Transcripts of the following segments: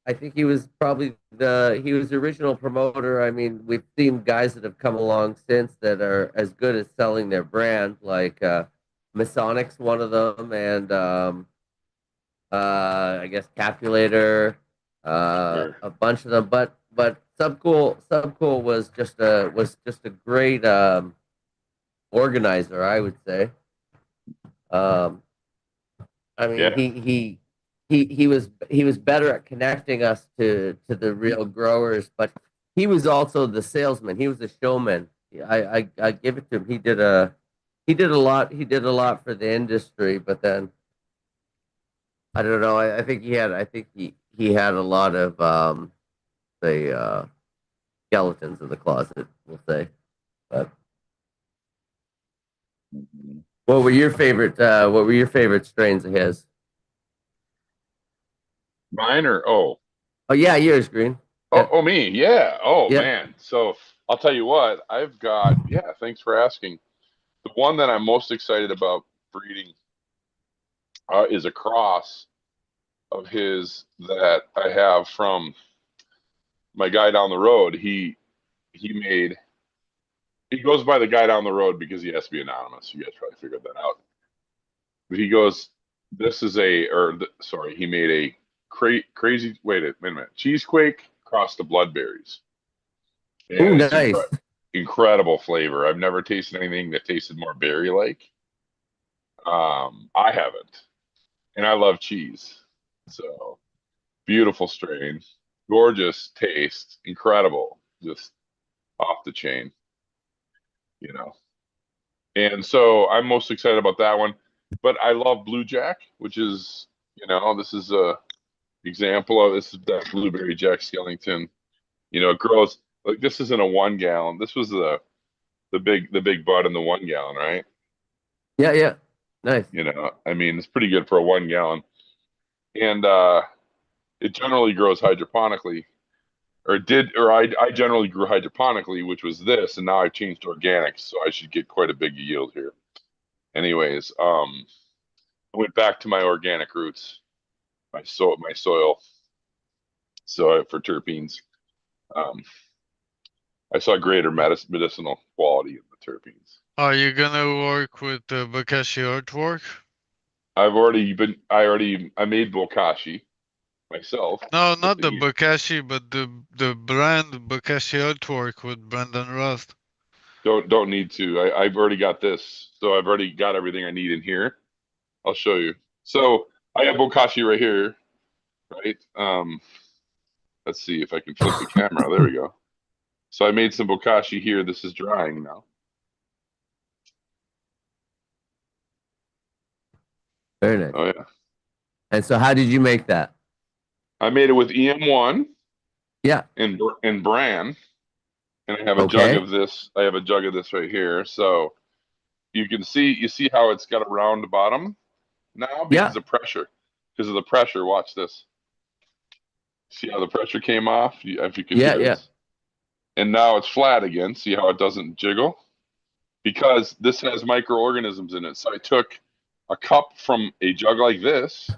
I think he was probably he was the original promoter. I mean, we've seen guys that have come along since that are as good as selling their brand, like Masonic's one of them, and I guess Capulator, Sure. a bunch of them. But Subcool was just a great organizer, I would say. Um, I mean, Yeah. he was better at connecting us to the real growers, but he was also the salesman. He was a showman. I give it to him. He did a lot for the industry, but then I don't know. I think he had a lot of the skeletons in the closet, we'll say. But Mhm. what were your favorite strains of his? Mine or Oh yeah, yours, Green. Yeah, me. Yeah. Oh yeah. man. So I'll tell you what, I've got, yeah, thanks for asking. The one that I'm most excited about breeding is a cross of his that I have from my guy down the road. He made he goes by the guy down the road because he has to be anonymous. You guys probably figured that out. But he goes, this is sorry, he made a crazy, wait a minute, cheesequake crossed the bloodberries. Oh, And it's nice. incredible flavor. I've never tasted anything that tasted more berry like. I haven't. And I love cheese. So beautiful strain, gorgeous taste, incredible, just off the chain, you know. And so I'm most excited about that one. But I love Blue Jack, which is, this is a example of this is that blueberry Jack Skellington. It grows like this isn't a 1 gallon. This was the big bud in the 1 gallon, right? Yeah, yeah. Nice. I mean, it's pretty good for a 1 gallon. And it generally grows hydroponically, or it did, or I generally grew hydroponically, which was this, and now I've changed to organics, so I should get quite a big yield here. Anyways, I went back to my organic roots, my soil, so for terpenes. Um, I saw greater medicinal quality in the terpenes. Are you gonna work with the Bokashi artwork? I made bokashi myself. No, But not the the Bokashi, but the brand Bokashi artwork with Brendan Rust. don't need to. I've already got this, so I've already got everything I need in here. I'll show you. So I have bokashi right here, right? Let's see if I can flip the camera. There we go. So I made some bokashi here. This is drying now. Very nice. Oh yeah, And so how did you make that? I made it with EM1 Yeah. and bran, and I have a jug Okay. of this. I have a jug of this right here. So you see how it's got a round bottom now Yeah. because of the pressure. Watch this. See how the pressure came off? If you can Yeah, hear yeah. this. And now it's flat again. See how it doesn't jiggle? Because this has microorganisms in it. So I took a cup from a jug like this.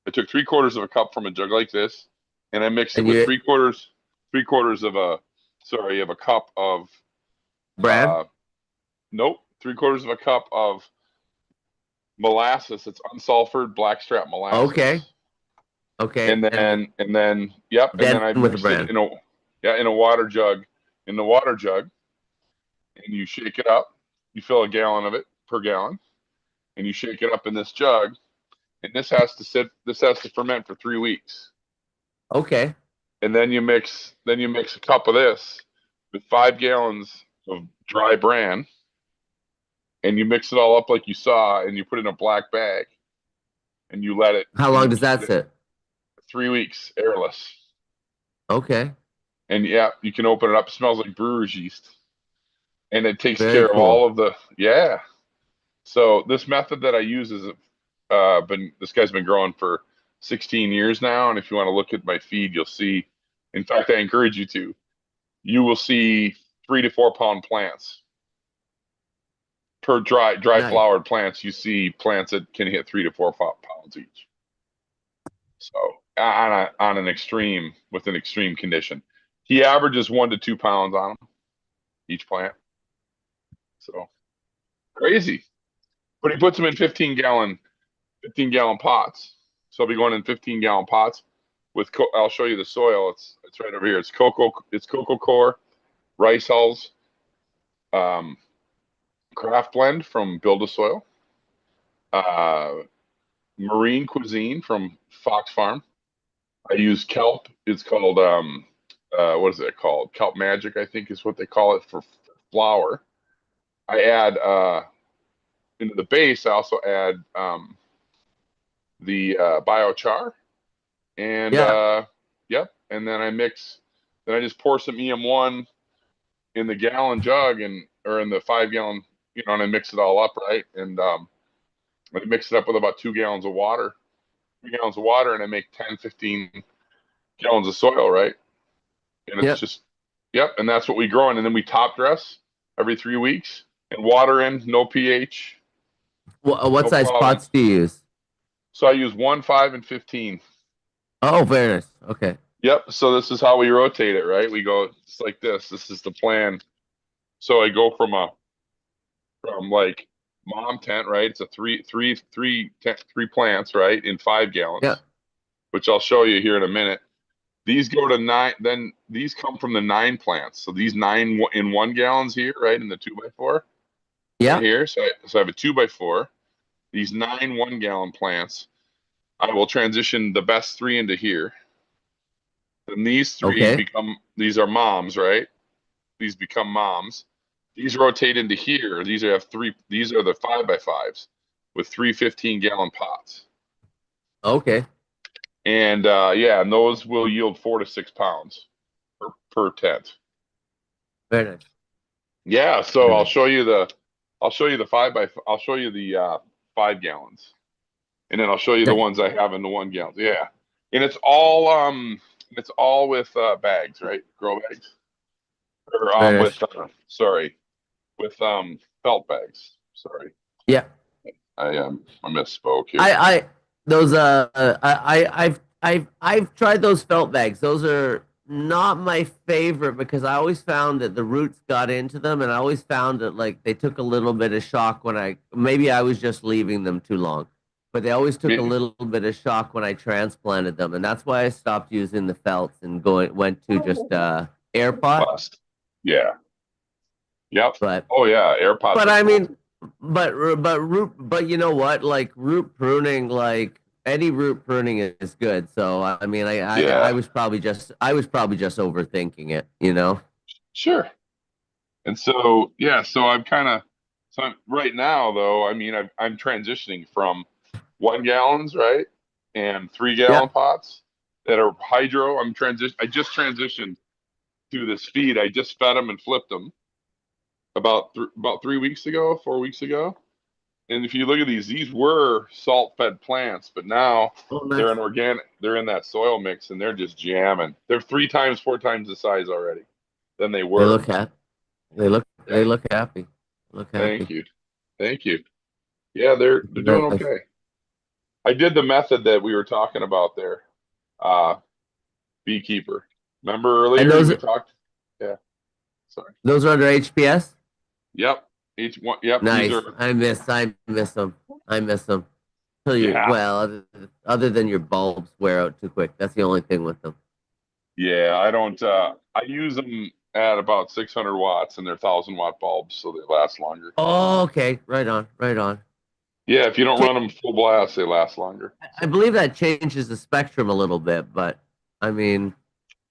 I took 3/4 of a cup from a jug like this, and I mixed it And with you three quarters of a cup of Brad? uh nope, 3/4 of a cup of molasses. It's unsulfured blackstrap Okay. molasses. Okay. And then I Then with the mixed it brand. in a water jug, in the water jug, and you shake it up. You fill a gallon of it per gallon, and you shake it up in this jug, and this has to ferment for 3 weeks. Okay. And then you mix a cup of this with 5 gallons of dry bran, and you mix it all up like you saw, and you put it in a black bag, and you let it, How and long you does keep that it sit? 3 weeks airless. Okay. And yeah, you can open it up. It smells like brewer's yeast, and it takes Very care of cool. all of the, yeah. So this method that I use is been this guy's been growing for 16 years now, and if you want to look at my feed, you'll see. In fact, I encourage you to. You will see 3 to 4 pound plants per dry Nice. flowered plants. You see plants that can hit 3 to 4 pounds each. So on an extreme with an extreme condition. He averages 1 to 2 pounds on them each plant. So crazy. But he puts them in 15-gallon pots. So I'll be going in 15-gallon pots with. I'll show you the soil. It's right over here. It's cocoa core, rice hulls, craft blend from Build a Soil, marine cuisine from Fox Farm. I use kelp. It's called what is it called? Kelp Magic, I think is what they call it for flour. I add into the base. I also add the biochar, and yep. And then I mix. Then I just pour some EM1 in the gallon jug or in the 5-gallon, and I mix it all up, right? And I mix it up with about 2 gallons of water, 3 gallons of water, and I make 10, 15 gallons of soil, right? And it's just, yep. And that's what we grow in. And then we top dress every 3 weeks and water in, no pH. What size pots do you use? So I use 1, 5, and 15. Oh, very nice. Okay. Yep. So this is how we rotate it, right? We go just like this. This is the plan. So I go from like mom tent, right? It's a three plants, right? In 5 gallons. Yeah. Which I'll show you here in a minute. These go to 9. Then these come from the 9 plants. So these 9 in 1 gallons here, right? In the 2x4. Yeah. Right here. So I have a 2x4. These 9 1-gallon plants. I will transition the best 3 into here. Then these 3 these are moms, right? These become moms. These rotate into here. These are the 5x5s with 3 15-gallon pots. Okay. And and those will yield 4 to 6 pounds per tent. Very nice. Yeah, so I'll show you the 5 gallons. And then I'll show you the ones I have in the 1 gallon. Yeah. And it's all with bags, right? Grow bags. Or with felt bags. Sorry. Yeah. I misspoke here. I've tried those felt bags. Those are not my favorite because I always found that the roots got into them, and I always found that like they took a little bit of shock when maybe I was just leaving them too long, but they always took a little bit of shock when I transplanted them, and that's why I stopped using the felts and went to just air pot. Yeah. Yep. But air pot. But I mean, but you know what? Like root pruning, like any root pruning is good. So I mean, I was probably just overthinking it, you know? Sure. And so right now though, I mean, I'm transitioning from 1 gallons, right, and 3-gallon pots that are hydro. I just transitioned to this feed. I just fed them and flipped them about 3 weeks ago, 4 weeks ago. And if you look at these were salt-fed plants, but now they're an organic. They're in that soil mix, and they're just jamming. They're 3 times, 4 times the size already than they were. They look happy. They look happy. Thank you. Yeah, they're doing okay. I did the method that we were talking about there, beekeeper. Remember earlier we talked? Yeah. Sorry. Those are under HPS? Yep. Each one. Yep. Nice. I miss them. Well, other than your bulbs wear out too quick. That's the only thing with them. Yeah, I don't. I use them at about 600 watts, and they're 1,000-watt bulbs, so they last longer. Oh, okay. Right on. Yeah, if you don't run them full blast, they last longer. I believe that changes the spectrum a little bit, but I mean,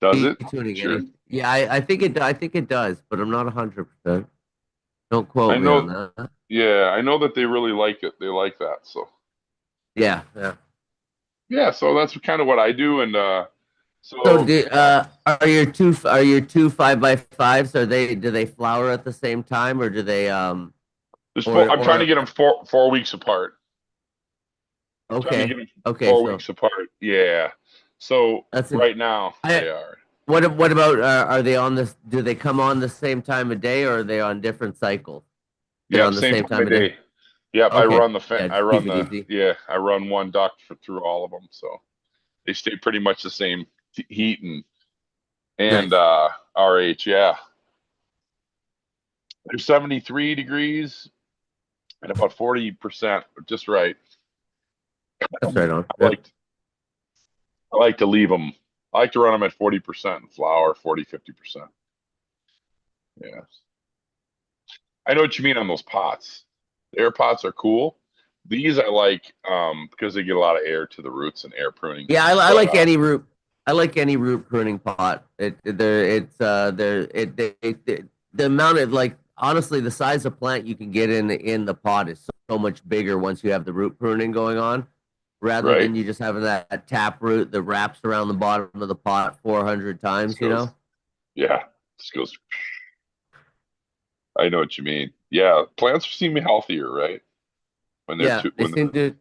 does it? Sure. Yeah, I think it does, but I'm not 100%. Don't quote me on that. Yeah, I know that they really like it. They like that, so. Yeah. Yeah, so that's kind of what I do, and are your two 5x5s? Do they flower at the same time, or do they I'm trying to get them 4 weeks apart. Okay. 4 weeks apart. Yeah. So right now they are. What about are they on this? Do they come on the same time of day, or are they on different cycles? Yeah, on the same time of day. Yep, okay. I run one duct through all of them. So They stay pretty much the same heat and Nice. RH. Yeah, they're 73 degrees and about 40%, just right. That's right on. I Yeah. like I like to leave them. I like to run them at 40% in flour, 40-50%. Yeah, I know what you mean on those pots. The air pots are cool. These I like because they get a lot of air to the roots and air pruning. Yeah, I But like any root. I like any root pruning pot. The amount of like honestly the size of plant you can get in the pot is so much bigger once you have the root pruning going on, rather right, than you just having that tap root that wraps around the bottom of the pot 400 this times. You goes. know. Yeah, this goes. I know what you mean. Yeah, plants seem healthier, right? When they're Yeah, too they when seem they're to.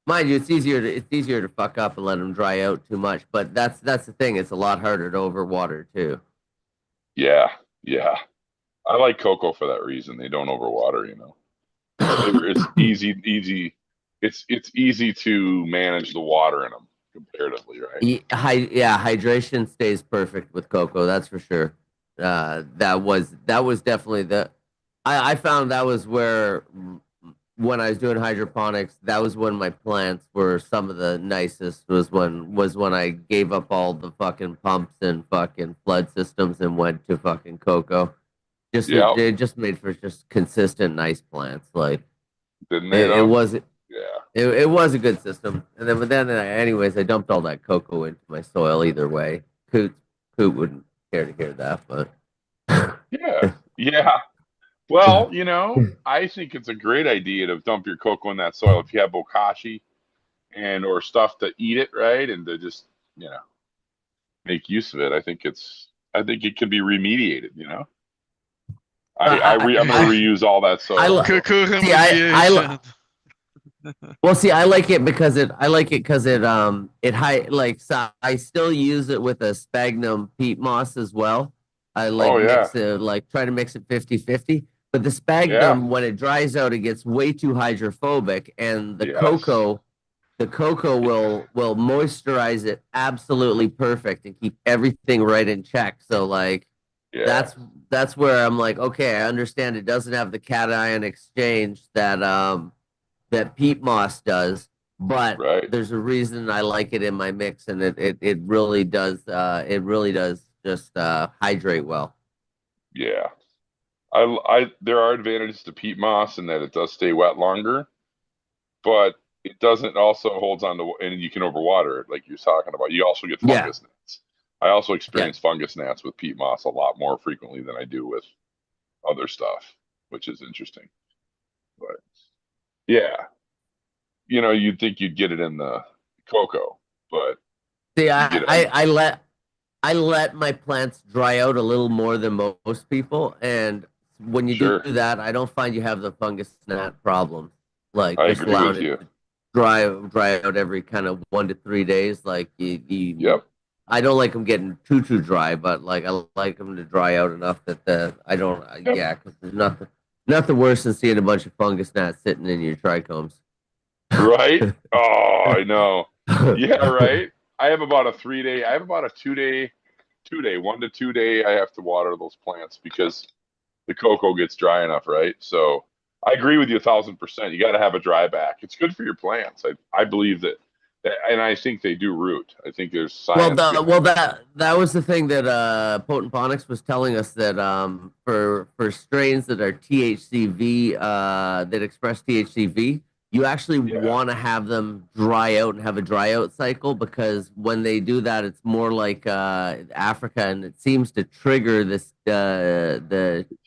Mind you, it's easier to fuck up and let them dry out too much. But that's the thing. It's a lot harder to overwater too. yeah, yeah. I like cocoa for that reason. They don't overwater, you know. It's easy. It's easy to manage the water in them comparatively, right? Yeah, hydration stays perfect with cocoa. That's for sure. That was definitely I found that was where when I was doing hydroponics, that was when my plants were some of the nicest. Was when I gave up all the fucking pumps and fucking flood systems and went to fucking cocoa. Just Yeah, it just made for just consistent nice plants. Like didn't they it though? was Yeah, it was a good system. And then, but then, anyways, I dumped all that cocoa into my soil either way. Coot wouldn't care to hear that, but yeah, yeah. Well, you know, I think it's a great idea to dump your cocoa in that soil if you have bokashi and or stuff to eat it, right? And to just, you know, make use of it. I think it can be remediated, you know. I'm gonna I, reuse all that I, soil. lo- So Cocoa see, remediation. well, see, I like it because it high, like, so I still use it with a sphagnum peat moss as well. I like oh yeah, mix it, like try to mix it 50-50. But the yeah, sphagnum, when it dries out, it gets way too hydrophobic, and yes, the cocoa will moisturize it absolutely perfect and keep everything right in check. So like yeah, that's that's where I'm like, okay, I understand it doesn't have the cation exchange that peat moss does, but right, there's a reason I like it in my mix, and it really does just hydrate well. yeah. There are advantages to peat moss in that it does stay wet longer, but it doesn't also holds on to, and you can overwater it like you're talking about. You also get Yeah, fungus gnats. I also yeah. experience fungus gnats with peat moss a lot more frequently than I do with other stuff, which is interesting. But yeah, you know, you'd think you'd get it in the cocoa, but See, you get it in the, I let my plants dry out a little more than most people, and when you do sure. that, I don't find you have the fungus gnat problem. Like I just agree allowing with it you. to dry out every kind of 1 to 3 days. Like Yep. I don't like them getting too dry, but like I like them to dry out enough that I don't. Yep. Yeah, because there's nothing worse than seeing a bunch of fungus gnats sitting in your trichomes. Right? Oh, I know. Yeah, right. I have about a 2 day, 1 to 2 day. I have to water those plants because the cocoa gets dry enough, right? So I agree with you 1,000%. You got to have a dry back. It's good for your plants. I believe that, and I think they do root. I think there's science behind it. That was the thing that Potent Ponics was telling us that for strains that are THCV that express THCV, you actually Yeah. want to have them dry out and have a dry out cycle because when they do that, it's more like Africa, and it seems to trigger the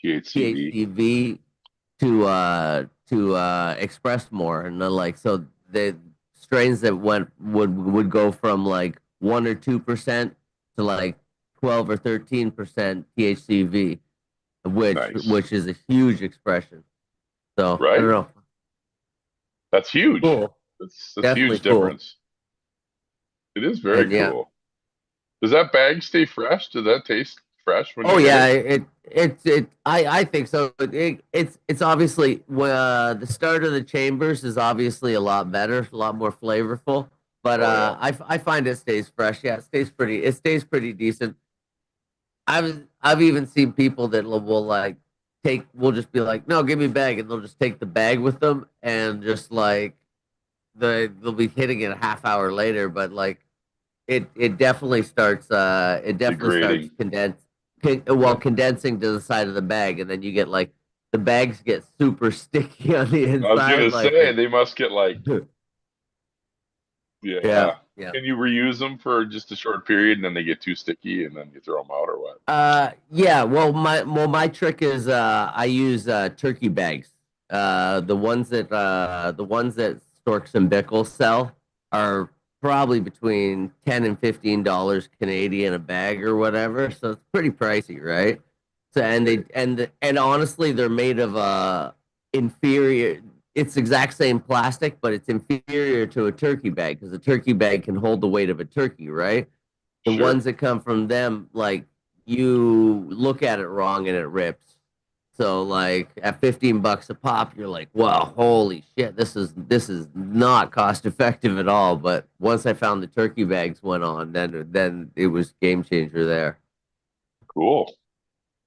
THCV. THCV to express more, and like so the strains that would go from like 1 or 2% to like 12 or 13% THCV, Nice. which is a huge expression. So I don't Right? know. That's huge. Cool, That's definitely huge cool. difference. It is very And yeah, cool. Does that bag stay fresh? Does that taste fresh when oh you get yeah, it? I think so. It's obviously the start of the chambers is obviously a lot better, a lot more flavorful. But Oh yeah. I find it stays fresh. Yeah, it stays pretty decent. I've even seen people that will like we'll just be like, no, give me a bag, and they'll just take the bag with them and just like they'll be hitting it a half hour later, but like it definitely starts Degrading. condensing to the side of the bag, and then you get like the bags get super sticky on the I was inside, gonna like say they must get like, yeah, yeah. yeah. Can you reuse them for just a short period and then they get too sticky and then you throw them out or what? Yeah. Well, my trick is I use turkey bags. The ones that Storks and Bickle sell are probably between $10 and $15 Canadian a bag or whatever. So it's pretty pricey, right? So and honestly, they're made of inferior. It's exact same plastic, but it's inferior to a turkey bag because a turkey bag can hold the weight of a turkey, right? The Sure. ones that come from them, like you look at it wrong and it rips. So like at $15 a pop, you're like, wow, holy shit, this is not cost effective at all. But once I found the turkey bags went on, then it was game changer there. Cool.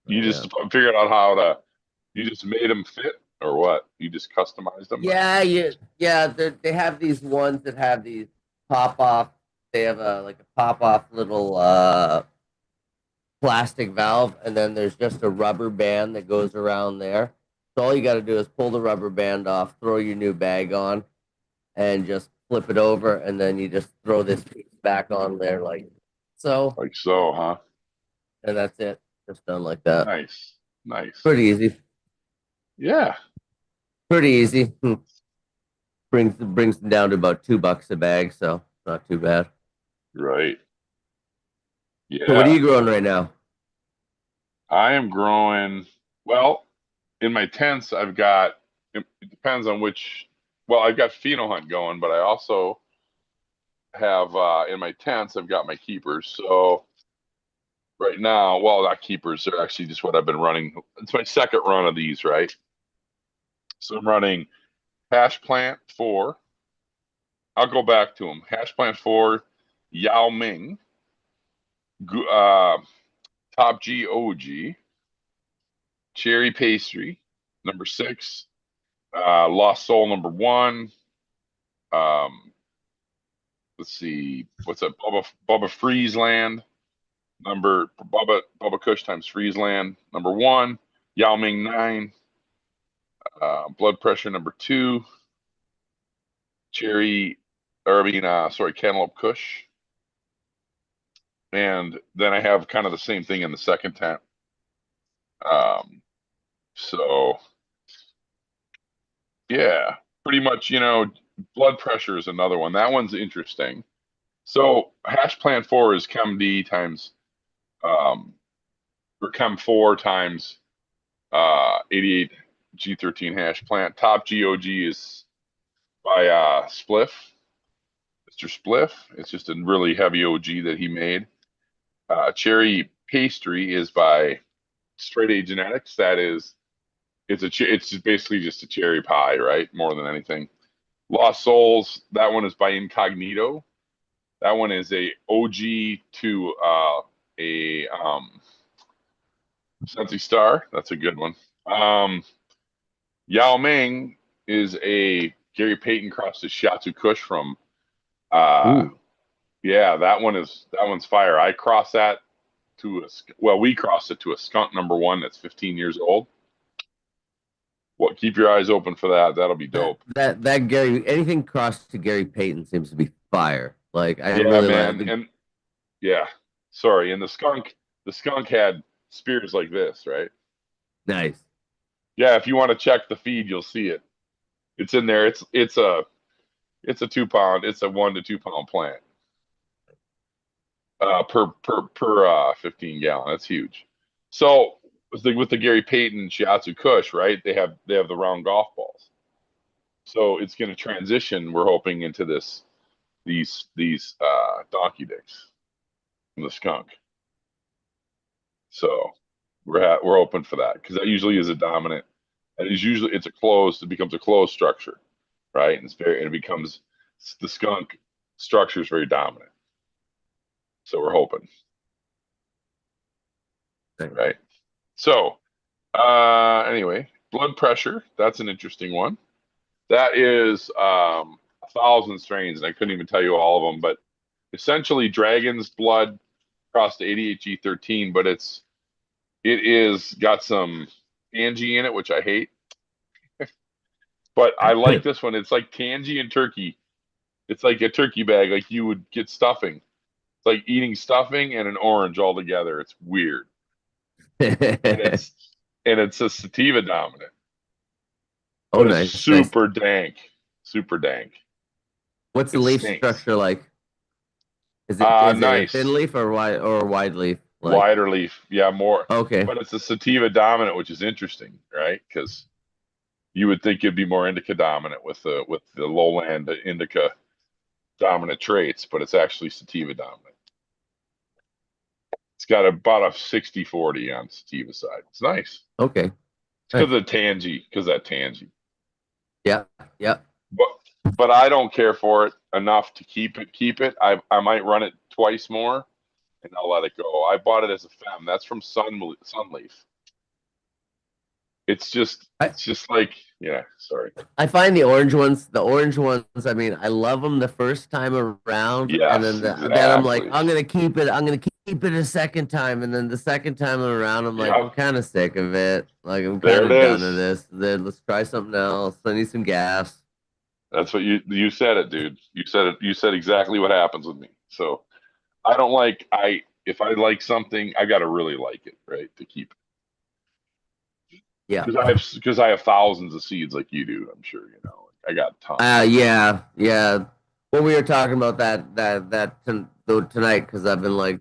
You Yeah. just figured out how to, you just made them fit or what? You just customized them or? Yeah. They have these ones that have these pop off. They have a like a pop off little plastic valve, and then there's just a rubber band that goes around there. So all you got to do is pull the rubber band off, throw your new bag on, and just flip it over, and then you just throw this piece back on there like so, Like so, huh? and that's it. Just done like that. Nice. Nice. Pretty easy. Yeah. Pretty easy. Brings them down to about $2 a bag, so not too bad. Right. So what are Yeah. you growing right now? I am growing, well, in my tents, it depends on which, well, I've got pheno hunt going, but I also have, in my tents, I've got my keepers. So right now, well, not keepers, they're actually just what I've been running. It's my second run of these, right? So I'm running Hash Plant 4. I'll go back to them. Hash Plant 4, Yao Ming, uh, Top G OG, Cherry Pastry, number 6, Lost Soul, number 1. Um, let's see, what's that? Bubba Freezeland, Bubba Kush times Freezeland, number 1. Yao Ming 9, Blood Pressure, number 2. Cantaloupe Kush. And then I have kind of the same thing in the second tent. Um, so yeah, pretty much, blood pressure is another one. That one's interesting. So hash plant 4 is Chem D times, or Chem 4 times 88 G13 hash plant. Top GOG is by Spliff, Mr. Spliff. It's just a really heavy OG that he made. Cherry Pastry is by Straight A Genetics. That is, it's basically just a cherry pie, right? More than anything. Lost Souls, that one is by Incognito. That one is a OG to a Sensi Star. That's a good one. Yao Ming is a Gary Payton crossed his Shiatsu Kush from. Ooh. Yeah, that one's fire. I crossed that we crossed it to a skunk number 1 that's 15 years old. Well, keep your eyes open for that. That'll be That dope. that Gary anything crossed to Gary Payton seems to be fire. Like I Yeah, really like man. And yeah, sorry. And the skunk had spears like this, right? nice. Yeah, if you want to check the feed, you'll see it. It's in there. It's a 2 pound. It's a 1 to 2 pound plant per 15 gallon. That's huge. So with the Gary Payton Shiatsu Kush, right? They have the round golf balls. So it's going to transition. We're hoping into these donkey dicks from the skunk. So we're open for that because that usually is a dominant. And it becomes a closed structure, right? And it becomes the skunk structure is very dominant. So we're hoping. Right. So anyway, blood pressure, that's an interesting one. That is 1,000 strains, and I couldn't even tell you all of them, but essentially dragon's blood crossed to ADHD 13, but it is got some tangy in it, which I hate. But I like this one. It's like tangy and turkey. It's like a turkey bag, like you would get stuffing. It's like eating stuffing and an orange all together. It's weird. And it's a sativa dominant. Oh, But nice, it's super dank. Super dank. What's the It leaf stinks. structure like? Is it nice. thin leaf or wide leaf? Like, wider leaf, yeah, more. okay. But it's a sativa dominant, which is interesting, right? Because you would think it'd be more indica dominant with the lowland indica dominant traits, but it's actually sativa dominant. It's got about a 60-40 on sativa side. It's nice. Okay. It's because of tangy, that tangy. Yeah. But I don't care for it enough to keep it. I might run it twice more and I'll let it go. I bought it as a fem. That's from Sunleaf. It's just like, yeah, sorry. I find the orange ones, I mean, I love them the first time around. Yes, and then exactly. then I'm like, I'm going to keep it a second time. And then the second time around, I'm like, I'm kind of sick of it. Like, I'm kind of done with this. Then let's try something else. I need some gas. That's what you said it, dude. You said it. You said exactly what happens with me. So I don't like, if I like something, I got to really like it, right? To keep it. Yeah. Because I have thousands of seeds like you do. I'm sure you know. I got tons. Yeah. Well, we were talking about that tonight because I've been like,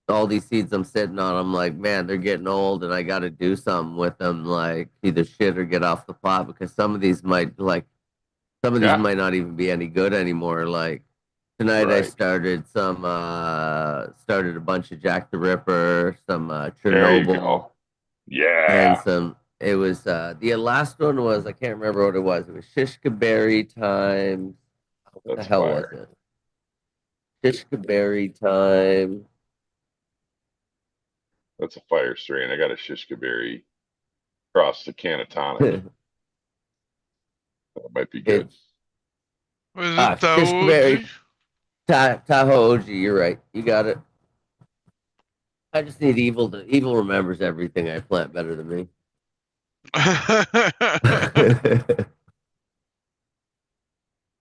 all these seeds I'm sitting on, I'm like, man, they're getting old, and I got to do something with them, like either shit or get off the pot, because some of these might not even be any good anymore. Like tonight, Right. I started a bunch of Jack the Ripper, some There you Chernobyl, go. Yeah. and some. It was the last one was, I can't remember what it was. It was Shishka Berry time. What the hell was it? Shishka Berry time. That's a fire strain. I got a Shishka Berry across the can of tonic. That might be good. Was it Tahoe? Tahoe OG, you're right. You got it. I just need Evil Evil remembers everything I plant better than me. I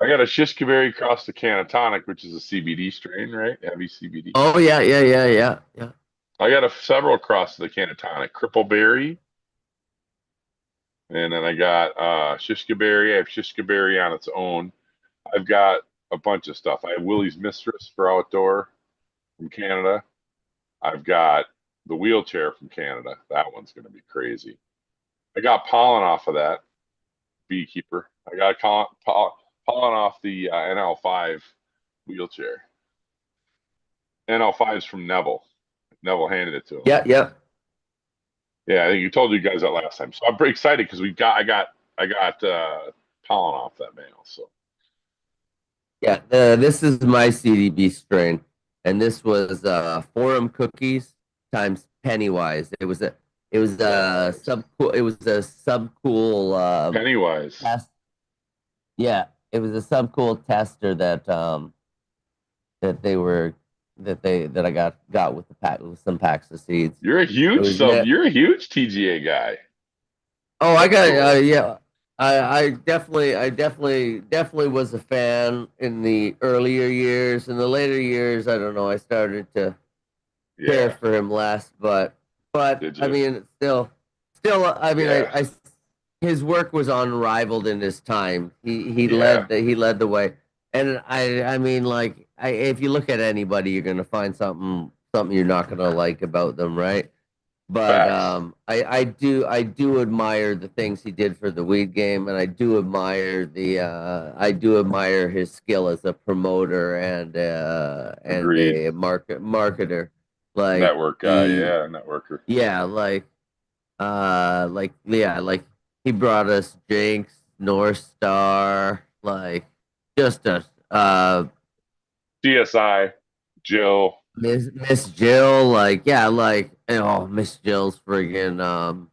got a Shishka Berry across the can of tonic, which is a CBD strain, right? Heavy CBD. Oh, yeah. I got several across the can of tonic. Crippleberry. And then I got Shishka Berry. I have Shishka Berry on its own. I've got a bunch of stuff. I have Willie's Mistress for outdoor from Canada. I've got the wheelchair from Canada. That one's going to be crazy. I got pollen off of that beekeeper. I got pollen off the NL5 wheelchair. NL5's from Neville. Neville handed it to him. Yeah. Yeah, I think you told you guys that last time. So I'm pretty excited because I got pollen off that male. So yeah, this is my CDB strain, and this was Forum Cookies times Pennywise. It was a subcool Pennywise. test. Yeah, it was a subcool tester that I got with the pack with some packs of seeds. You're a huge TGA guy. Oh, I got yeah. I definitely was a fan in the earlier years. In the later years, I don't know. I started to care for him less, but I mean, still, I mean, his work was unrivaled in his time. He led the way, and I mean, like, if you look at anybody, you're gonna find something you're not gonna like about them, right? But I do admire the things he did for the weed game, and I do admire his skill as a promoter and a marketer. Like network guy, networker. Yeah, like he brought us Jinx, North Star, like just a CSI, Jill. Miss Jill, like yeah, like oh Miss Jill's friggin'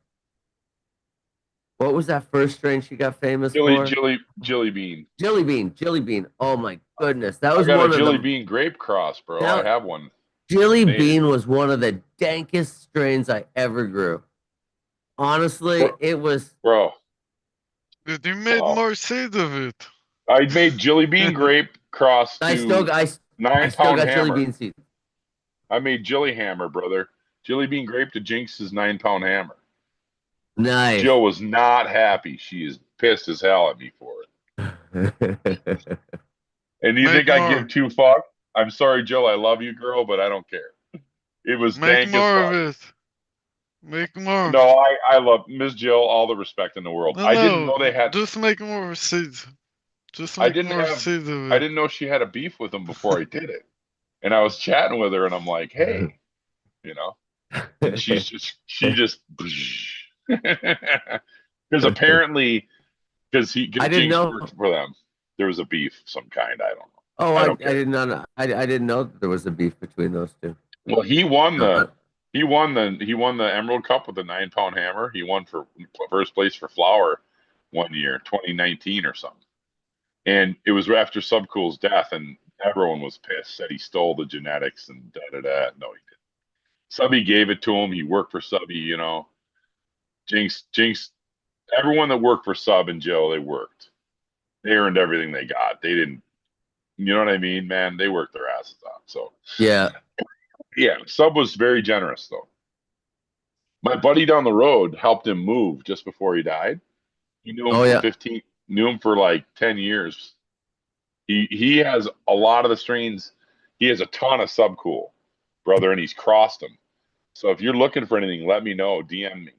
what was that first strain she got famous for? Jilly Bean. Jelly Bean. Oh my goodness, that I was got a one of Jilly the Bean grape cross, bro. I that have one. Jelly Made it. Bean was one of the dankest strains I ever grew. Honestly, Bro, it was. bro. Did you made Wow. more seeds of it? I made Jilly Bean grape cross I still to I nine still pound got Jelly hammer. Bean seeds. I made Jilly Hammer, brother. Jilly Bean grape to Jinx's 9 pound hammer. Nice. Jill was not happy. She is pissed as hell at me for it. And you Make think I give more. two fuck? I'm sorry, Jill. I love you, girl, but I don't care. It was Make dank as more of fuck. it. Make more. No, I love Miss Jill. All the respect in the world. No, I didn't no. know they had. Just make more seeds. Just I make didn't more have. seeds of I it. didn't know she had a beef with him before I did it. And I was chatting with her, and I'm like, "Hey, you know," and she just because apparently because I didn't Jinx know. worked for them. There was a beef of some kind. I don't know. Oh, I I don't care. did not know. I didn't know that there was a beef between those two. Well, Uh, he won the Emerald Cup with the 9 pound hammer. He won for first place for flower one year, 2019 or something. And it was after Subcool's death, and everyone was pissed. Said he stole the genetics and da da da. No, he didn't. Subby gave it to him. He worked for Subby. Jinx. Everyone that worked for Sub and Jill, they worked. They earned everything they got. They didn't. You know what I mean, man? They worked their asses off. So yeah. yeah, Sub was very generous though. My buddy down the road helped him move just before he died. He Oh yeah. knew him for like 10 years. He has a lot of the strains. He has a ton of Subcool, brother, and he's crossed them. So if you're looking for anything, let me know. DM me.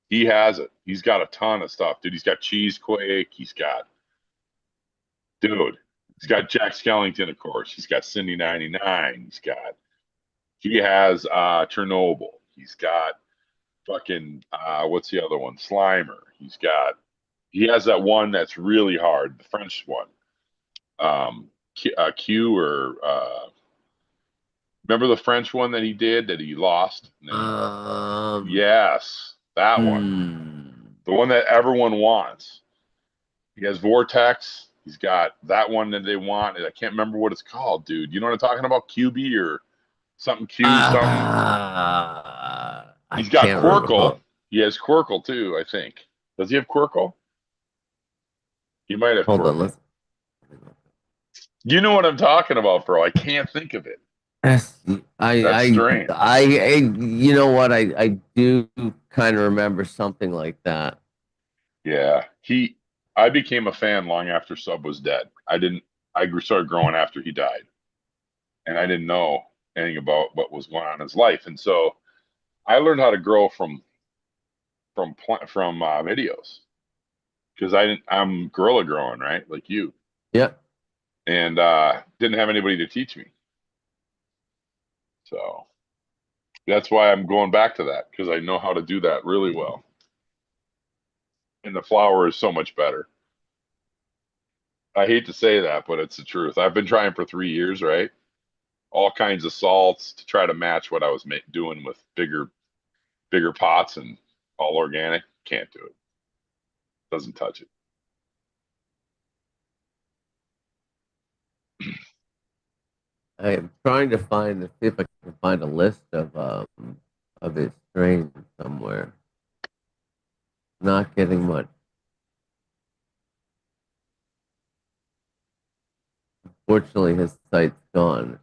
He has it. He's got a ton of stuff, dude. He's got Cheesequake. Dude, he's got Jack Skellington, of course. He's got Cindy 99. He has Chernobyl. He's got fucking what's the other one? Slimer. He has that one that's really hard, the French one. Q or remember the French one that he did that he lost? Yes, that one. The one that everyone wants. He has Vortex. He's got that one that they want. I can't remember what it's called, dude. You know what I'm talking about? QB or something Q something. I He's got can't remember. Quirkle. He has Quirkle too, I think. Does he have Quirkle? He might have Hold on. Quirkle. You know what I'm talking about, bro. I can't think of it. Yes, That's strange. you know what? I do kind of remember something like that. Yeah. I became a fan long after Sub was dead. I started growing after he died. And I didn't know anything about what was going on in his life. And so I learned how to grow from videos because I'm gorilla growing, right? Like you. Yep. And didn't have anybody to teach me. So that's why I'm going back to that because I know how to do that really well. And the flower is so much better. I hate to say that, but it's the truth. I've been trying for 3 years, right? All kinds of salts to try to match what I was doing with bigger pots and all organic. Can't do it. Doesn't touch it. I am trying to see if I can find a list of his strains somewhere. Not getting much. Fortunately, his site's gone.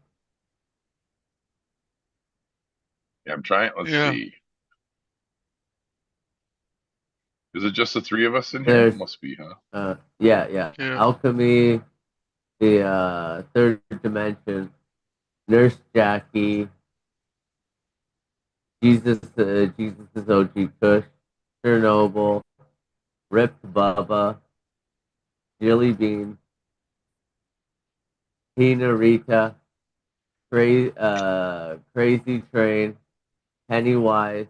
Yeah, I'm trying. Let's Yeah. see. Is it just the three of us in here? It must be, huh? Yeah. Yeah. Alchemy, the Third Dimension, Nurse Jackie, Jesus is OG Kush, Chernobyl, Ripped Bubba, Jilly Bean, Tina Rita, Crazy Train, Pennywise,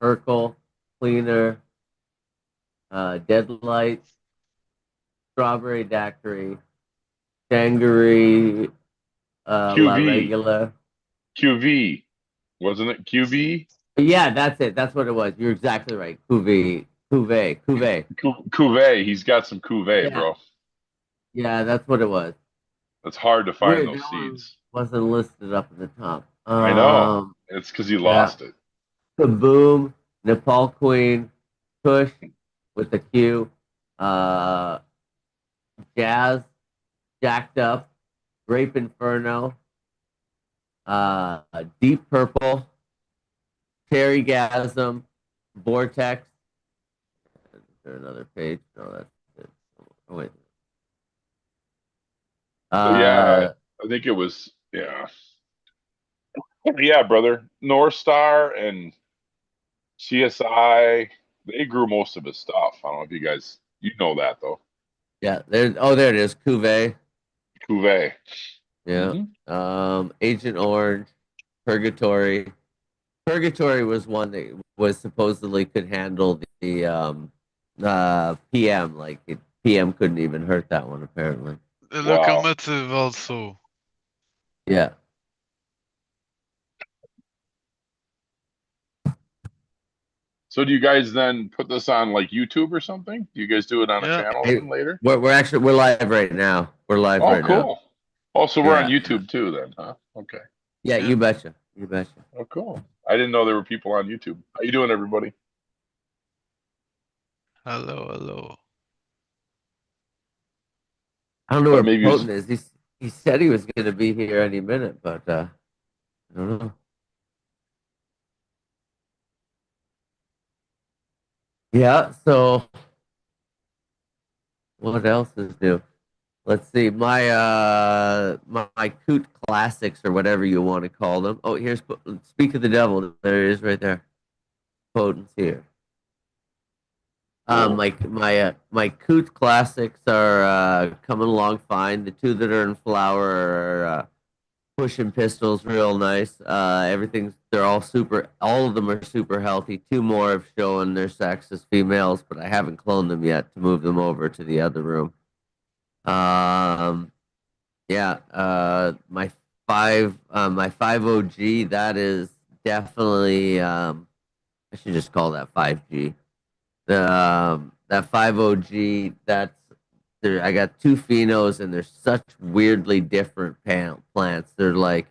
Urkel, Cleaner, Deadlight, Strawberry Daiquiri, Shangaree, La QV, Regula. QV, wasn't it QV? Yeah, that's it. That's what it was. You're exactly right. Cuvée. Cuvée. He's got some Cuvée, Yeah, bro. yeah, that's what it was. It's hard to find Weird, those that one seeds. wasn't listed up at the top. I know. It's because he Yeah, lost it. Kaboom, Nepal Queen, Push with the Q, uh, Jazz, Jacked Up, Grape Inferno, Deep Purple, Cherry Gasm, Vortex. Is there another page? No, that's it. Oh, wait. But yeah, Uh, I think it was, yeah. Yeah, brother. North Star and CSI, they grew most of his stuff. I don't know if you guys, you know that though. yeah, there. Oh, there it is. Cuvée. Cuvée. Yeah. Hmm. Agent Orange, Purgatory. Purgatory was one that was supposedly could handle the PM. Like PM couldn't even hurt that one apparently. The Wow. locomotive also. Yeah. So do you guys then put this on like YouTube or something? Do you guys do it on a Yeah. channel Hey, then later? we're live right now. We're live Oh, right now. cool. Oh, so we're on Yeah. Yeah. YouTube too then, huh? Okay. Yeah, Yeah. you betcha. You betcha. Oh, cool. I didn't know there were people on YouTube. How you doing, everybody? Hello, hello. I don't know Thought where maybe Potent is. He said he was gonna be here any minute, but I don't know. Yeah, so what else is new? Let's see. My Coot classics or whatever you want to call them. Oh, here's Speak of the Devil. There it is right there. Potent's here. cool. My Coot classics are coming along fine. The two that are in flower are pushing pistols real nice. They're all of them are super healthy. Two more have shown their sex as females, but I haven't cloned them yet to move them over to the other room. Um, yeah, my 5 OG, that is definitely, I should just call that 5G. That 5 OG, that's there. I got two phenos, and they're such weirdly different plants. They're like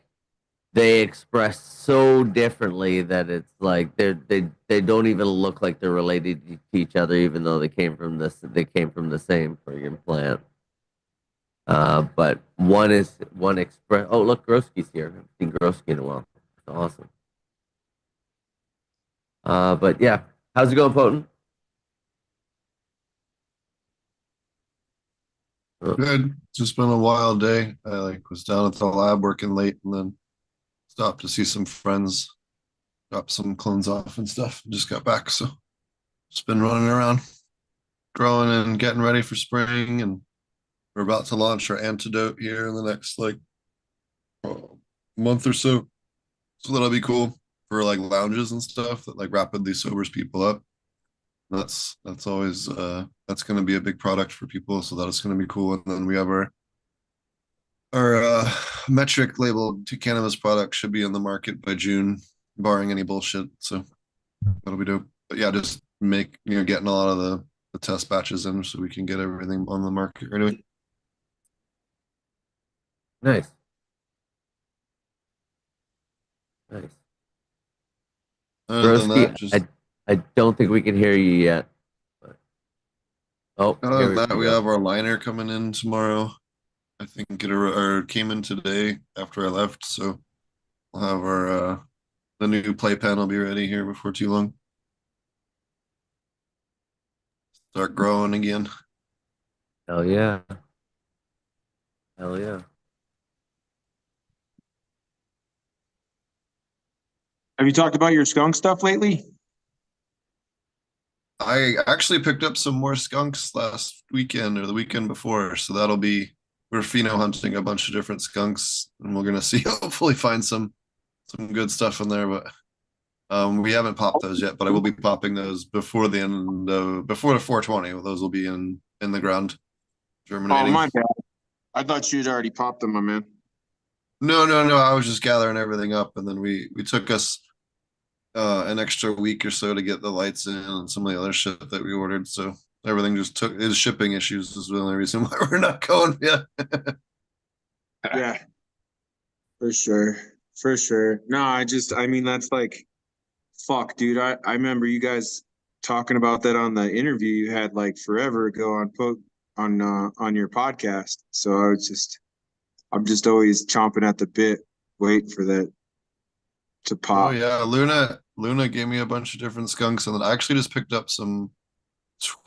they express so differently that it's like they don't even look like they're related to each other, even though they came from the same friggin' plant. But one express. Oh, look, Groski's here. I haven't seen Groski in a while. That's awesome. But yeah, how's it going, Potent? Good. Just been a wild day. I was down at the lab working late and then stopped to see some friends, drop some clones off and stuff. Just got back, so just been running around, growing and getting ready for spring. And we're about to launch our antidote here in the next month or so. So that'll be cool for lounges and stuff that rapidly sobers people up. That's always that's going to be a big product for people, so that's going to be cool. And then we have our metric labeled to cannabis product should be in the market by June, barring any bullshit. So that'll be dope. But yeah, just getting a lot of the test batches in so we can get everything on the market right away. Nice, nice. Other than Broski, that, just I don't think we can hear you yet. But, oh, other here than that, we we go. have our liner coming in tomorrow. I think or came in today after I left, so we'll have our the new play pen will be ready here before too long. Start growing again. Hell yeah. Hell yeah. Have you talked about your skunk stuff lately? I actually picked up some more skunks last weekend or the weekend before, so we're pheno hunting a bunch of different skunks, and we're gonna see hopefully find some good stuff in there. But we haven't popped those yet, but I will be popping those before the 420. Those will be in the ground Oh, germinating. my bad. I thought you'd already popped them, my man. No. I was just gathering everything up, and then we took us an extra week or so to get the lights in and some of the other shit that we ordered. So everything just took is shipping issues is the only reason why we're not going yet. Yeah, for sure. For sure. No, I mean, that's like, fuck, dude. I remember you guys talking about that on the interview you had like forever ago on your podcast. So I'm just always chomping at the bit, waiting for that to Oh pop. yeah, Luna gave me a bunch of different skunks, and then I actually just picked up some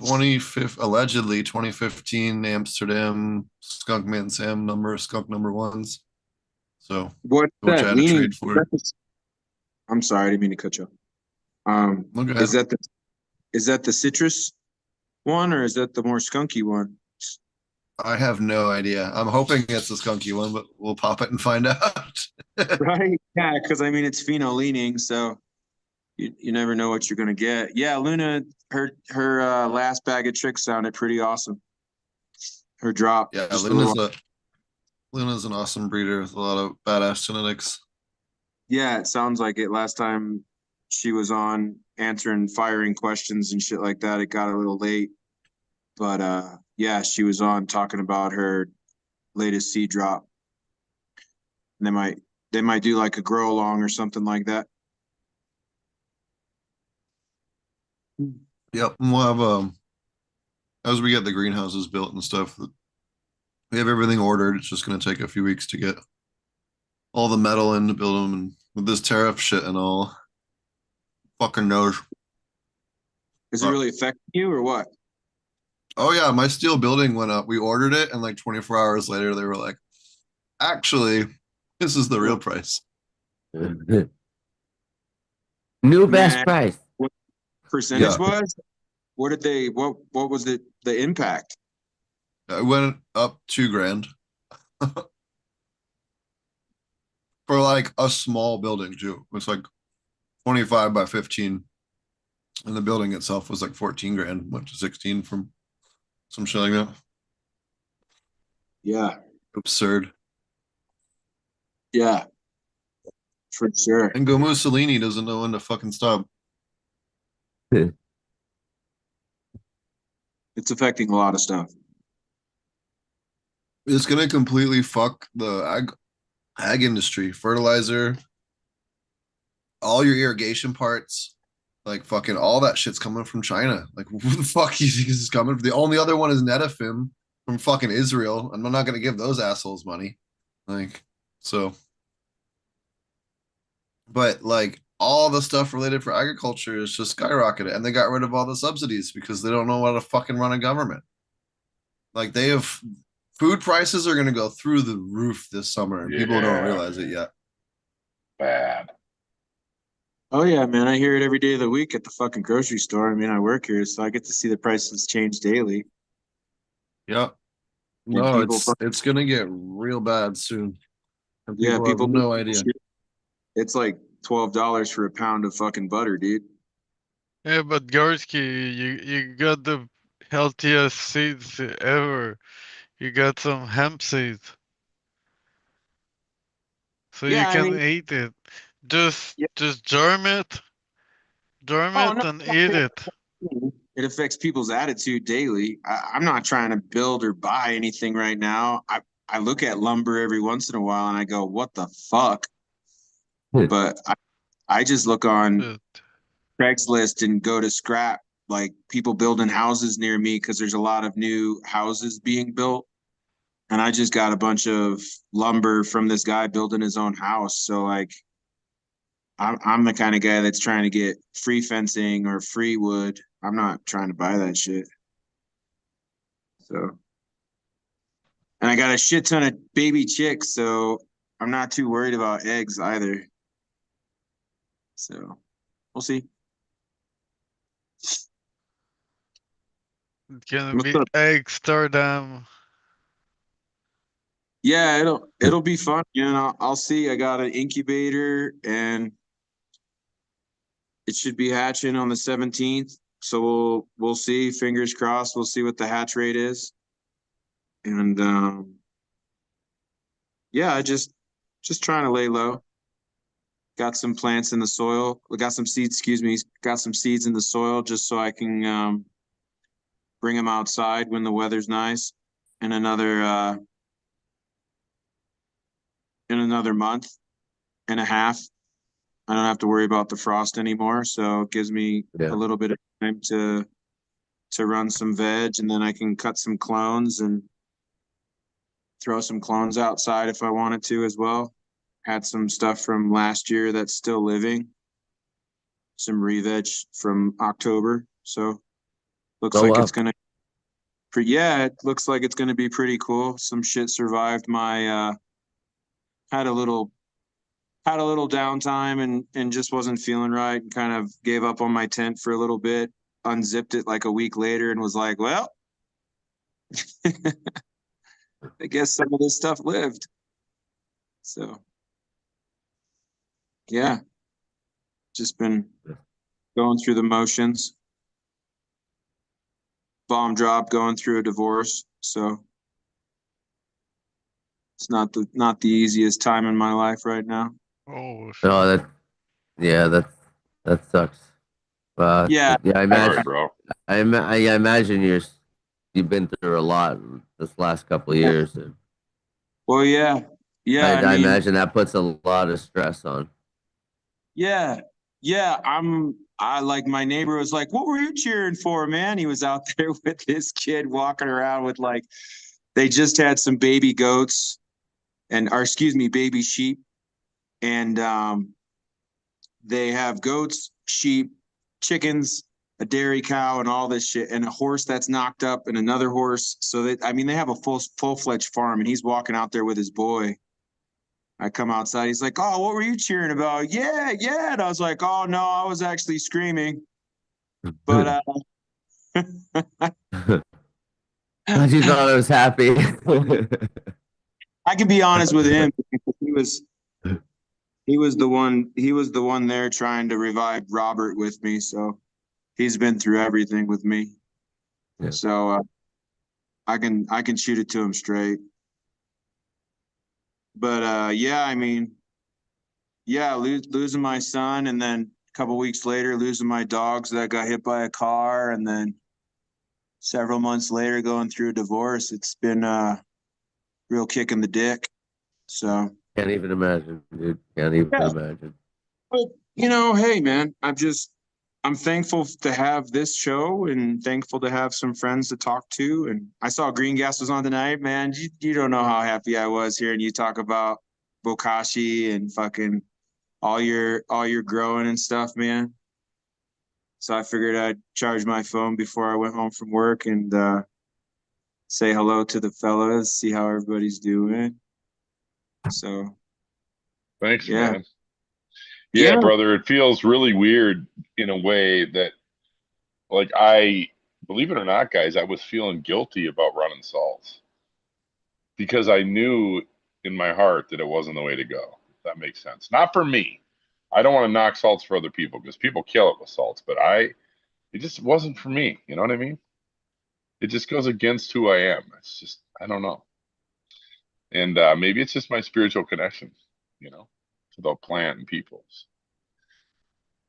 25th allegedly 2015 Amsterdam Skunk Man Sam skunk number ones. So What's which I that had to leaning? trade for. I'm sorry, I didn't mean to cut you off. Look Is ahead. that the citrus one or is that the more skunky one? I have no idea. I'm hoping it's the skunky one, but we'll pop it and find out. Right? Yeah, because I mean it's pheno leaning, so you never know what you're gonna get. Yeah, Luna, her last bag of tricks sounded pretty awesome. Her drop, Yeah, just a little. Luna's an awesome breeder with a lot of badass genetics. Yeah, it sounds like it. Last time she was on answering firing questions and shit like that, it got a little late. But yeah, she was on talking about her latest seed drop. And they might do like a grow along or something like that. Yep, and we'll have as we get the greenhouses built and stuff, we have everything ordered. It's just going to take a few weeks to get all the metal in to build them, and with this tariff shit and all, fucking knows. Is it really affecting you or what? Oh yeah, my steel building went up. We ordered it, and like 24 hours later, they were like, "Actually, this is the real price." New best Man, price. what percentage Yeah, was? What was the impact? it went up 2 grand for like a small building too. It's like 25 by 15, and the building itself was like 14 grand, went to 16 from some shit like that. Yeah, Absurd. yeah, for sure. And Go Mussolini doesn't know when to fucking stop. It's affecting a lot of stuff. It's gonna completely fuck the ag industry, fertilizer, all your irrigation parts, like fucking all that shit's coming from China. Like, who the fuck you think is coming? The only other one is Netafim from fucking Israel, and I'm not gonna give those assholes money. Like, so, but like all the stuff related for agriculture is just skyrocketed, and they got rid of all the subsidies because they don't know how to fucking run a government. Like, they have food prices are gonna go through the roof this summer, and people don't Yeah, realize it yet. bad. Oh yeah, man, I hear it every day of the week at the fucking grocery store. I mean, I work here, so I get to see the prices change daily. Yep. And No, people, it's gonna get real bad soon, and yeah, people have people, no idea. it's like $12 for a pound of fucking butter, dude. Yeah, but Gorski, you got the healthiest seeds ever. You got some hemp seeds, so you Yeah, I can mean, eat it. yeah. Just germ Oh it no, and eat it. it affects people's attitude daily. I'm not trying to build or buy anything right now. I look at lumber every once in a while and I go, what the fuck? But I just look on But Craigslist and go to scrap, like people building houses near me because there's a lot of new houses being built. And I just got a bunch of lumber from this guy building his own house. So like I'm the kind of guy that's trying to get free fencing or free wood. I'm not trying to buy that shit. So, and I got a shit ton of baby chicks, so I'm not too worried about eggs either. So, we'll see. it can What's be up? Amsterdam. Yeah, it'll be fun. You know, I'll see. I got an incubator and it should be hatching on the 17th. So we'll see. Fingers crossed. We'll see what the hatch rate is. And yeah, I just Just trying to lay low. Got some plants in the soil. We got some seeds, excuse me. Got some seeds in the soil just so I can bring them outside when the weather's nice. In another month and a half, I don't have to worry about the frost anymore. So it gives me a little bit of time to run some veg, and then I can cut some clones and throw some clones outside if I wanted to as well. Had some stuff from last year that's still living. Some re-veg from October. So looks like it's gonna it looks like it's gonna be pretty cool. Some shit survived my had a little downtime and just wasn't feeling right and kind of gave up on my tent for a little bit, unzipped it like a week later and was like, well, I guess some of this stuff lived. So yeah, just been going through the motions. Bomb drop, going through a divorce. So it's not the easiest time in my life right now. Oh, No, that sucks. Yeah. I imagine. Sorry, bro. I imagine you've been through a lot this last couple of years. And Well, yeah. I I mean, imagine that puts a lot of stress on. yeah. I like my neighbor was like, what were you cheering for, man? He was out there with this kid walking around with like, they just had some baby goats baby sheep. And they have goats, sheep, chickens, a dairy cow, and all this shit, and a horse that's knocked up, and another horse. So they have a full-fledged farm, and he's walking out there with his boy. I come outside. He's like, "Oh, what were you cheering about?" Yeah, yeah. And I was like, "Oh no, I was actually screaming." But You thought I was happy. I can be honest with him. He was the one there trying to revive Robert with me. So he's been through everything with me. Yeah. So I can shoot it to him straight. But yeah, I mean, yeah, losing my son, and then a couple weeks later losing my dogs that got hit by a car, and then several months later going through a divorce. It's been a real kick in the dick. So Can't even imagine, dude. Can't even imagine. but hey man, I'm thankful to have this show and thankful to have some friends to talk to. And I saw Green Gas was on tonight, man. You don't know how happy I was hearing you talk about Bokashi and fucking all your growing and stuff, man. So I figured I'd charge my phone before I went home from work and say hello to the fellas, see how everybody's doing. So Thanks, yeah. man. Yeah, brother. It feels really weird in a way that, like, believe it or not, guys, I was feeling guilty about running salts because I knew in my heart that it wasn't the way to go. If that makes sense. Not for me. I don't want to knock salts for other people because people kill it with salts, but it just wasn't for me. You know what I mean? It just goes against who I am. It's just, I don't know. And maybe it's just my spiritual connection, to the plant and peoples.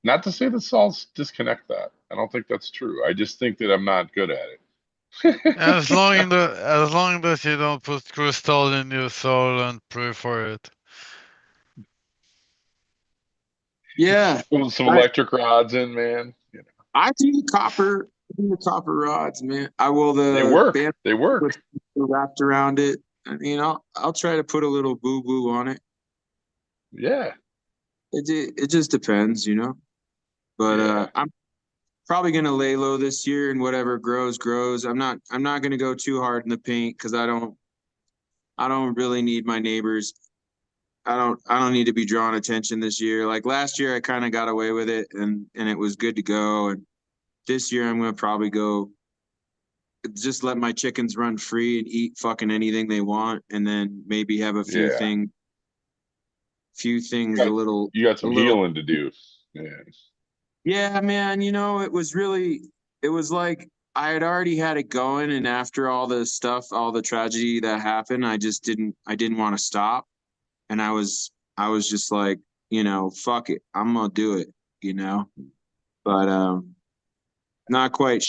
Not to say that salts disconnect that. I don't think that's true. I just think that I'm not good at it. as long as you don't put crystal in your soul and pray for it. Yeah. Some electric rods in, man. I do the copper rods, man. I will They work. They work. Wrapped around it. I mean, I'll try to put a little boo boo on it. Yeah. It just depends, But I'm probably gonna lay low this year, and whatever grows. I'm not gonna go too hard in the paint because I don't really need my neighbors. I don't need to be drawing attention this year. Like last year, I kind of got away with it, and it was good to go. And this year, I'm gonna probably go. Just let my chickens run free and eat fucking anything they want, and then maybe have a few things. A little. You got some healing to do. Yeah. Yeah, man. It was like I had already had it going, and after all the stuff, all the tragedy that happened, I didn't want to stop. And I was just like, fuck it, I'm gonna do it, but I'm not quite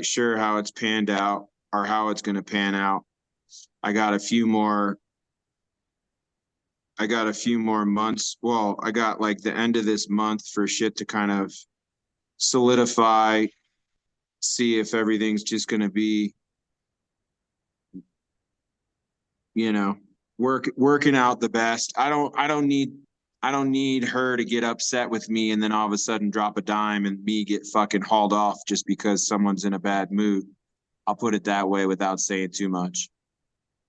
sure how it's panned out or how it's gonna pan out. I got a few more months. Well, I got like the end of this month for shit to kind of solidify, see if everything's just gonna be, working out the best. I don't need her to get upset with me and then all of a sudden drop a dime and me get fucking hauled off just because someone's in a bad mood. I'll put it that way without saying too much.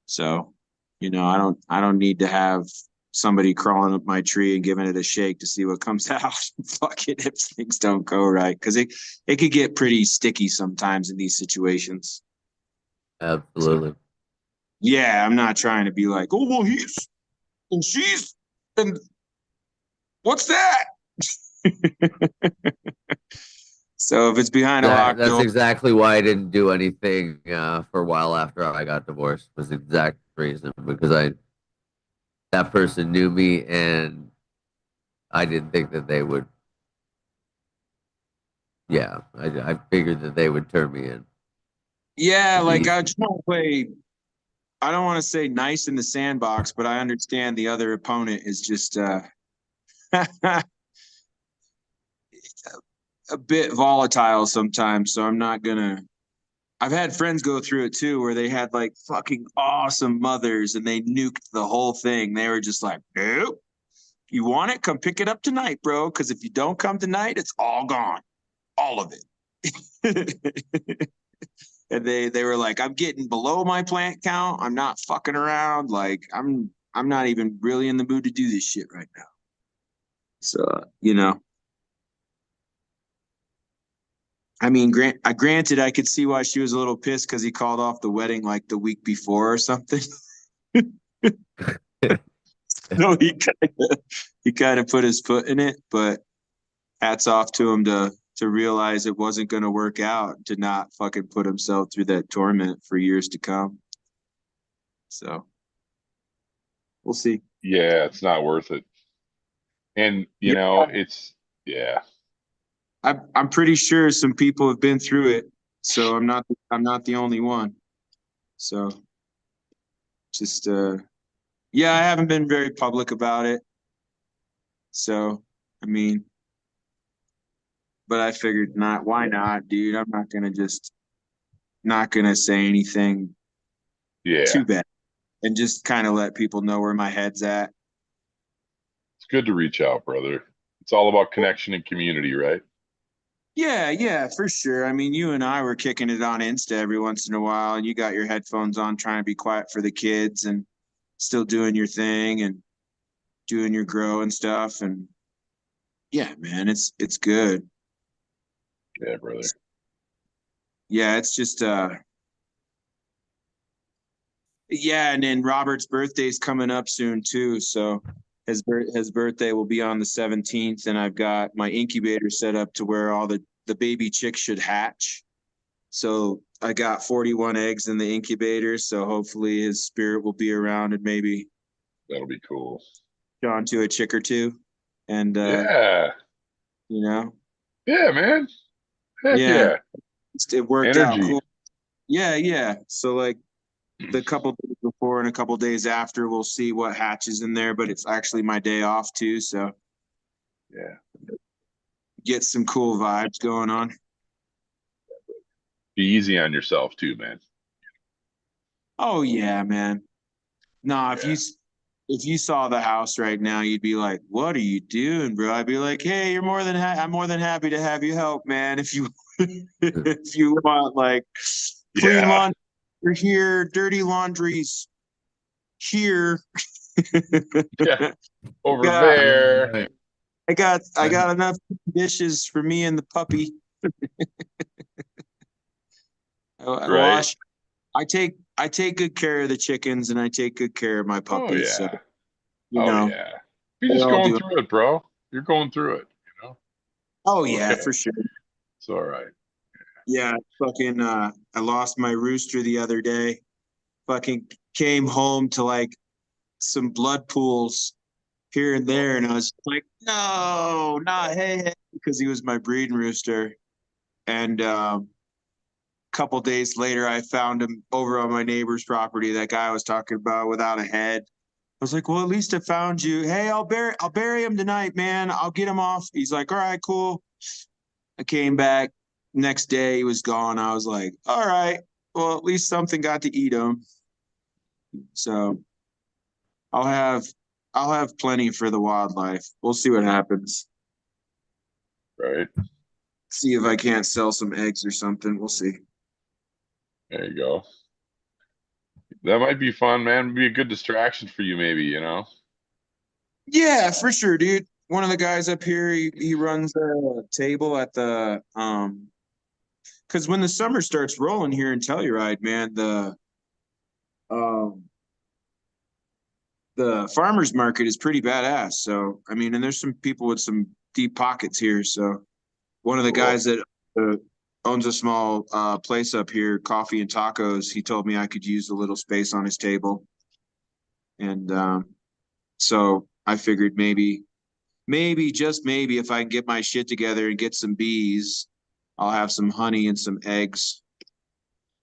So, I don't need to have somebody crawling up my tree and giving it a shake to see what comes out. Fuck it if things don't go right. Cause it could get pretty sticky sometimes in these situations. Absolutely. Yeah, I'm not trying to be like, oh well, he's and she's and what's that? So if it's behind a locked That's door, exactly why I didn't do anything for a while after I got divorced. Was the exact reason because that person knew me and I didn't think that they would. Yeah, I figured that they would turn me in. yeah, like I Easy. just want to play. I don't want to say nice in the sandbox, but I understand the other opponent is just a bit volatile sometimes. So I'm not gonna. I've had friends go through it too, where they had like fucking awesome mothers and they nuked the whole thing. They were just like, nope. You want it? Come pick it up tonight, bro. Because if you don't come tonight, it's all gone, all of it. And they were like, I'm getting below my plant count. I'm not fucking around. Like I'm not even really in the mood to do this shit right now. So I mean, granted, I could see why she was a little pissed because he called off the wedding like the week before or something. So he kind of put his foot in it, but hats off to him to realize it wasn't going to work out, to not fucking put himself through that torment for years to come. So we'll see. Yeah, it's not worth it. And Yeah, it's yeah. I'm pretty sure some people have been through it, so I'm not the only one. So just yeah, I haven't been very public about it. So I mean, but I figured not. Why not, dude? I'm not gonna say anything Yeah. too bad, and just kind of let people know where my head's at. It's good to reach out, brother. It's all about connection and community, right? Yeah, for sure. I mean, you and I were kicking it on Insta every once in a while, and you got your headphones on, trying to be quiet for the kids, and still doing your thing and doing your grow and stuff. And yeah, man, it's good. Yeah, brother. Yeah, it's just yeah, and then Robert's birthday's coming up soon too. So his birthday will be on the 17th, and I've got my incubator set up to where all the baby chicks should hatch. So I got 41 eggs in the incubator. So hopefully his spirit will be around and maybe That'll be cool. on to a chick or two. And Yeah. you know, Yeah, man. Heck yeah, yeah. it worked out Energy. cool. Yeah. So like the couple days before and a couple days after, we'll see what hatches in there. But it's actually my day off too, so Yeah. get some cool vibes going on. Be easy on yourself too, man. Oh yeah, man. No, Yeah. if you saw the house right now, you'd be like, "What are you doing, bro?" I'd be like, "Hey, I'm more than happy to have you help, man. If you if you want like clean Yeah. laundry here, dirty laundries here." Yeah. Over got there. Right. I got enough dishes for me and the puppy. I Right. wash. I take good care of the chickens and I take good care of my Oh puppies. So yeah. Oh yeah. You're they just all going do. through it, bro. You're going through it. Oh It's yeah, okay. for sure. It's all right. Yeah, fucking I lost my rooster the other day. Fucking came home to like some blood pools here and there, and I was like, no, not hey, because he was my breeding rooster. And a couple days later, I found him over on my neighbor's property. That guy I was talking about without a head. I was like, well, at least I found you. Hey, I'll bury him tonight, man. I'll get him off. He's like, all right, cool. I came back next day. He was gone. I was like, all right, well, at least something got to eat him. So I'll have plenty for the wildlife. We'll see what happens. Right. See if I can't sell some eggs or something. We'll see. There you go. That might be fun, man. Be a good distraction for you, maybe, you know? Yeah, for sure, dude. One of the guys up here, he runs a table at the because when the summer starts rolling here in Telluride, man, um the farmers market is pretty badass. So I mean, and there's some people with some deep pockets here. So one of the Cool. guys that owns a small place up here, coffee and tacos, he told me I could use a little space on his table, and so I figured maybe just maybe if I can get my shit together and get some bees, I'll have some honey and some eggs.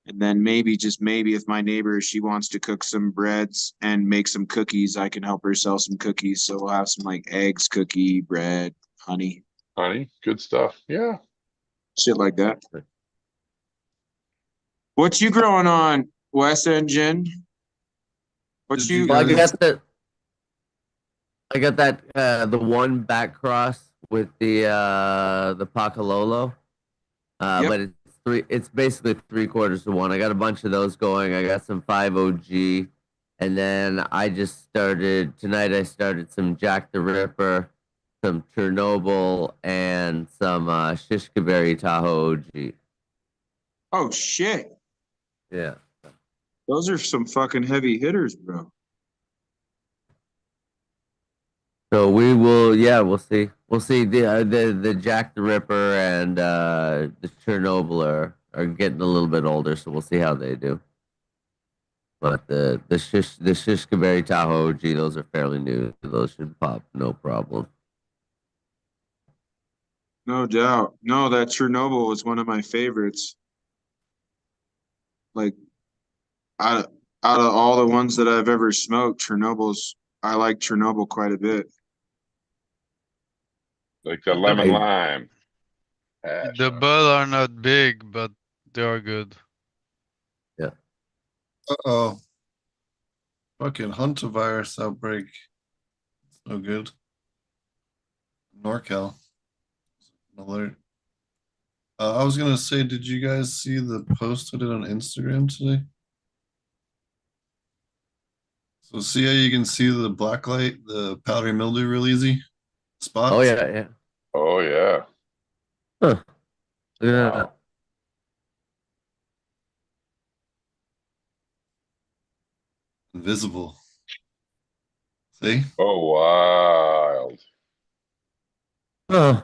And then maybe just maybe if my neighbor, she wants to cook some breads and make some cookies, I can help her sell some cookies. So we'll have some like eggs, cookie, bread, honey, Honey, good stuff. Yeah. shit like that. What you growing on, Wes Engine? What Did you you Well, guys- I got that the one back cross with the Pacalolo. Yep. But it's basically 3/4 to one. I got a bunch of those going. I got some 5 OG, and then I just started tonight. I started some Jack the Ripper, some Chernobyl, and some Shishkaberry Tahoe OG. Oh shit. Yeah. Those are some fucking heavy hitters, bro. So we will, yeah, we'll see. We'll see. The Jack the Ripper and the Chernobyl are getting a little bit older, so we'll see how they do. But the Shishkaberry Tahoe OG, those are fairly new. Those should pop, no problem. No doubt. No, that Chernobyl was one of my favorites. Like out out of all the ones that I've ever smoked, I like Chernobyl quite a bit. Like the lemon Hey. lime. Hash. The bud are not big, but they are good. Uh-oh. Fucking hantavirus outbreak. So good. NorCal. Alert. I was gonna say, did you guys see the post I did on Instagram today? So see how you can see the blacklight, the powdery mildew real easy spots? Oh yeah, yeah. Oh, yeah. Huh. Look at Wow. that. Invisible. See? Oh, wild. Oh,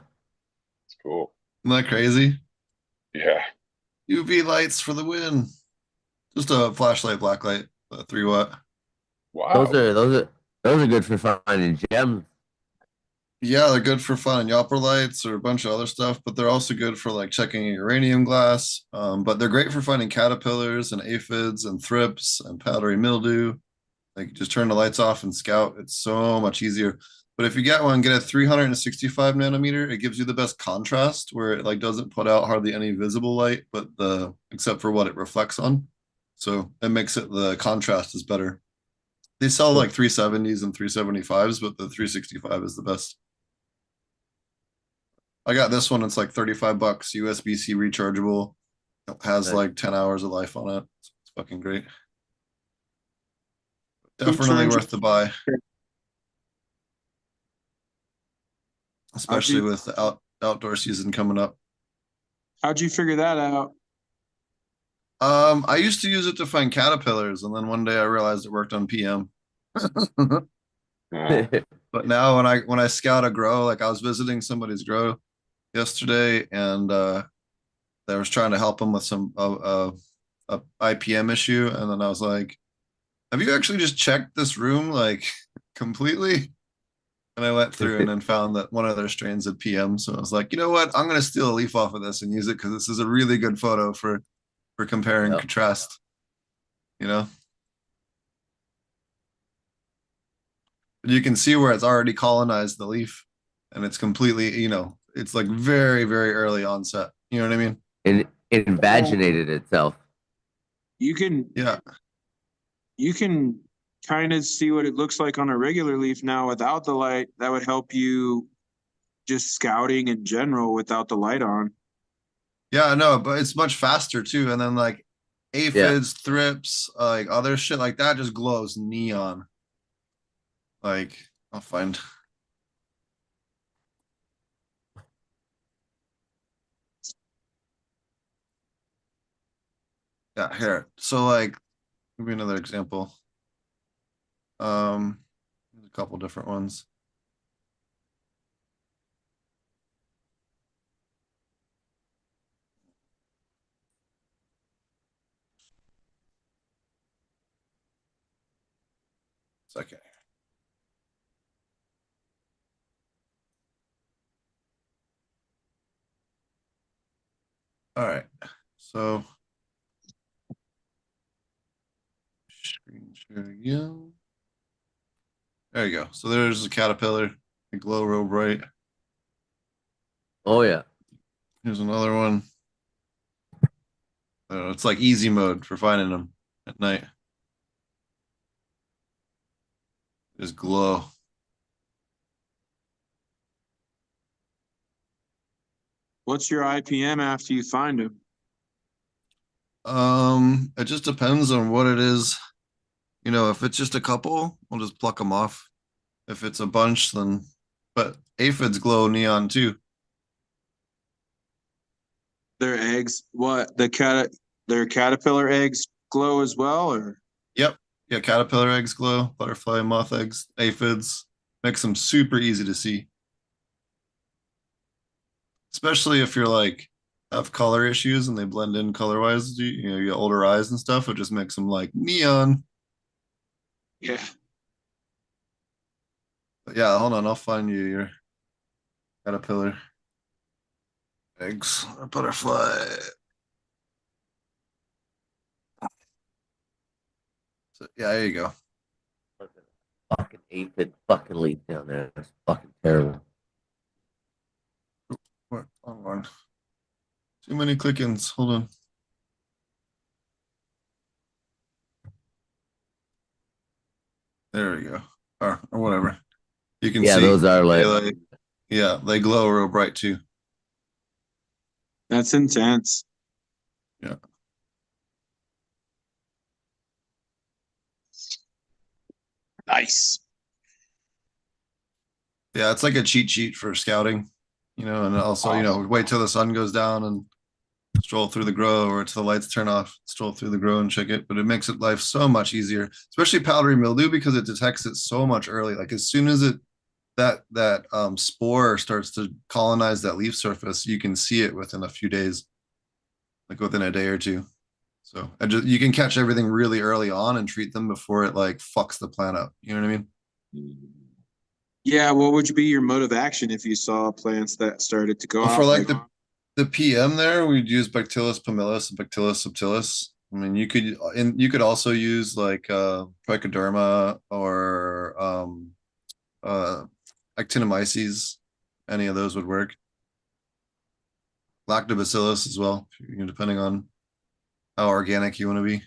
It's cool. Isn't that crazy? Yeah. UV lights for the win. Just a flashlight, blacklight, 3 watt. Wow. those are good for finding gems. Yeah, they're good for finding yopper lights or a bunch of other stuff, but they're also good for like checking uranium glass. But they're great for finding caterpillars and aphids and thrips and powdery mildew. Like just turn the lights off and scout. It's so much easier. But if you get one, get a 365 nanometer. It gives you the best contrast where it like doesn't put out hardly any visible light, but except for what it reflects on. So it makes it the contrast is better. They sell like 370s and 375s, but the 365 is the best. I got this one. It's like $35, USB-C rechargeable. It has Nice. like 10 hours of life on it. It's fucking great. Who Definitely turned worth the buy, you- especially with the outdoor season coming up. How'd you figure that out? I used to use it to find caterpillars, and then one day I realized it worked on PM. Yeah. But now when I scout a grow, like I was visiting somebody's grow yesterday, and I was trying to help them with some a IPM issue, and then I was like, have you actually just checked this room like completely? And I went through and then found that one of their strains had PM. So I was like, you know what? I'm gonna steal a leaf off of this and use it because this is a really good photo for compare and Yep. contrast. You know? You can see where it's already colonized the leaf and it's completely, it's like very, very early onset. You know what I mean? And it invaginated itself. You can Yeah. you can kind of see what it looks like on a regular leaf now without the light. That would help you just scouting in general without the light on. Yeah, no, but it's much faster too. And then like aphids, thrips, like other shit like that just glows neon. Like, I'll find. Yeah, here. So like, give me another example. There's a couple different ones. Second. All right. So screen share again. There you go. So there's a caterpillar. They glow real bright. Oh yeah. Here's another one. It's like easy mode for finding them at night. Just glow. What's your IPM after you find them? It just depends on what it is. If it's just a couple, we'll just pluck them off. If it's a bunch, then but aphids glow neon too. Their eggs, what their caterpillar eggs glow as well, or Yep. Yeah, caterpillar eggs glow, butterfly, moth eggs, aphids. Makes them super easy to see. Especially if you're like have color issues and they blend in color wise, you get older eyes and stuff, it just makes them like neon. yeah. But yeah, hold on, I'll find you your caterpillar eggs or butterfly. So yeah, there you go. Fucking aphid fucking leaf down there. That's fucking terrible. What? Hold on. Too many click-ins. Hold on. There we go. Or whatever. You can Yeah, see. those are Yeah, they glow real bright too. That's intense. Yeah. Nice. Yeah, it's like a cheat sheet for scouting, and also, Awesome. wait till the sun goes down and stroll through the grow, or till the lights turn off, stroll through the grow and check it. But it makes it life so much easier, especially powdery mildew, because it detects it so much early. Like as soon as that spore starts to colonize that leaf surface, you can see it within a few days, like within a day or two. So you can catch everything really early on and treat them before it like fucks the plant up. You know what I mean? Yeah, what would be your mode of action if you saw plants that started to go Well, for off? like the PM there, we'd use Bacillus pumilus and Bacillus subtilis. I mean, you could also use like Trichoderma or Actinomyces. Any of those would work. Lactobacillus as well, depending on how organic you want to be.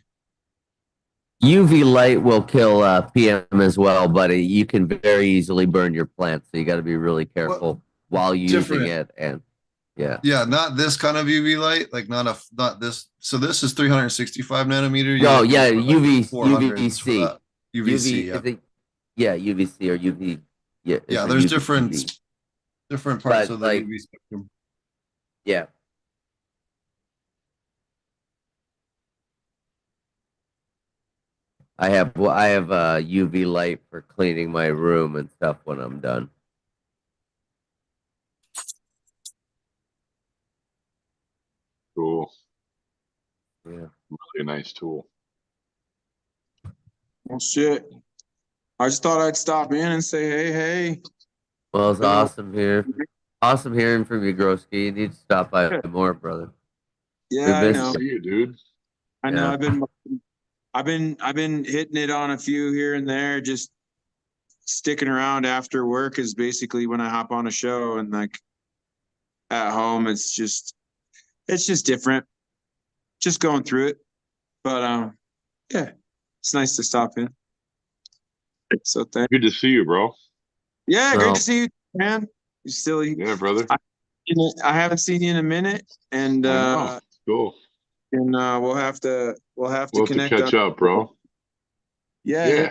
UV light will kill PM as well, but you can very easily burn your plants. So you got to be really careful while using it. And yeah, not this kind of UV light, like not this. So this is 365 nanometer. No, yeah, UV UVC. UVC, yeah. Yeah, UVC or UV. Yeah, Yeah, it's a there's UVC. different parts But of the like, UV spectrum. yeah. I have UV light for cleaning my room and stuff when I'm done. Cool. Yeah. Really nice tool. Well, shit. I just thought I'd stop in and say, hey. Well, it's Been a- awesome here. Awesome hearing from you, Groski. You need to stop by more, brother. We Yeah, I missed know. See you, dude. I know. Yeah. I've been hitting it on a few here and there. Just sticking around after work is basically when I hop on a show, and like at home, it's just different. Just going through it. But yeah, it's nice to stop in. So thank. Good to see you, bro. Yeah, great Well, to see you, man. You still, Yeah, brother. I haven't seen you in a minute, and I know. Cool. we'll have to We'll have to connect catch on. up, bro. Yeah, Yeah.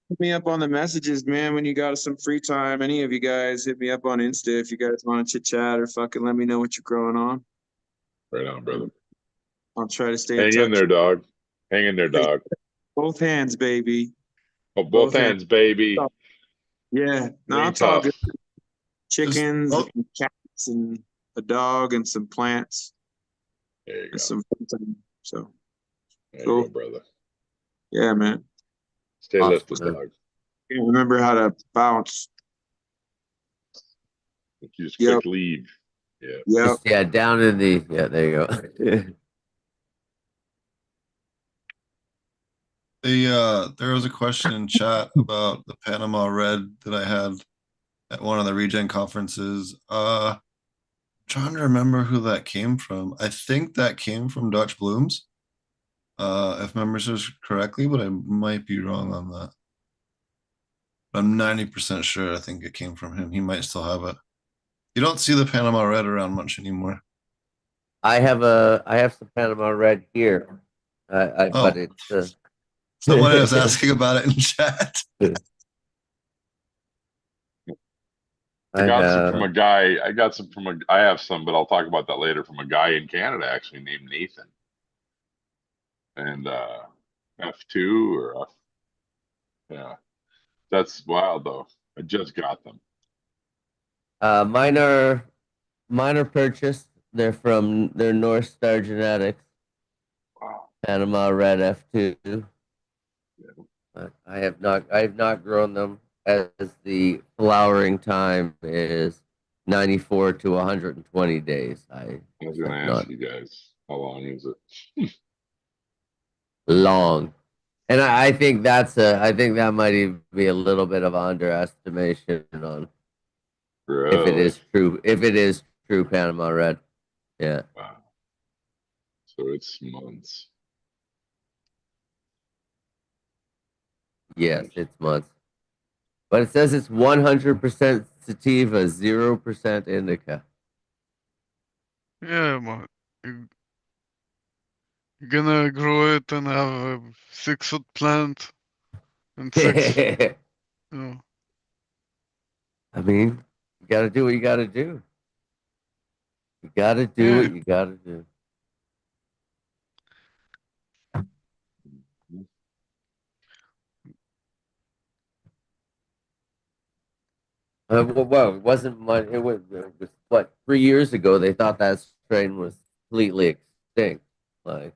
hit me up on the messages, man. When you got some free time, any of you guys, hit me up on Insta if you guys want to chit chat or fucking let me know what you're growing on. Right on, brother. I'll try to stay in Hang in touch. there, dog. Hang in there, dog. Both hands, baby. Oh, both hands, baby. Yeah, no, Ain't it's all tough. good. Chickens oh. and cats and a dog and some plants There you and go. some time. So There cool. you go, brother. Yeah, man. Stay Awesome, lifted, man. dog. Can't remember how to bounce. You just Yep. click leave. Yeah. Yep. Just, yeah, down in the, yeah, there you go. There was a question in chat about the Panama Red that I had at one of the Regen conferences. Trying to remember who that came from. I think that came from Dutch Blooms, if memory serves correctly, but I might be wrong on that. I'm 90% sure I think it came from him. He might still have it. You don't see the Panama Red around much anymore. I have some Panama Red here. But Oh. it's Someone was asking about it in chat. I got some from a guy. I have some, but I'll talk about that later, from a guy in Canada actually named Nathan. And F2 or F, yeah. That's wild though. I just got them. minor purchase. They're North Star Genetics, Wow. Panama Red F2. Yeah. But I have not grown them, as the flowering time is 94 to 120 days. I was gonna have ask not you guys, how long is it? long. And I think I think that might even be a little bit of underestimation on Really? if it is true Panama Red. Yeah. Wow. So it's months. Yes, it's months. But it says it's 100% sativa, 0% indica. Yeah, man. You're gonna grow it and have a 6-foot plant and six. I You mean, you got to do what you got to do. You got to do yeah. what you got to do. Well, it wasn't much. It was what, 3 years ago they thought that strain was completely extinct. Like,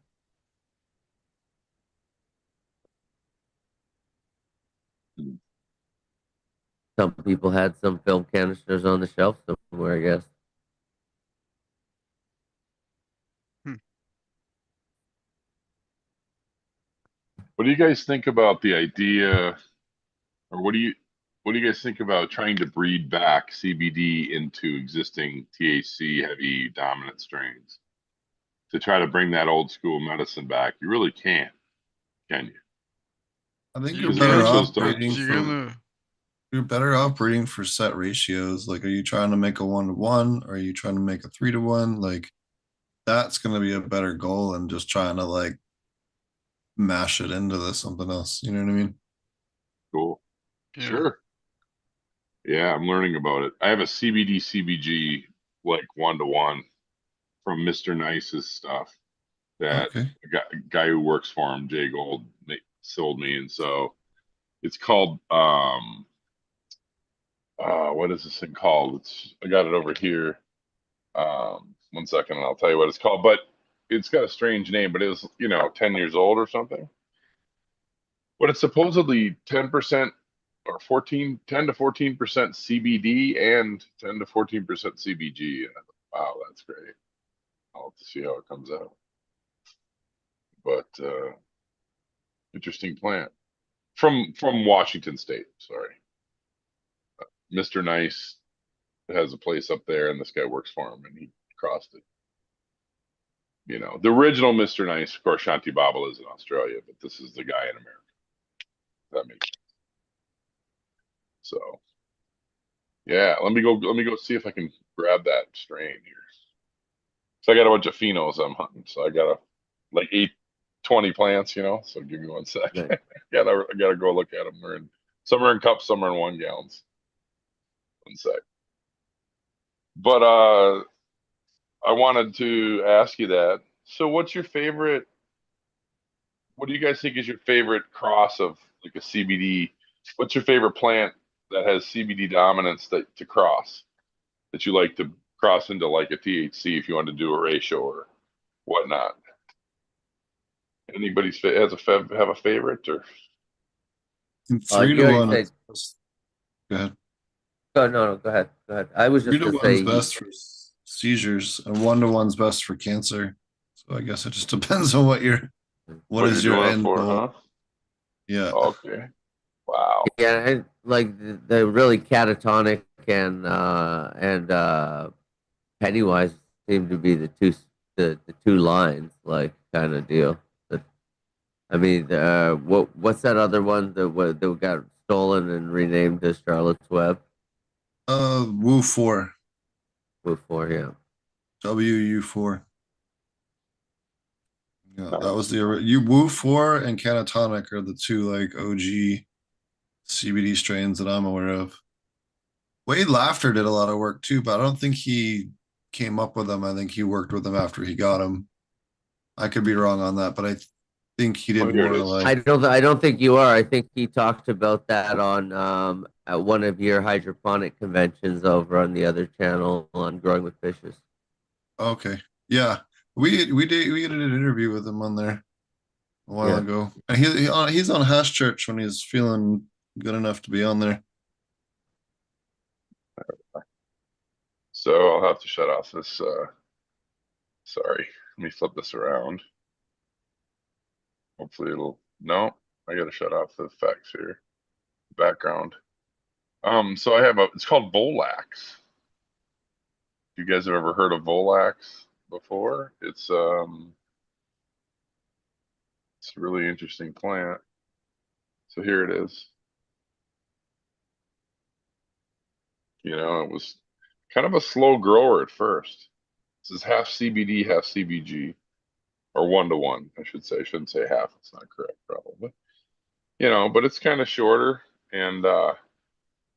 some people had some film canisters on the shelf somewhere, I guess. Hmm. What do you guys think about the idea, or what do you guys think about trying to breed back CBD into existing THC heavy dominant strains to try to bring that old school medicine back? You really can't, can you? I think you're Because it better hurts Can, those off but breeding dogs. you're for gonna. you're better off breeding for set ratios. Like, are you trying to make a 1-to-1? Or are you trying to make a 3-to-1? Like, that's gonna be a better goal than just trying to like mash it into this something else. You know what I mean? Cool. Yeah. Sure. Yeah, I'm learning about it. I have a CBD CBG like 1-to-1 from Mr. Nice's stuff that Okay. a guy who works for him, Jay Gold, sold me, and so it's called what is this thing called? I got it over here. 1 second, and I'll tell you what it's called. But it's got a strange name, but it was 10 years old or something. But it's supposedly 10% or 10 to 14% CBD and 10 to 14% CBG. And I thought, wow, that's great. I'll have to see how it comes out. But interesting plant from Washington State. Sorry, Mr. Nice has a place up there, and this guy works for him, and he crossed it. You know, the original Mr. Nice, of course, Shanti Babel is in Australia, but this is the guy in America. That makes sense. So, yeah, let me go see if I can grab that strain here. So I got a bunch of phenos I'm hunting. So I got like 20 plants, you know. So give me 1 sec. Right. I gotta go look at them. Some are in cups, some are in 1 gallons. 1 sec. But I wanted to ask you that. So what's your favorite? What do you guys think is your favorite cross of like a CBD? What's your favorite plant that has CBD dominance to cross that you like to cross into like a THC if you want to do a ratio or whatnot? Anybody's have a favorite or? 3 you to already 1. said- Go ahead. Oh, no, go ahead. Go ahead. I was 3 just to gonna 1's say, best for seizures, and 1 to 1's best for cancer. So I guess it just depends on what What is you're your doing it end for, goal. huh? Yeah. Okay. Wow. yeah, and like the really catatonic and Pennywise seem to be the two lines, like kind of deal. But, I mean, what's that other one that got stolen and renamed to Charlotte's Web? Woo 4. Before, yeah. WU4. Yeah, that Nice. was you Woo 4 and Catatonic are the 2 like OG CBD strains that I'm aware of. Wade Laughter did a lot of work too, but I don't think he came up with them. I think he worked with them after he got them. I could be wrong on that, but I think he did Here it more is. like I don't think you are. I think he talked about that on at one of your hydroponic conventions over on the other channel on Growing with Fishes. okay. Yeah. We did an interview with him on there a while Yeah. ago. And he's on Hash Church when he's feeling good enough to be on there. So I'll have to shut off this. Sorry, let me flip this around. Hopefully it'll. No, I gotta shut off the effects here. Background. So I have it's called Volax. You guys have ever heard of Volax before? It's a really interesting plant. So here it is. You know, it was kind of a slow grower at first. This is half CBD, half CBG, or 1 to 1, I should say. I shouldn't say half. It's not correct, probably. You know, but it's kind of shorter and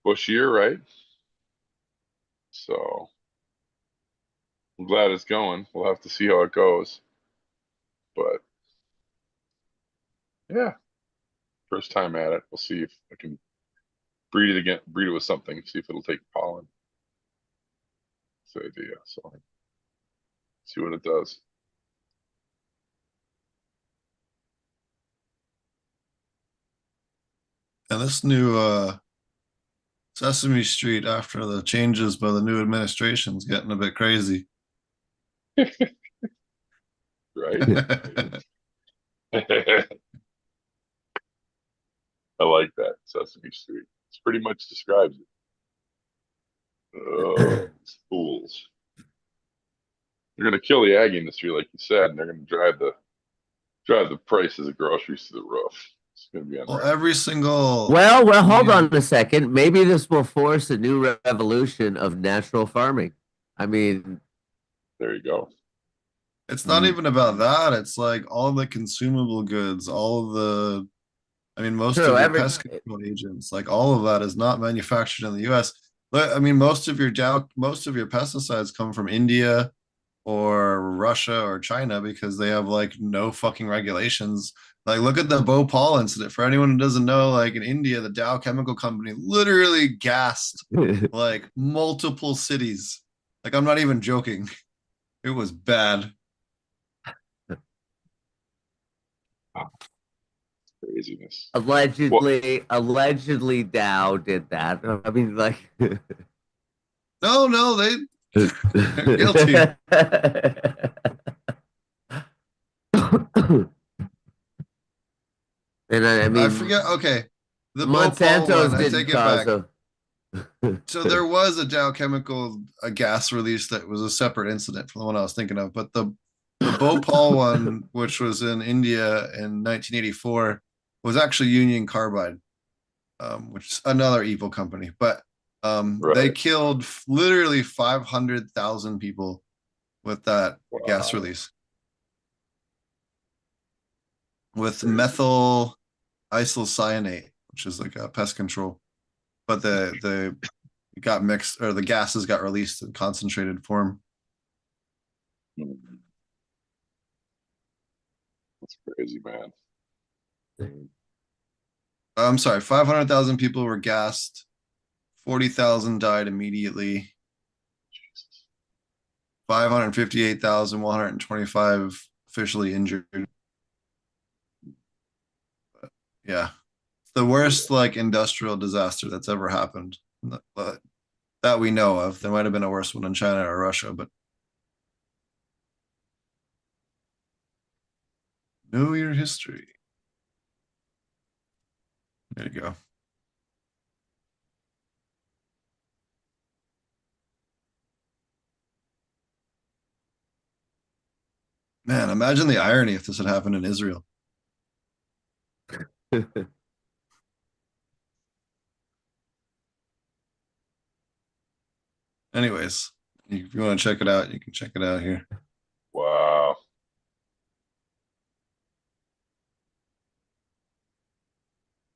bushier, right? So I'm glad it's going. We'll have to see how it goes. But yeah, first time at it. We'll see if I can breed it again, breed it with something, see if it'll take pollen. That's the idea. So see what it does. And this new Sesame Street after the changes by the new administration is getting a bit crazy. Right? I like that. Sesame Street. It's pretty much describes it. Oh, these fools. They're gonna kill the ag industry, like you said, and they're gonna drive the prices of groceries to the roof. It's gonna be Well, unreal. every single Well, hold on a second. Maybe this will force a new revolution of natural farming. I mean, There you go. it's not even about that. It's like all the consumable goods, all of the I mean, most true. of your pest control agents, like all of that is not manufactured in the US. But I mean, most of your pesticides come from India or Russia or China because they have like no fucking regulations. Like, look at the Bhopal incident. For anyone who doesn't know, like in India, the Dow Chemical Company literally gassed like multiple cities. Like, I'm not even joking. It was bad. Craziness. Allegedly, Dow did that. I mean, like, No, they're guilty. And I mean, I forget. Okay, the Bhopal Monsanto's one, I didn't take it cause back. a. So there was a Dow Chemical a gas release that was a separate incident from the one I was thinking of, but the Bhopal one, which was in India in 1984, was actually Union Carbide, which is another evil company. But they Right. killed literally 500,000 people with that gas Wow. release with Crazy. methyl isocyanate, which is like a pest control. But it got mixed, or the gases got released in concentrated form. Mhm. That's crazy, man. I'm sorry, 500,000 people were gassed, 40,000 died immediately, Jesus. 558,125 officially injured. Yeah, it's the worst like industrial disaster that's ever happened that we know of. There might have been a worse one in China or Russia, but know your history. There you go. Man, imagine the irony if this had happened in Israel. Anyways, if you want to check it out, you can check it out here. Wow.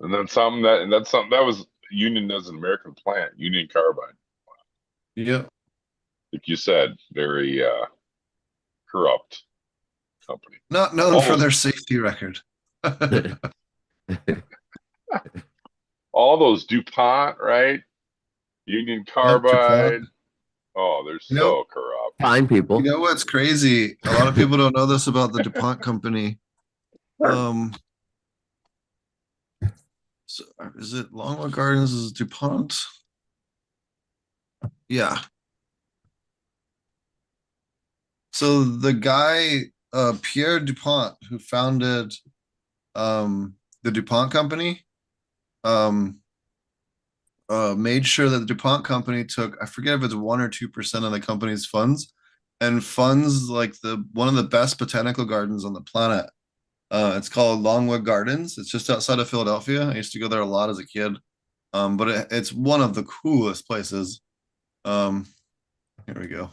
And then that's something that was Union as an American plant, Union Carbide. Yep. Like you said, very corrupt company. Not known All for those their safety record. all those DuPont, right? Union Yep, DuPont. Carbide. Oh, they're You know, so corrupt. Fine you people. know what's crazy? A lot of people don't know this about the DuPont company. So is it Longwood Gardens? Is it DuPont? Yeah. So the guy, Pierre DuPont, who founded the DuPont company, um, made sure that the DuPont company took, I forget if it's 1 or 2% of the company's funds, and funds like the one of the best botanical gardens on the planet. It's called Longwood Gardens. It's just outside of Philadelphia. I used to go there a lot as a kid. But it's one of the coolest places. Um, here we go.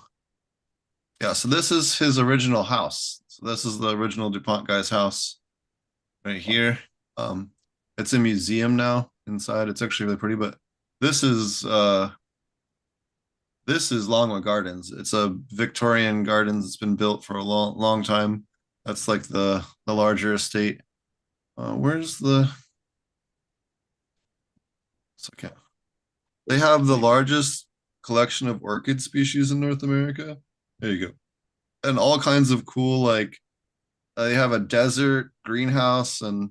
Yeah, so this is his original house. So this is the original DuPont guy's house right here. It's a museum now inside. It's actually really pretty, but this is Longwood Gardens. It's a Victorian gardens. It's been built for a long time. That's like the larger estate. Where's the okay? They have the largest collection of orchid species in North America. There you go. And all kinds of cool, like they have a desert greenhouse and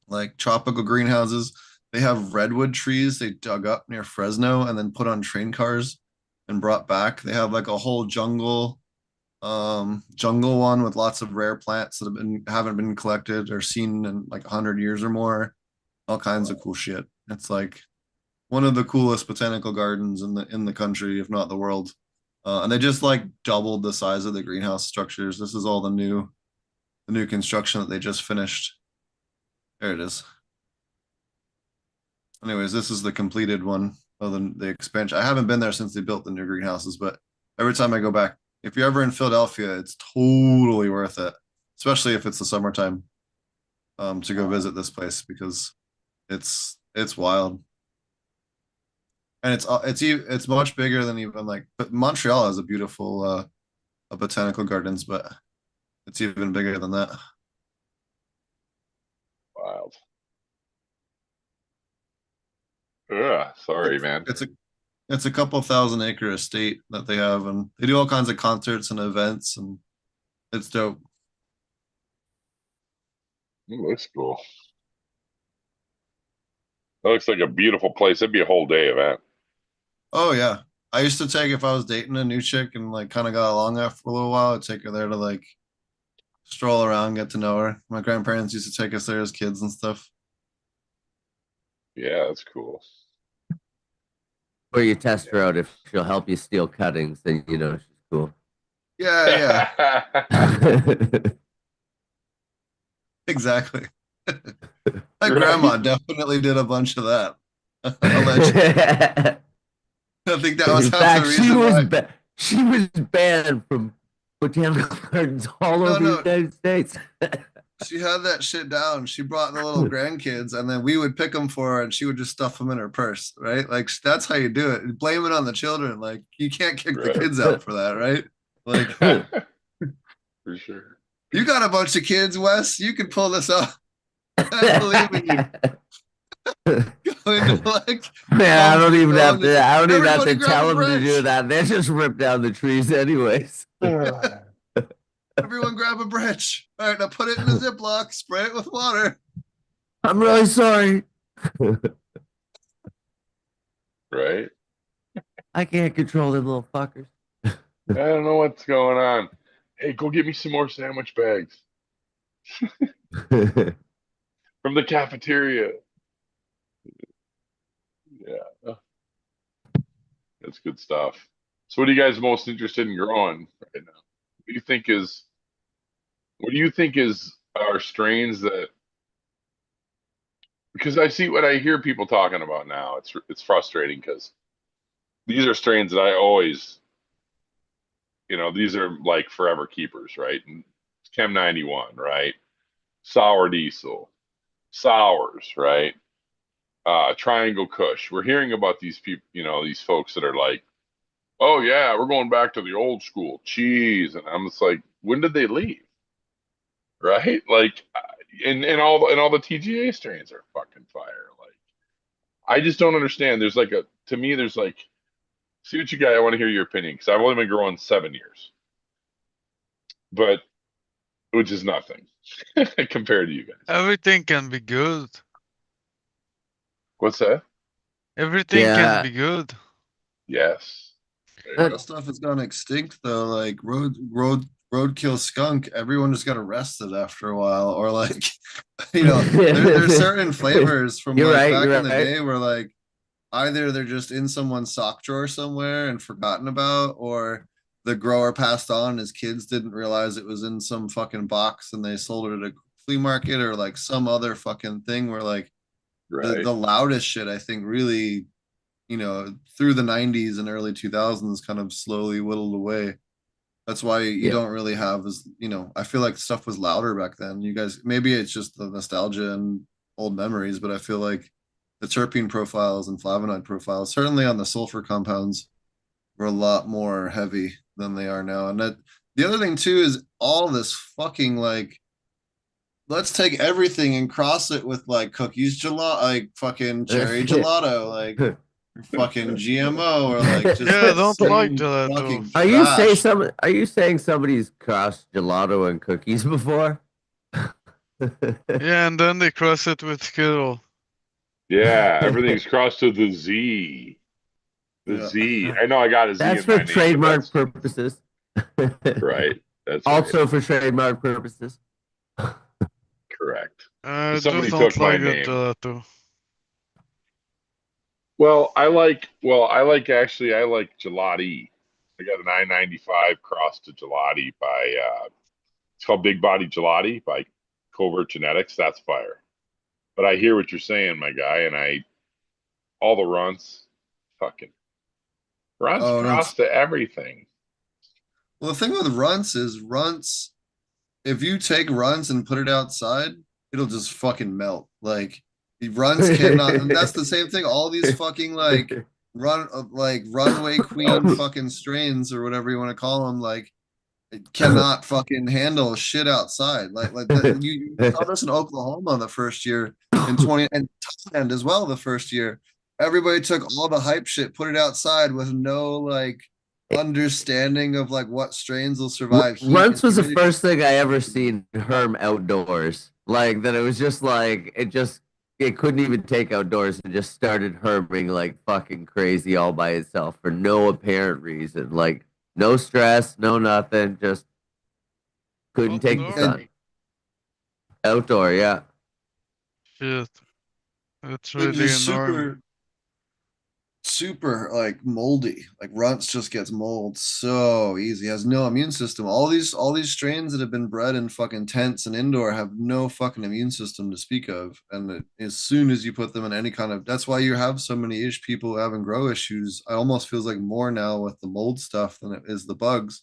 like tropical greenhouses. They have redwood trees they dug up near Fresno and then put on train cars and brought back. They have like a whole jungle one with lots of rare plants that haven't been collected or seen in like 100 years or more. All kinds of cool shit. It's like one of the coolest botanical gardens in the country, if not the world. And they just like doubled the size of the greenhouse structures. This is all the new construction that they just finished. There it is. Anyways, this is the completed one of the expansion. I haven't been there since they built the new greenhouses, but every time I go back, if you're ever in Philadelphia, it's totally worth it, especially if it's the summertime, to go visit this place because it's wild. And it's much bigger than even like, but Montreal has a beautiful botanical gardens, but it's even bigger than that. Wild. Yeah, sorry, man. It's a couple thousand acre estate that they have, and they do all kinds of concerts and events, and it's dope. It looks cool. That looks like a beautiful place. That'd be a whole day event. Oh yeah. I used to take if I was dating a new chick and like kind of got along after a little while, I'd take her there to like stroll around, get to know her. My grandparents used to take us there as kids and stuff. Yeah, that's cool. Or you test her out if she'll help you steal cuttings, then you know she's cool. Yeah, yeah, exactly. My grandma definitely did a bunch of that. Allegedly. I think that was In half fact, the reason why. she was banned from botanical gardens all No, over no. the United States. She had that shit down. She brought the little grandkids, and then we would pick them for her, and she would just stuff them in her purse, right? Like that's how you do it. Blame it on the children. Like you can't kick the Right. kids out for that, right? Like For sure. you got a bunch of kids, Wes. You can pull this off. I believe in you. Going to like, Man, I don't even going have to. I don't even have Everybody to grab tell a them to do branch. that. They just rip down the trees anyways. Everyone grab a branch. All right, now put it in a Ziploc, spray it with water. I'm really sorry. Right? I can't control them little fuckers. I don't know what's going on. Hey, go get me some more sandwich bags from the cafeteria. Yeah. That's good stuff. So what are you guys most interested in growing right now? What do you think is our strains that, because I see what I hear people talking about now. It's frustrating because these are strains that I always, these are like forever keepers, right? And Chem 91, right? Sour diesel, sours, right? Triangle Kush. We're hearing about these people, these folks that are like, oh yeah, we're going back to the old school cheese, and I'm just like, when did they leave? Right? Like, and all the TGA strains are fucking fire. Like, I just don't understand. There's like to me, there's like, see what you got. I want to hear your opinion because I've only been growing 7 years, but which is nothing compared to you guys. Everything can be good. What's that? Everything Yeah. can be good. Yes. That stuff has gone extinct though. Like roadkill skunk, everyone just got arrested after a while, or like, there's certain flavors from You're like right, back you're in the right. day where like either they're just in someone's sock drawer somewhere and forgotten about, or the grower passed on, his kids didn't realize it was in some fucking box and they sold it at a flea market or like some other fucking thing where like Right. the loudest shit I think really, through the 90s and early 2000s kind of slowly whittled away. That's why you don't really have as, I feel like stuff was louder back then. You guys, maybe it's just the nostalgia and old memories, but I feel like the terpene profiles and flavonoid profiles, certainly on the sulfur compounds, were a lot more heavy than they are now. And that the other thing too is all this fucking like, let's take everything and cross it with like cookies gelato, like fucking cherry gelato, like fucking GMO, or like just Yeah, I don't like fucking gelato. Are you saying somebody's crossed gelato and cookies before? Yeah, and then they cross it with Skittle. Yeah, everything's crossed to the Z. The Yeah. Z. I know I got a Z That's in my for name, trademark purposes. right. That's Also right. for trademark purposes. Correct. I Somebody just don't took my like the name. gelato. Well, I like gelati. I got an I-95 crossed to gelati by it's called Big Body Gelati by Covert Genetics. That's fire. But I hear what you're saying, my guy, and all the runts, fucking runts Oh, crossed to everything. well, the thing with runts is runts, if you take runts and put it outside, it'll just fucking melt. Like runts cannot, and that's the same thing. All these fucking like runway queen fucking strains or whatever you want to call them, like it cannot fucking handle shit outside. You saw this in Oklahoma the first year in 20 and Thailand as well the first year. Everybody took all the hype shit, put it outside with no like understanding of like what strains will survive heat. Runts was the humidity. first thing I ever seen Herm outdoors. Like that, it was just like it just it couldn't even take outdoors and just started herming like fucking crazy all by itself for no apparent reason. Like no stress, no nothing, just couldn't take the Outdoor? sun. Outdoor, yeah. Shit. That's They're really just annoying. super like moldy. Like runts just gets mold so easy. Has no immune system. All these strains that have been bred in fucking tents and indoor have no fucking immune system to speak of. And as soon as you put them in any kind of, that's why you have so many people having grow issues. I almost feels like more now with the mold stuff than it is the bugs.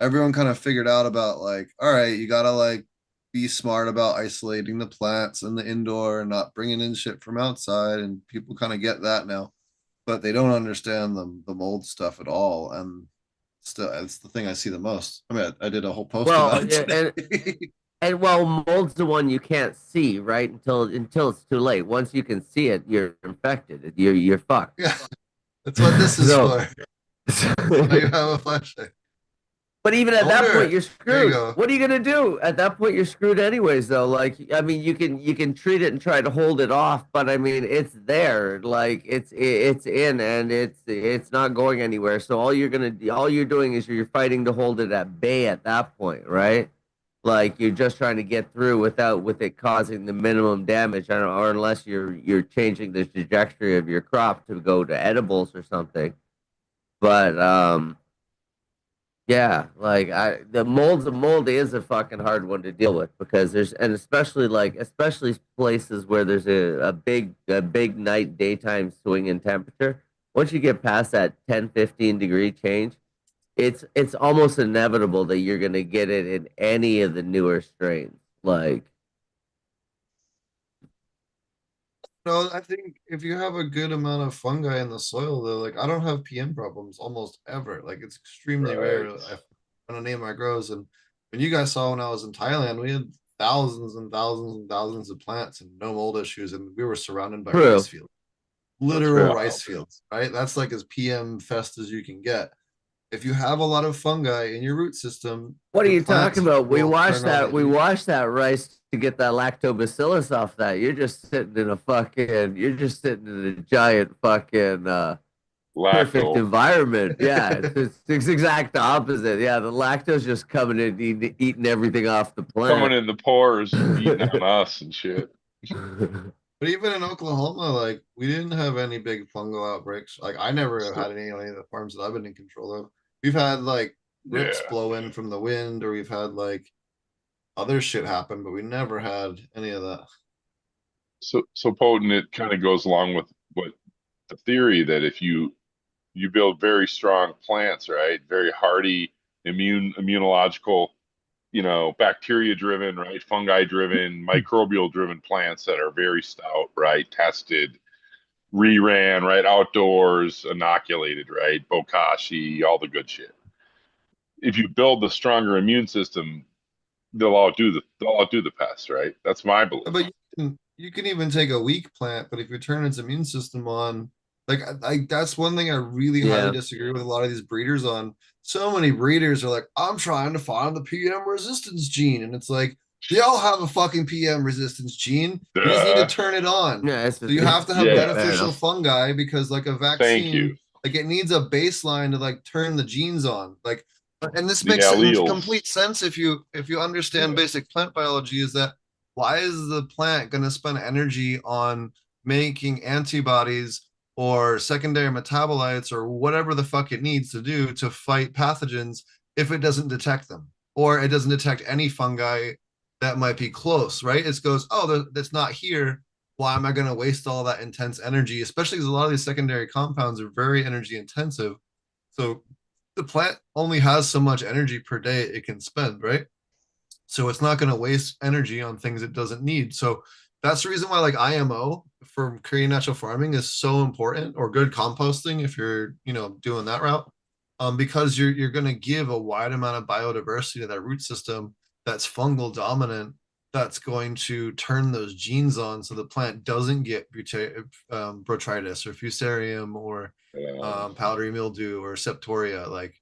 Everyone kind of figured out about like, all right, you gotta like be smart about isolating the plants in the indoor and not bringing in shit from outside, and people kind of get that now, but they don't understand the mold stuff at all. And still, it's the thing I see the most. I mean, I did a whole post Well, about it yeah, today. and well, mold's the one you can't see, right? Until it's too late. Once you can see it, you're infected. You're fucked. Yeah, that's what this is So, for. That's why you have a flashlight. but even I at that point, wonder. you're There you screwed. go. What are you gonna do? At that point, you're screwed anyways, though. Like, I mean, you can treat it and try to hold it off, but I mean, it's there. Like, it's in, and it's not going anywhere. So all you're doing is you're fighting to hold it at bay at that point, right? Like you're just trying to get through with it causing the minimum damage, I don't, or unless you're changing the trajectory of your crop to go to edibles or something. But yeah, like the mold is a fucking hard one to deal with because there's and especially places where there's a big night daytime swing in temperature. Once you get past that 10-15 degree change, it's almost inevitable that you're gonna get it in any of the newer strains. Like, No, I think if you have a good amount of fungi in the soil, though, like I don't have PM problems almost ever. Like it's extremely rare. Right. When a name I grows, and when you guys saw when I was in Thailand, we had thousands and thousands and thousands of plants and no mold issues, and we were surrounded by rice true, fields, That's literal true. rice wild. fields, right? That's like as PM fest as you can get. If you have a lot of fungi in your root system, What are the you talking plants about? We will washed turn on that. that We juice. washed that rice to get that lactobacillus off that. You're just sitting in a fucking. You're just sitting in a giant fucking perfect Lacto environment. Yeah, it's exact opposite. Yeah, the lactose just coming in, eating everything off the coming plant. in the pores, eating on us and shit. But even in Oklahoma, like we didn't have any big fungal outbreaks. Like I never have So, had any on any of the farms that I've been in control of. We've had like rips yeah. blow in from the wind, or we've had like other shit happen, but we never had any of that. So potent. It kind of goes along with what the theory that if you build very strong plants, right, very hardy, immunological, bacteria driven, right, fungi driven, microbial driven plants that are very stout, right, tested, reran, right, outdoors, inoculated, right, bokashi, all the good shit. If you build the stronger immune system, they'll outdo the pests, right? That's my belief. But you can even take a weak plant, but if you turn its immune system on, like that's one thing I really highly Yeah, disagree with a lot of these breeders on. So many breeders are like, I'm trying to find the PM resistance gene, and it's like they all have a fucking PM resistance gene. You just need to Duh. turn it on. yeah. It's So just, you have to have Yeah. fair beneficial enough. fungi because like a Thank vaccine, you. like it needs a baseline to like turn the genes on. Like, and this The makes alleles. complete sense if you understand Yeah. basic plant biology. Is that why is the plant going to spend energy on making antibodies or secondary metabolites or whatever the fuck it needs to do to fight pathogens if it doesn't detect them or it doesn't detect any fungi that might be close, right? It goes, oh, that's not here. Why am I going to waste all that intense energy? Especially because a lot of these secondary compounds are very energy intensive. So the plant only has so much energy per day it can spend, right? So it's not going to waste energy on things it doesn't need. So that's the reason why like IMO for Korean natural farming is so important, or good composting if you're, doing that route. Because you're going to give a wide amount of biodiversity to that root system that's fungal dominant, that's going to turn those genes on so the plant doesn't get botrytis or fusarium or Um, powdery mildew or septoria. Like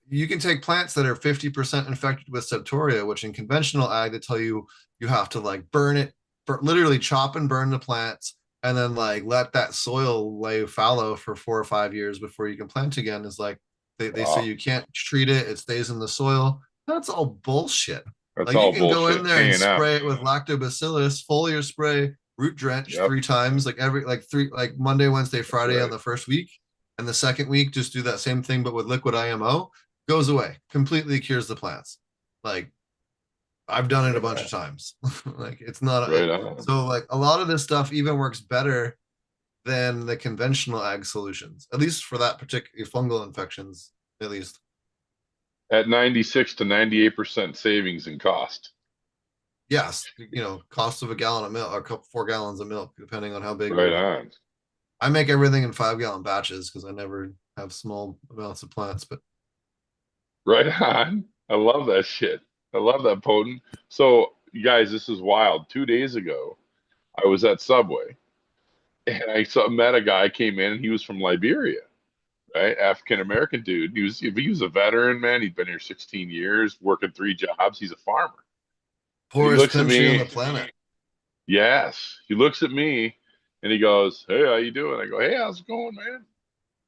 you can take plants that are 50% infected with septoria, which in conventional ag, they tell you you have to like burn it literally chop and burn the plants, and then like let that soil lay fallow for 4 or 5 years before you can plant again. Is like they say Wow. you can't treat it; it stays in the soil. That's all bullshit. That's Like you all can go in bullshit. there and K&M. spray it with lactobacillus, foliar spray, root drench Yep. 3 times, like every like three like Monday, Wednesday, Friday right. on the first week, and the second week just do that same thing but with liquid IMO. Goes away, completely cures the plants. Like I've done it a bunch of times. Like it's not Right on. so like a lot of this stuff even works better than the conventional ag solutions, at least for that particular fungal infections, at least. At 96 to 98% savings in cost. Yes, cost of a gallon of milk or 4 gallons of milk, depending on how big. Right on. I make everything in 5-gallon batches because I never have small amounts of plants. But Right on. I love that shit. I love that, potent. So, you guys, this is wild. 2 days ago, I was at Subway and met a guy came in and he was from Liberia, right? African American dude. He was a veteran, man. He'd been here 16 years, working 3 jobs. He's a farmer. And he poorest looks at country on me. the planet. Yes. He looks at me and he goes, "Hey, how you doing?" I go, "Hey, how's it going, man?"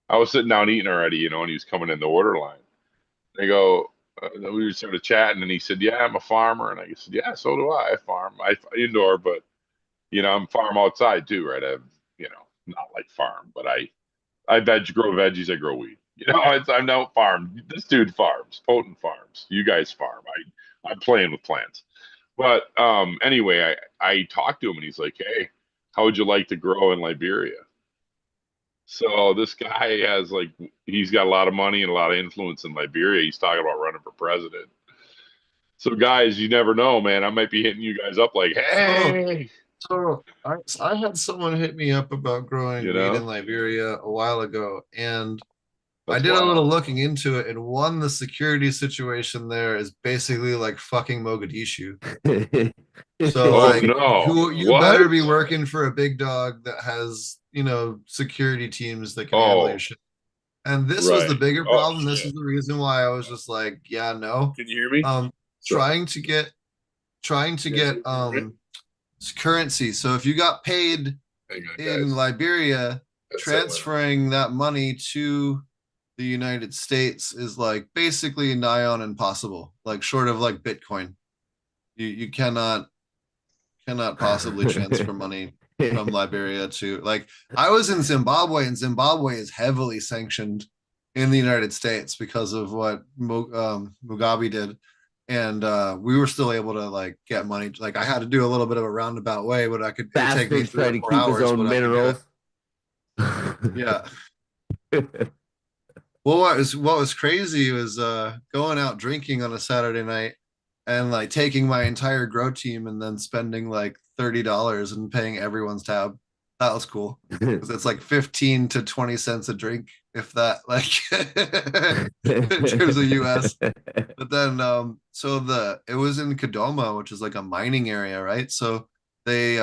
I was sitting down eating already, and he was coming in the order line. They go, we were sort of chatting, and he said, "Yeah, I'm a farmer." And I said, "Yeah, so do I. I farm. I indoor, but I'm farm outside too, right? I have, not like farm, but I grow veggies. I grow weed. I'm not farm. This dude farms. Potent farms. You guys farm. I'm playing with plants. But anyway, I talked to him, and he's like, "Hey, how would you like to grow in Liberia?" So this guy he's got a lot of money and a lot of influence in Liberia. He's talking about running for president. So guys, you never know, man. I might be hitting you guys up like, "Hey, So I had someone hit me up about growing You weed know? in Liberia a while ago, and I that's did a little wild." looking into it, and one, the security situation there is basically like fucking Mogadishu. So Oh like no. you better What? be working for a big dog that has, security teams that can handle your Oh, shit. And this was the right. bigger Oh problem. This shit. is the reason why I was just like, yeah, no. Can you hear me? Um Sure. trying to Yeah. get currency. So if you got paid Hang on, in guys. Liberia, That's transferring that money to the United States is like basically nigh on impossible, like short of like Bitcoin. You cannot possibly transfer money from Liberia to like I was in Zimbabwe, and Zimbabwe is heavily sanctioned in the United States because of what Mugabe did. And we were still able to like get money. Like I had to do a little bit of a roundabout way, but it would take me Bastards 3 try or to 4 keep his hours, own but I could get it. minerals. Yeah. Well, what was crazy was going out drinking on a Saturday night and like taking my entire grow team and then spending like $30 and paying everyone's tab. That was cool because it's like 15 to 20 cents a drink, if that, like in terms of US. But then it was in Kadoma, which is like a mining area, right? So they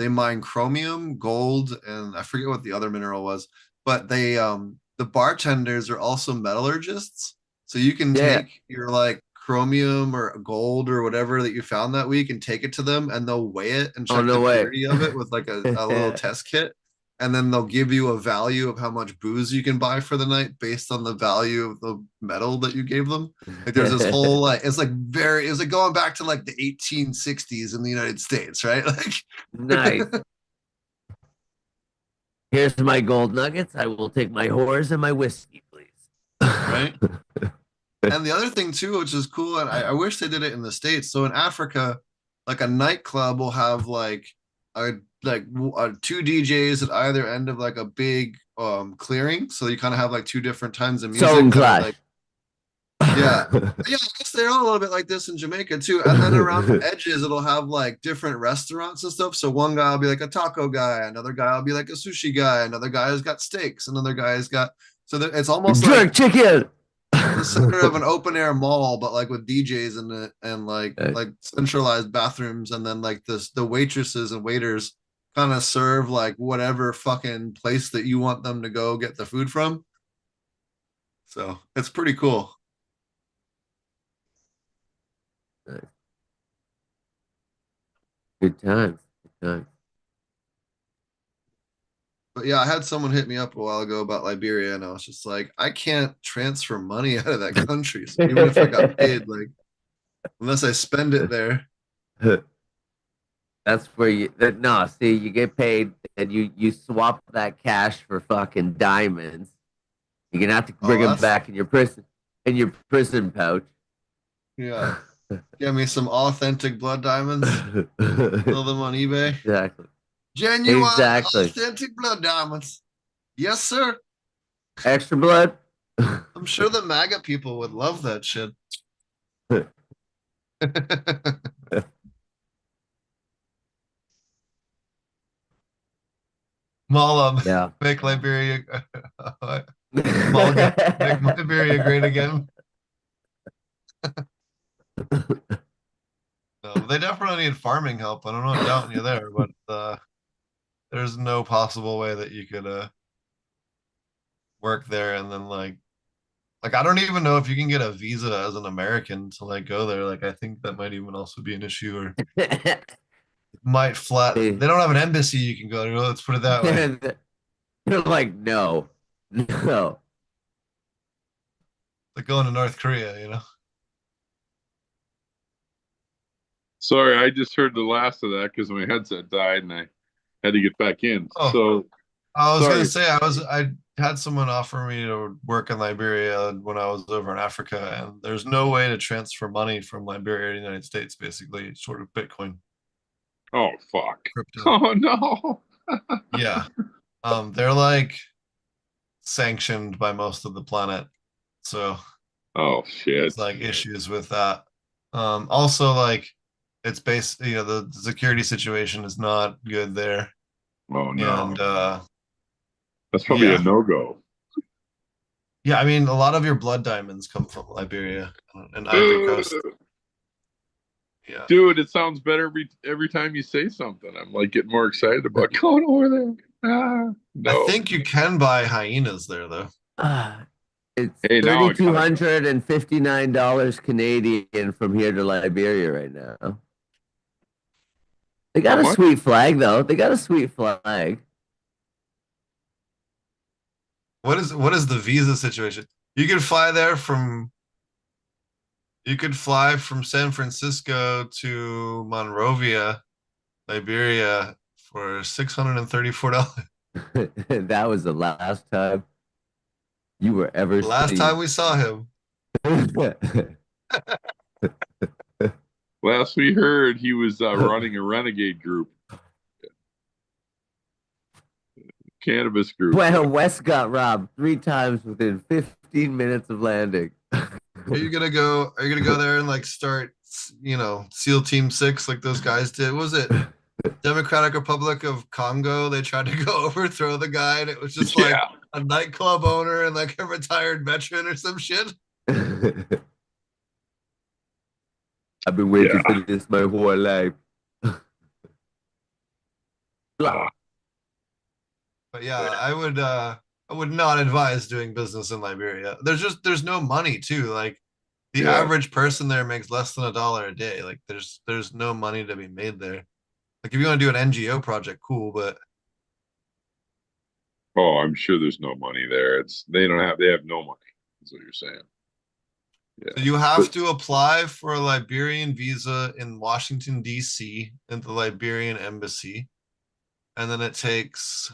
mine chromium, gold, and I forget what the other mineral was, but the bartenders are also metallurgists. So you can Yeah. take your like chromium or gold or whatever that you found that week and take it to them, and they'll weigh it and Oh, check no the way. purity of it with like a little test kit. And then they'll give you a value of how much booze you can buy for the night based on the value of the metal that you gave them. Like there's this whole like it's like going back to like the 1860s in the United States, right? Nice. Like Here's my gold nuggets. I will take my whores and my whiskey, please. right. And the other thing too, which is cool, and I wish they did it in the States. So in Africa, like a nightclub will have two DJs at either end of like a big clearing. So you kind of have like two different times of music Soul that are Clash. like yeah. Yeah, I guess they're all a little bit like this in Jamaica too. And then around the edges, it'll have like different restaurants and stuff. So one guy will be like a taco guy, another guy will be like a sushi guy, another guy has got steaks, another guy has got so that it's almost Jerk like chicken. the center of an open air mall, but like with DJs in it and like centralized bathrooms, and then like the waitresses and waiters kind of serve like whatever fucking place that you want them to go get the food from. So it's pretty cool. Good times. Good Uh, But yeah, I had someone hit me up a while ago about Liberia, and I was just like, I can't transfer money out of that country. So even if I got paid, like, unless I spend it there. That's where no, see, you get paid and you swap that cash for fucking diamonds. You're gonna have to Oh, bring them that's back in your prison pouch. yeah. Get me some authentic blood diamonds. Sell them on eBay. Exactly. Genuine, Exactly. authentic blood diamonds. Yes, sir. Extra blood. I'm sure the MAGA people would love that shit. Maul Yeah. make Liberia Mulligan, make Liberia great again. No, they definitely need farming help. I don't know, doubting you there, but there's no possible way that you could work there and then like I don't even know if you can get a visa as an American to like go there. Like I think that might even also be an issue, or might flat. They don't have an embassy you can go to. Let's put it that way. They're like, no, no. Like going to North Korea, you know. Sorry, I just heard the last of that because my headset died and I had to get back in. Oh. So I was sorry. gonna say I had someone offer me to work in Liberia when I was over in Africa, and there's no way to transfer money from Liberia to the United States. Basically, it's sort of Bitcoin. Oh fuck! Crypto. Oh no! Yeah, they're like sanctioned by most of the planet, so Oh shit! it's like issues with that. Also, like it's based, you know, the security situation is not good there, Oh no! and That's probably yeah. a no-go. Yeah, I mean, a lot of your blood diamonds come from Liberia and Ivory Coast. Yeah. Dude, it sounds better every time you say something. I'm like getting more excited about going over there. No. I think you can buy hyenas there, though. It's Hey, now I gotta go. $3,259 Canadian from here to Liberia right now. They got How a much? sweet flag though. They got a sweet flag. What is the visa situation? You could fly there from San Francisco to Monrovia, Liberia for $634. That was the last time you were ever Last seen. time we saw him. Last we heard, he was running a renegade group, cannabis group. Well, West got robbed 3 times within 15 minutes of landing. Are you gonna go there and like start, you know, SEAL Team 6 like those guys did? What was it Democratic Republic of Congo? They tried to go overthrow the guy, and it was just like a nightclub owner and like a retired veteran or some shit. I've been waiting for this my whole life. But yeah, I would not advise doing business in Liberia. There's no money too. Like the average person there makes less than $1 a day. Like there's no money to be made there. Like if you want to do an NGO project, cool, but oh, I'm sure there's no money there. They have no money. That's what you're saying. Yeah. So you have to apply for a Liberian visa in Washington, D.C. at the Liberian embassy. And then it takes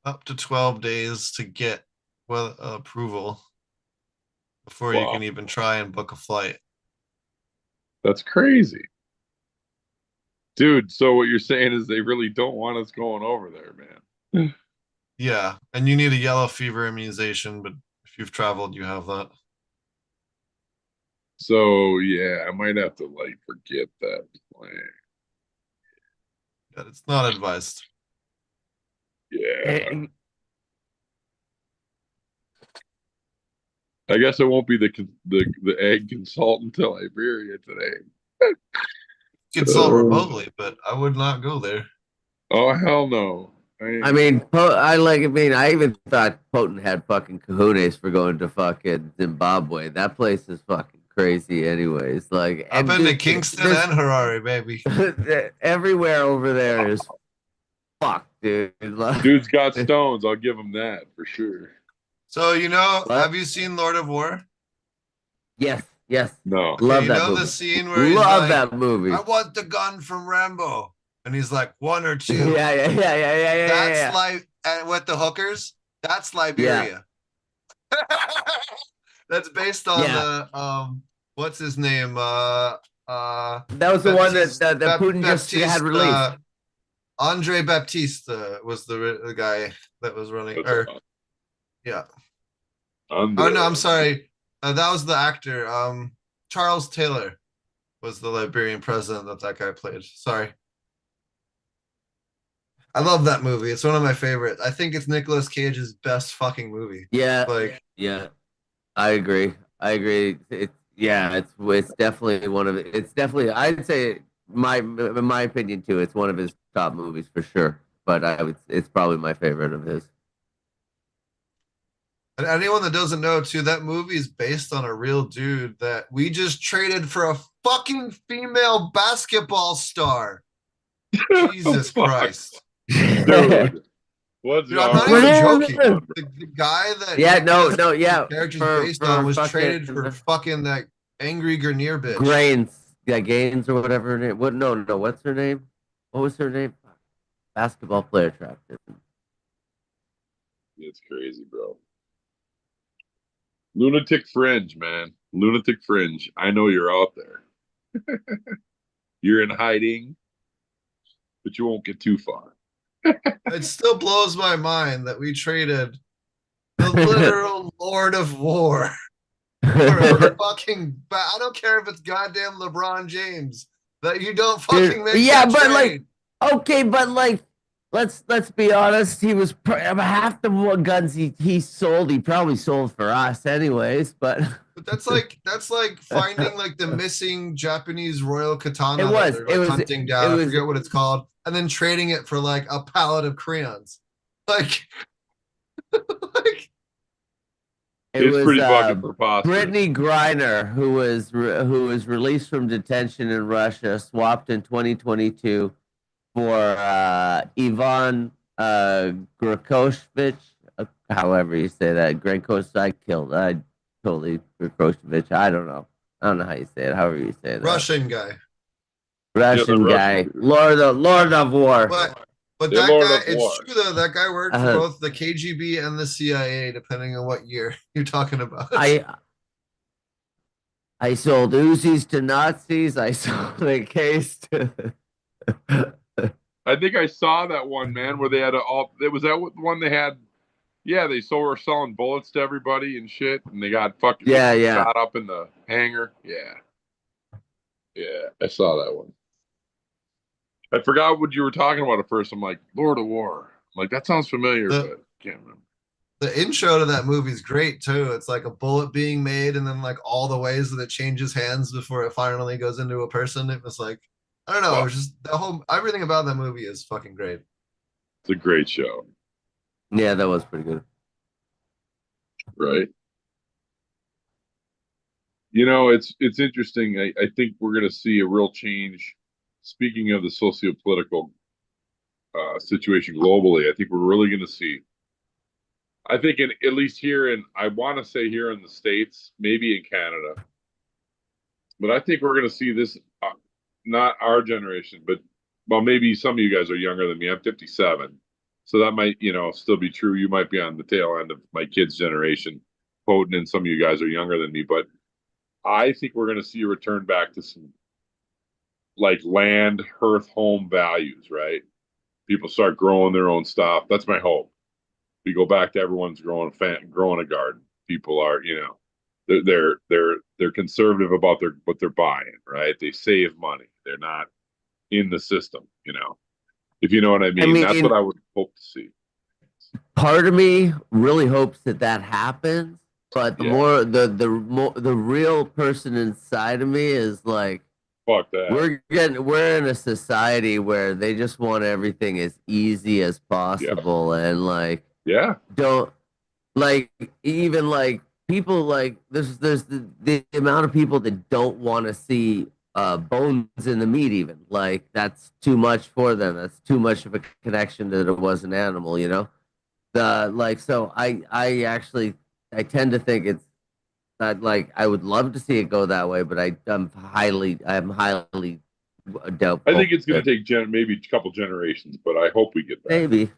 up to 12 days to get approval before you can even try and book a flight. That's crazy. Dude, so what you're saying is they really don't want us going over there, man. Yeah, and you need a yellow fever immunization, but if you've traveled, you have that. So yeah, I might have to like forget that plan. Yeah, it's not advised. Yeah. I guess I won't be the egg consultant to Liberia today. Consult remotely, but I would not go there. Oh hell no! I mean, I even thought Potent had fucking cojones for going to fucking Zimbabwe. That place is fucking crazy, anyways. Like, I've and been to dude, Kingston this- and Harare, baby. everywhere over there is fucked, dude. Like, Dude's got stones. I'll give him that for sure. So What? have you seen Lord of War? yes, yes, No. love You that know movie. the scene where he's Love like, that movie. I want the gun from Rambo. And he's like, 1 or 2. Yeah. That's like, and with the hookers, that's Liberia. That's based on Yeah. the, what's his name? That was the one that Putin just had released. Andre Baptiste was the guy that was running. That's Or, a- yeah. Andre. Oh, no, I'm sorry. That was the actor. Charles Taylor was the Liberian president that guy played. Sorry. I love that movie. It's one of my favorites. I think it's Nicolas Cage's best fucking movie. Yeah, Like, yeah. I agree. It's definitely one of it's definitely I'd say in my opinion too, it's one of his top movies for sure. But it's probably my favorite of his. and anyone that doesn't know too, that movie is based on a real dude that we just traded for a fucking female basketball star. Jesus Fuck. Christ. Dude. What's Dude, I'm not wrong? even What? joking. The guy that Yeah, Nicolas no, Cage's yeah. character's For- based for on was fucking- traded for fucking that angry Grenier bitch. Gaines or whatever her name. What? No, what's her name? What was her name? Basketball player attractive. It's crazy, bro. Lunatic Fringe, man. Lunatic Fringe. I know you're out there. You're in hiding, but you won't get too far. It still blows my mind that we traded the literal Lord of War for a fucking. I don't care if it's goddamn LeBron James. That you don't fucking Dude, make. yeah, that but trade. okay, but like, let's be honest. He was half the guns he sold. He probably sold for us, anyways. But But that's like finding like the missing Japanese royal katana It was- that they're like hunting down. it I was- forget what it's called, and then trading it for like a pallet of crayons. Like, like It's pretty fucking preposterous. Brittany Griner, who was released from detention in Russia, swapped in 2022 for Ivan Grakoshevich, however you say that. Grakos, I totally Grakoshevich. I don't know how you say it. However you say that. Russian guy. Russian Yeah, guy, Russian. Lord of War. But Yeah, that Lord guy, of War. it's true though. That guy worked for Uh-huh. both the KGB and the CIA, depending on what year you're talking about. I sold Uzis to Nazis. I sold a case to. I think I saw that one, man, where they had it was that one they had. Yeah, they were selling bullets to everybody and shit, and they got fucking Yeah. shot up in the hangar. Yeah, I saw that one. I forgot what you were talking about at first. I'm like, Lord of War. I'm like, that sounds familiar, but can't remember. The intro to that movie is great too. It's like a bullet being made, and then like all the ways that it changes hands before it finally goes into a person. It was like, I don't know. It was just everything about that movie is fucking great. It's a great show, Yeah, that was pretty good. right? You know, it's interesting. I think we're going to see a real change. Speaking of the socio-political situation globally, I think we're really going to see. I think at least here I want to say here in the States, maybe in Canada, but I think we're going to see this, not our generation, but well, maybe some of you guys are younger than me. I'm 57. So that might, still be true. You might be on the tail end of my kids' generation, Poten, and some of you guys are younger than me, but I think we're going to see a return back to some like land, hearth, home values, right? People start growing their own stuff. That's my hope. We go back to everyone's growing a garden. People are, they're conservative about what they're buying, right? They save money. They're not in the system, if you know what I mean. That's what I would hope to see. Part of me really hopes that happens, but the real person inside of me is like, fuck that. We're in a society where they just want everything as easy as possible, and like, yeah, don't like even like people like there's the amount of people that don't want to see bones in the meat even like that's too much for them. That's too much of a connection that it was an animal, you know? The like so I actually I tend to think it's not like I would love to see it go that way, but I'm highly I think doubtful it's going that to take maybe a couple generations, but I hope we get back. maybe.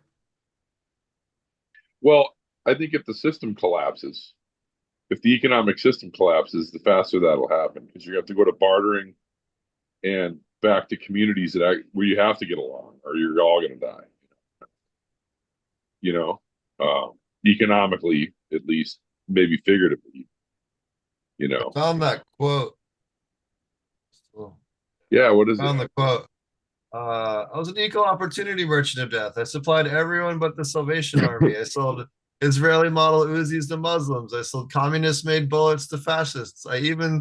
Well, I think if the system collapses, if the economic system collapses, the faster that'll happen because you have to go to bartering and back to communities where you have to get along, or you're all going to die. You know, economically at least, maybe figuratively. You know, Found that quote. yeah. What is Found it? the quote. I was an equal opportunity merchant of death. I supplied everyone but the Salvation Army. I sold Israeli model Uzis to Muslims. I sold communist-made bullets to fascists. I even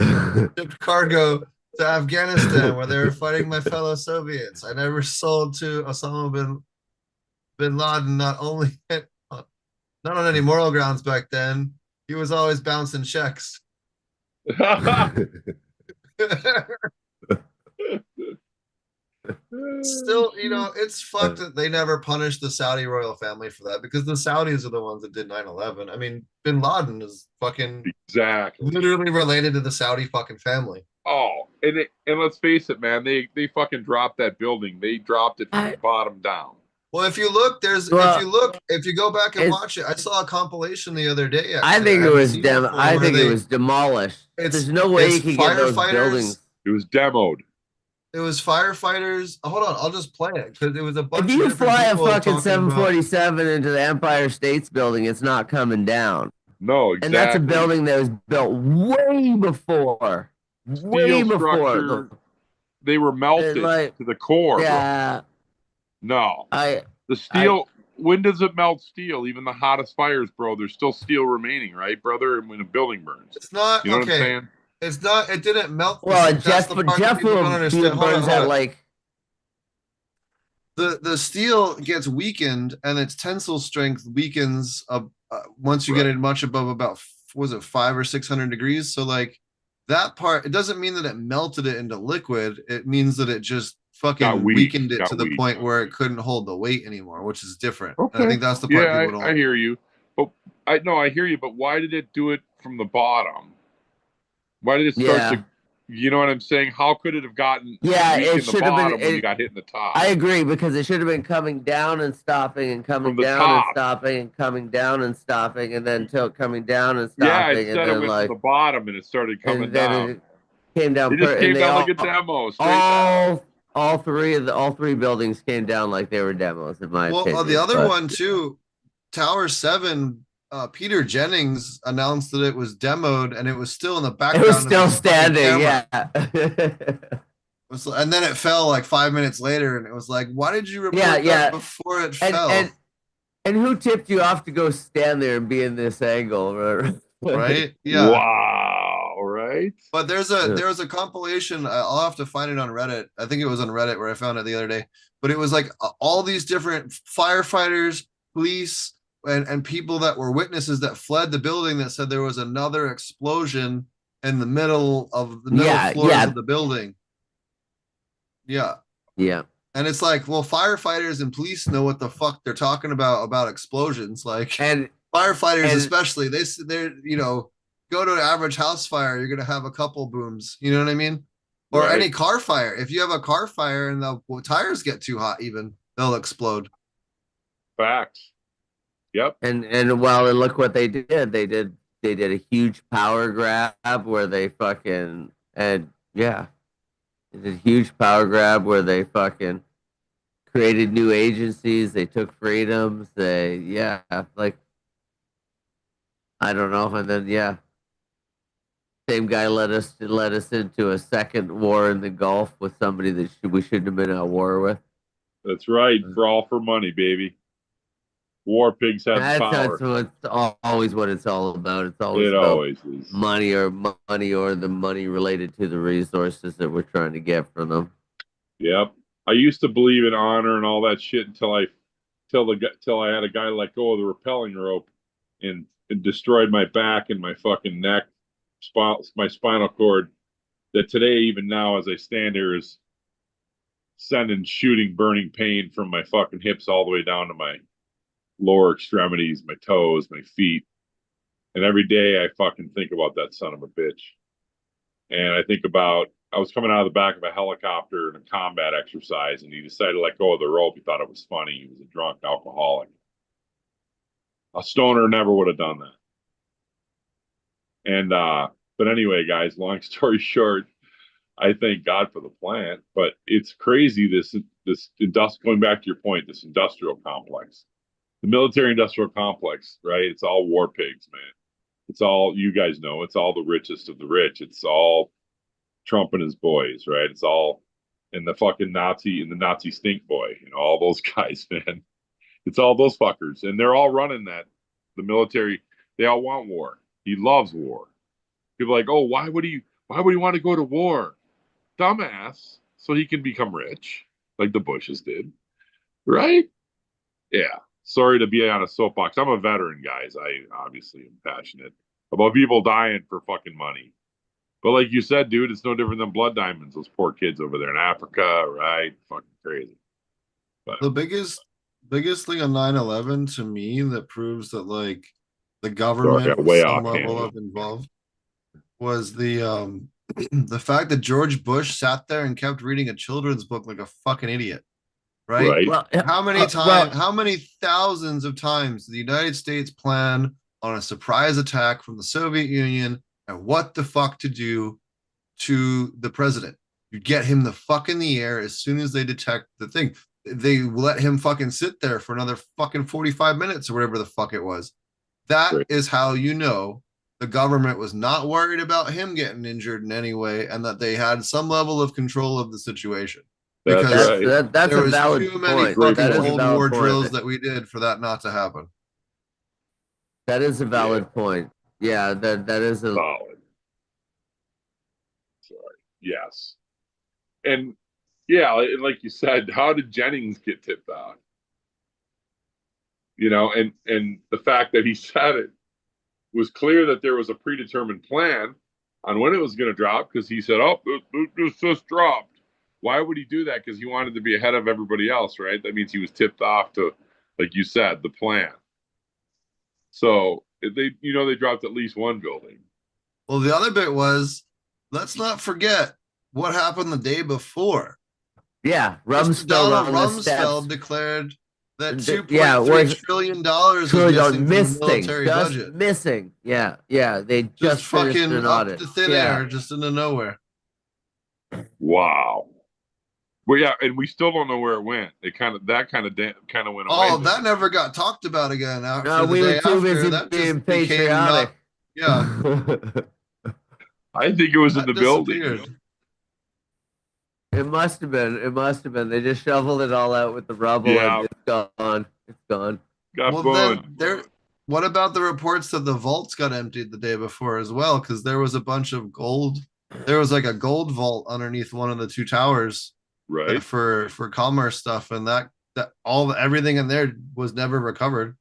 shipped cargo to Afghanistan where they were fighting my fellow Soviets. I never sold to Osama bin Laden, not on any moral grounds back then. He was always bouncing checks. Still, it's fucked that they never punished the Saudi royal family for that because the Saudis are the ones that did 9/11. I mean, bin Laden is fucking exactly literally related to the Saudi fucking family. Oh, and let's face it, man, they fucking dropped that building. They dropped it from the bottom down. Well, if you look, if you go back and watch it, I saw a compilation the other day. Actually, I think it where was demolished. There's no way you it's could get those firefighters. buildings. It was demoed. It was firefighters. Hold on, I'll just play it because it was a bunch If you of different fly a people fucking talking about. 747 into the Empire State's building, it's not coming down. No, exactly. And that's a building that was built way before. Way Steel before. structure. They were melted to the core. Yeah. Bro. No. The steel. When does it melt steel? Even the hottest fires, bro. There's still steel remaining, right, brother? When a building burns. It's not. You know okay. what I'm saying? It's not. It didn't melt. Well, Jeff burns out like. The steel gets weakened and its tensile strength weakens once you get it much above about was it 500 or 600 degrees. So like that part, it doesn't mean that it melted it into liquid. It means that it just fucking weakened it to the point where it couldn't hold the weight anymore, which is different. Okay. I think that's the part people don't. I hear you, but I hear you. But why did it do it from the bottom? Why did it start to? You know what I'm saying? How could it have gotten it should have been when you got hit in the top? I agree because it should have been coming down and stopping and coming down and stopping and coming down and stopping and then coming down and stopping. Yeah, instead it went to the bottom and it started coming down. It came down. It just came down like a demo. All three buildings came down like they were demos. In my opinion. Well, the other one too, Tower 7. Peter Jennings announced that it was demoed and it was still in the background. It was still standing, yeah. And then it fell like 5 minutes later, and it was like, why did you report that before it fell? And who tipped you off to go stand there and be in this angle? Right? Yeah. Wow. Right. But there's a compilation. I'll have to find it on Reddit. I think it was on Reddit where I found it the other day. But it was like all these different firefighters, police, and people that were witnesses that fled the building that said there was another explosion in the middle floors of the building. Yeah. Yeah. And it's like, well, firefighters and police know what the fuck they're talking about explosions. Like, and firefighters especially, they're go to an average house fire, you're gonna have a couple booms. You know what I mean? Or any car fire. If you have a car fire and the tires get too hot, even they'll explode. Facts. Yep. And look what they did. They did a huge power grab where they fucking they did a huge power grab where they fucking created new agencies. They took freedoms. I don't know. And then same guy led us into a second war in the Gulf with somebody that we shouldn't have been at war with. That's right. For all for money, baby. War pigs have power. That's always what it's all about. It's always is money or the money related to the resources that we're trying to get from them. Yep. I used to believe in honor and all that shit until I had a guy let go of the rappelling rope in and destroyed my back and my fucking neck, my spinal cord. That today, even now, as I stand here, is sending shooting, burning pain from my fucking hips all the way down to my lower extremities, my toes, my feet. And every day I fucking think about that son of a bitch. And I think about, I was coming out of the back of a helicopter in a combat exercise, and he decided to let go of the rope. He thought it was funny. He was a drunk alcoholic. A stoner never would have done that. And, but anyway, guys, long story short, I thank God for the plant, but it's crazy. This going back to your point, this industrial complex, the military industrial complex, right? It's all war pigs, man. It's all, you guys know, it's all the richest of the rich. It's all Trump and his boys, right? It's all in the fucking Nazi stink boy, all those guys, man. It's all those fuckers. And they're all running that. The military, they all want war. He loves war. People are like, oh, why would he want to go to war? Dumbass. So he can become rich, like the Bushes did. Right? Yeah. Sorry to be on a soapbox. I'm a veteran, guys. I obviously am passionate about people dying for fucking money. But like you said, dude, it's no different than blood diamonds. Those poor kids over there in Africa, right? Fucking crazy. But The biggest thing on 9/11 to me that proves that like the government was way some off level tangent. of involved was the the fact that George Bush sat there and kept reading a children's book like a fucking idiot. Right? Well, How many times, how many thousands of times did the United States plan on a surprise attack from the Soviet Union and what the fuck to do to the president? You get him the fuck in the air as soon as they detect the thing. They let him fucking sit there for another fucking 45 minutes or whatever the fuck it was. That Right. is how you know the government was not worried about him getting injured in any way and that they had some level of control of the situation. That's Because right. that's there a was valid too many point. fucking That is a Cold valid War point. drills that we did for that not to happen. That is a valid point. Yeah, that is a Solid. Sorry. Yes. And yeah, like you said, how did Jennings get tipped off? And the fact that he said it was clear that there was a predetermined plan on when it was going to drop, because he said, oh, this just dropped. Why would he do that? Because he wanted to be ahead of everybody else, right? That means he was tipped off to, like you said, the plan. So they dropped at least one building. Well, the other bit was, let's not forget what happened the day before. yeah. Mr. Rumsfeld Donald on the steps. Rumsfeld declared that Yeah, $2.3 trillion was missing from the military just budget. missing. Yeah, they Just finished fucking an up audit. to thin air, just into nowhere. Wow. Well, yeah, and we still don't know where it went. It kind of went away. Oh, that never got talked about again after No, the we day were too after. busy That being just became not. patriotic. Yeah, I think it was in that the building. disappeared. It must have been. It must have been. They just shoveled it all out with the rubble, Yeah. and it's gone. It's gone. Got Well, boned. then there. What about the reports that the vaults got emptied the day before as well? Because there was a bunch of gold. There was like a gold vault underneath one of the two towers, Right. for commerce stuff, and that everything in there was never recovered.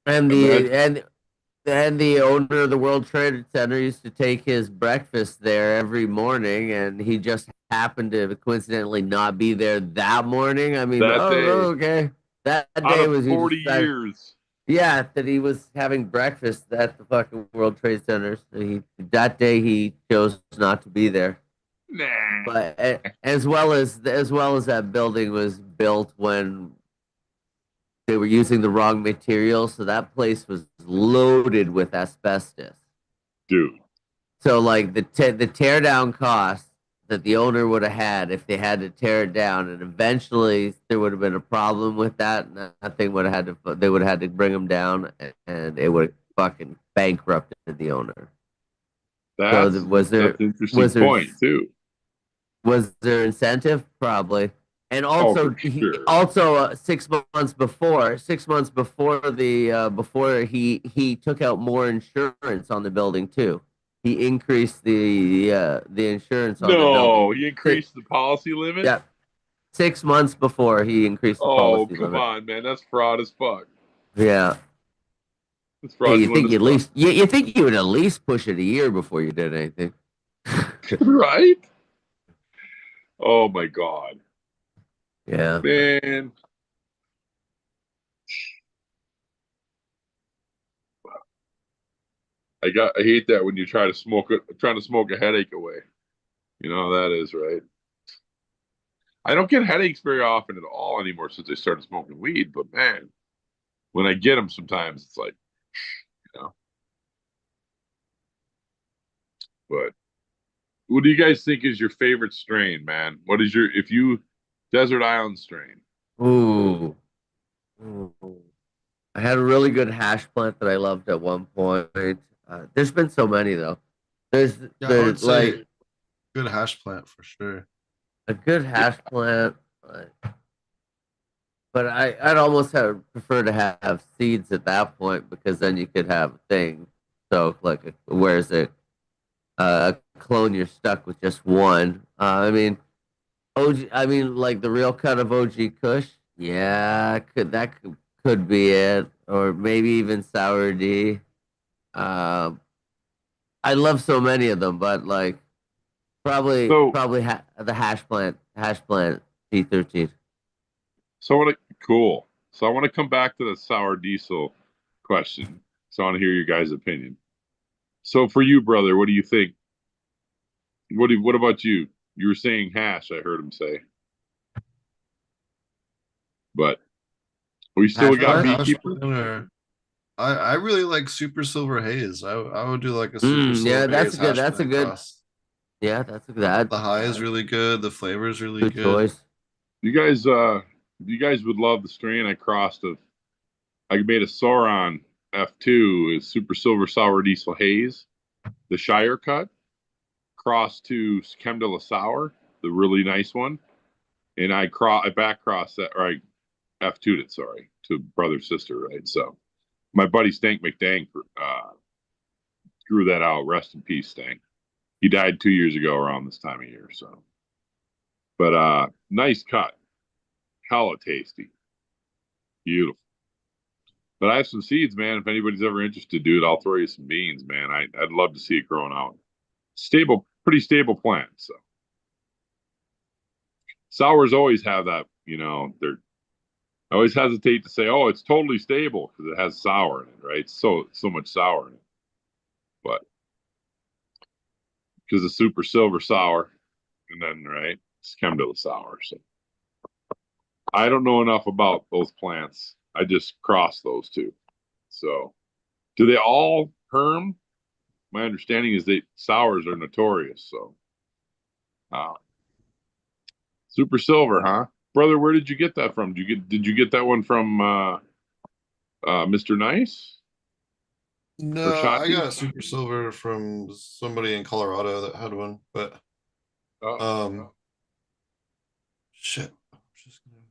And the owner of the World Trade Center used to take his breakfast there every morning, and he just happened to coincidentally not be there that morning. I mean, That day. okay. That Out day of was 40 he decided, years. yeah, that he was having breakfast at the fucking World Trade Center. So that day he chose not to be there. Nah. But as well as that building was built when they were using the wrong material, so that place was loaded with asbestos. Dude. So like the tear down costs that the owner would have had if they had to tear it down, and eventually there would have been a problem with that, and that thing would have they would have had to bring them down, and it would have fucking bankrupted the owner. That's an interesting point too. Was there incentive? Probably. And also, for sure. 6 months before, before he took out more insurance on the building too. He increased the insurance on the building. No, he increased the policy limit? Yeah. 6 months before he increased the policy limit. Oh, come on, man. That's fraud as fuck. Yeah. It's Hey, you fraudulent think as you at fuck. least you think you would at least push it a year before you did anything. Right? Oh my God. Yeah. Man. I hate that when you trying to smoke a headache away. You know how that is, right? I don't get headaches very often at all anymore since I started smoking weed, but man, when I get them sometimes it's like, you know. But what do you guys think is your favorite strain, man? What is your if you desert island strain? Ooh. Ooh. I had a really good hash plant that I loved at one point. There's been so many though. There's Yeah, I the would like say good hash plant for sure. a good Yeah. hash plant, but I'd almost have prefer to have seeds at that point because then you could have a thing. So like, whereas a clone, you're stuck with just one. I mean, OG. I mean, like the real cut of OG Kush. Yeah, could be it, or maybe even Sour D. Um, I love so many of them, but like So the hash plant T13. so I want to cool. So I want to come back to the sour diesel question. So I want to hear your guys' opinion. So for you, brother, what do you think? What about you? You were saying hash, I heard him say. But we still Hash got plant. Hash beekeeper. plant or I really like Super Silver Haze. I would do like a Super Yeah, Silver Haze hash that's a plant good. cross. Yeah, that's a good. The high is really good. The flavor is really Good good. choice. You guys you guys would love the strain I crossed of I made a Sauron F2 is super silver sour diesel haze, the Shire cut, crossed to Creme de la Sour, the really nice one. And I back crossed that or I F2'd it, sorry, to brother sister, right? So my buddy Stank McDang grew that out. Rest in peace, Stank. He died 2 years ago around this time of year. So, but nice cut, hella tasty, beautiful. But I have some seeds, man. If anybody's ever interested, dude, I'll throw you some beans, man. I'd love to see it growing out. Stable, pretty stable plant. So sours always have that, you know. I always hesitate to say, oh, it's totally stable because it has sour in it, right? So much sour in it, but because it's super silver sour, and then right, it's Creme de la Sour. So I don't know enough about those plants. I just cross those two. So do they all herm? My understanding is that sours are notorious. So uh, super silver, huh, brother? Where did you get that from? Did you get that one from Mr. Nice or No, I Shanti? got Super Silver from somebody in Colorado that had one, but Oh, shit. I'm just gonna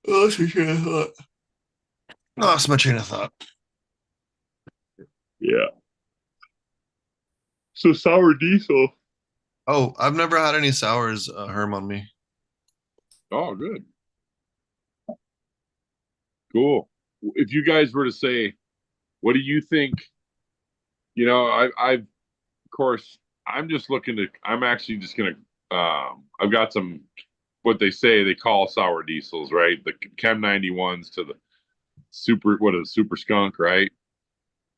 lost my train of thought. Lost my train of thought. yeah. So sour diesel. Oh, I've never had any sours herm on me. Oh, good, cool. If you guys were to say, what do you think? You know, of course, I'm just looking to. I'm actually just gonna. I've got some what they say they call sour diesels, right? The Chem 91s to the super what is super skunk, right?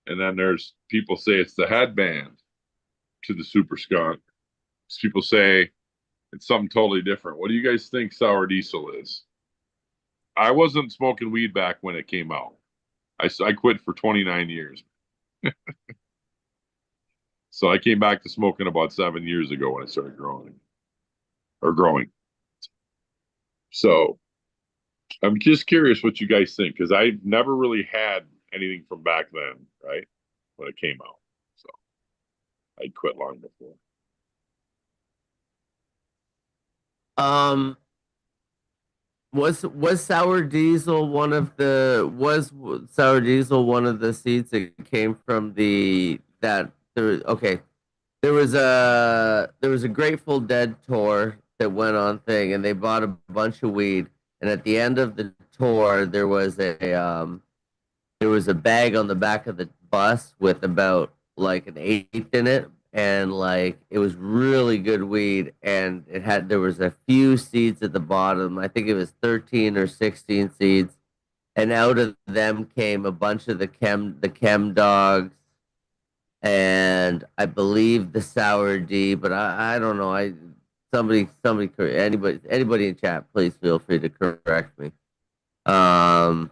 And then there's people say it's the headband to the super skunk. People say it's something totally different. What do you guys think sour diesel is? I wasn't smoking weed back when it came out. I quit for 29 years. So I came back to smoking about 7 years ago when I started growing. So I'm just curious what you guys think because I never really had anything from back then, right? When it came out. So I quit long before. Um, was sour diesel one of the was sour diesel one of the seeds that came from okay, there was a Grateful Dead tour that went on thing, and they bought a bunch of weed. And at the end of the tour, there was there was a bag on the back of the bus with about like an eighth in it, and like it was really good weed, and there was a few seeds at the bottom. I think it was 13 or 16 seeds, and out of them came a bunch of the chem dogs, and I believe the sour D, but I don't know. Anybody in chat, please feel free to correct me. Um,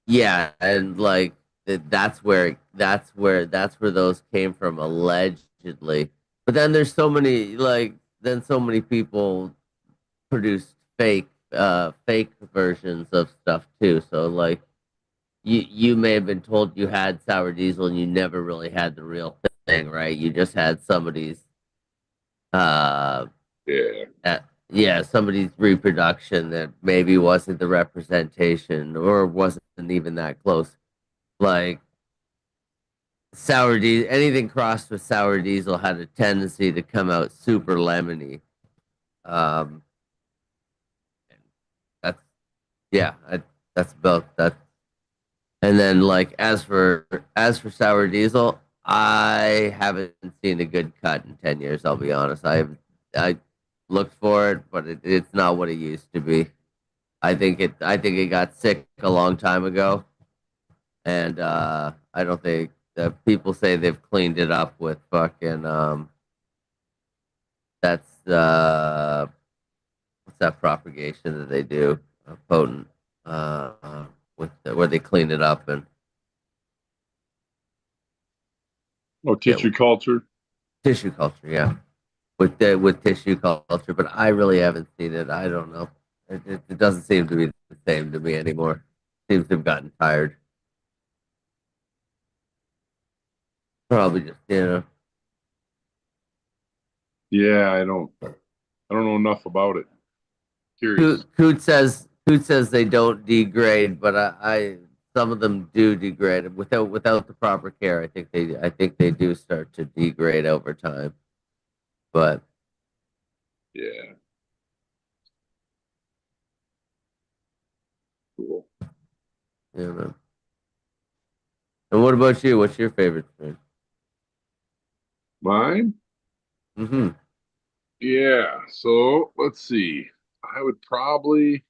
yeah, and like that's where those came from allegedly. But then there's so many people produced fake versions of stuff too. So like you may have been told you had sour diesel and you never really had the real thing, right? You just had somebody's uh Yeah. yeah, somebody's reproduction that maybe wasn't the representation or wasn't even that close. Like sour diesel, anything crossed with sour diesel had a tendency to come out super lemony. Um, that's yeah, that's about that. And then like as for sour diesel, I haven't seen a good cut in 10 years. I'll be honest. I looked for it, but it's not what it used to be. I think it got sick a long time ago, and I don't think people say they've cleaned it up with fucking that's what's that propagation that they do, potent, where they clean it up and Oh, tissue culture. tissue culture, yeah, with tissue culture. But I really haven't seen it. I don't know. It doesn't seem to be the same to me anymore. Seems to have gotten tired. Probably just Yeah, I don't know enough about it. Curious. Coot says they don't degrade, but some of them do degrade without the proper care. I think they do start to degrade over time. But Yeah. Cool. yeah, man. And what about you? What's your favorite strain? Mine? Mm-hmm. Yeah. So let's see. I would probably,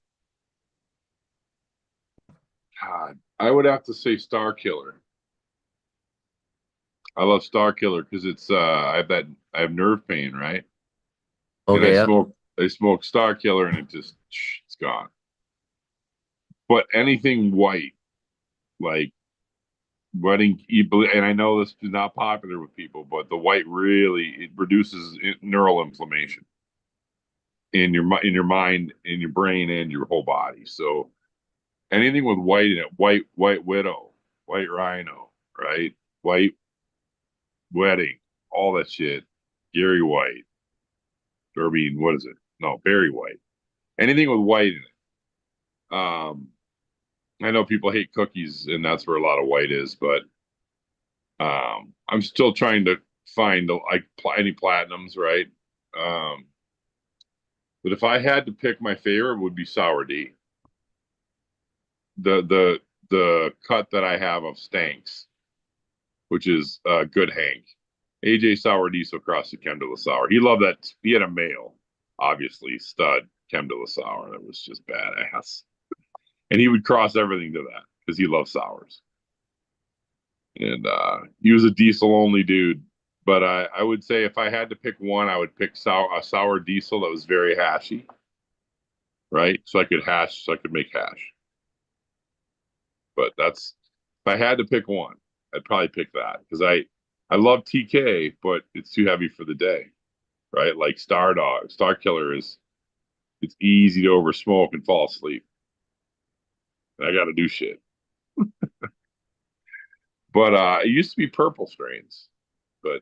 God, I would have to say Star Killer. I love Star Killer because it's I have nerve pain, right? And Okay, yeah. I smoke Star Killer and it's gone. But anything white, like wedding, and I know this is not popular with people, but the white really it reduces neural inflammation in your mind, in your brain, and your whole body. So anything with white in it, white widow, white rhino, right? White wedding, all that shit. Gary White, or I mean, what is it? No, Barry White. Anything with white in it. I know people hate cookies, and that's where a lot of white is, but I'm still trying to find any platinums, right? Um, but if I had to pick my favorite, it would be Sour D. The cut that I have of Stanks, which is Good Hank. AJ Sour Diesel crossed the Chem de la Sour. He loved that. He had a male, obviously, stud Chem de la Sour. That was just badass. And he would cross everything to that because he loved sours. And he was a diesel only dude. But I would say if I had to pick one, I would pick a sour diesel that was very hashy, right? So I could make hash. But if I had to pick one, I'd probably pick that because I love TK, but it's too heavy for the day, right? Like Star Dog, Star Killer it's easy to over smoke and fall asleep. And I got to do shit. But it used to be purple strains, but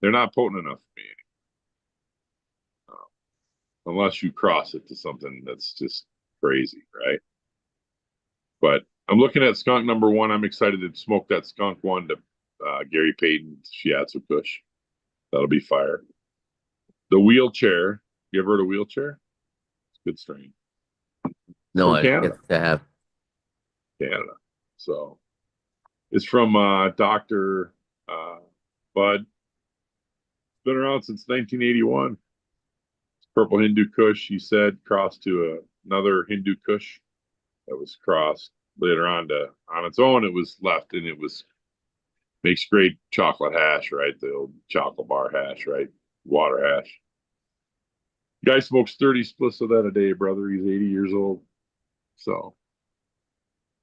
they're not potent enough for me unless you cross it to something that's just crazy, right? But I'm looking at skunk number one. I'm excited to smoke that skunk one to Gary Payton Shiatsu Kush. That'll be fire. The wheelchair. You ever heard of wheelchair? It's a good strain. It's No, from I didn't Canada. get to have. Canada. So it's from Dr. Bud. Been around since 1981. Purple Hindu Kush, he said, crossed to another Hindu Kush that was crossed later on its own. It was left, and it makes great chocolate hash, right? The old chocolate bar hash, right? Water hash. Guy smokes 30 splits of that a day, brother. He's 80 years old. So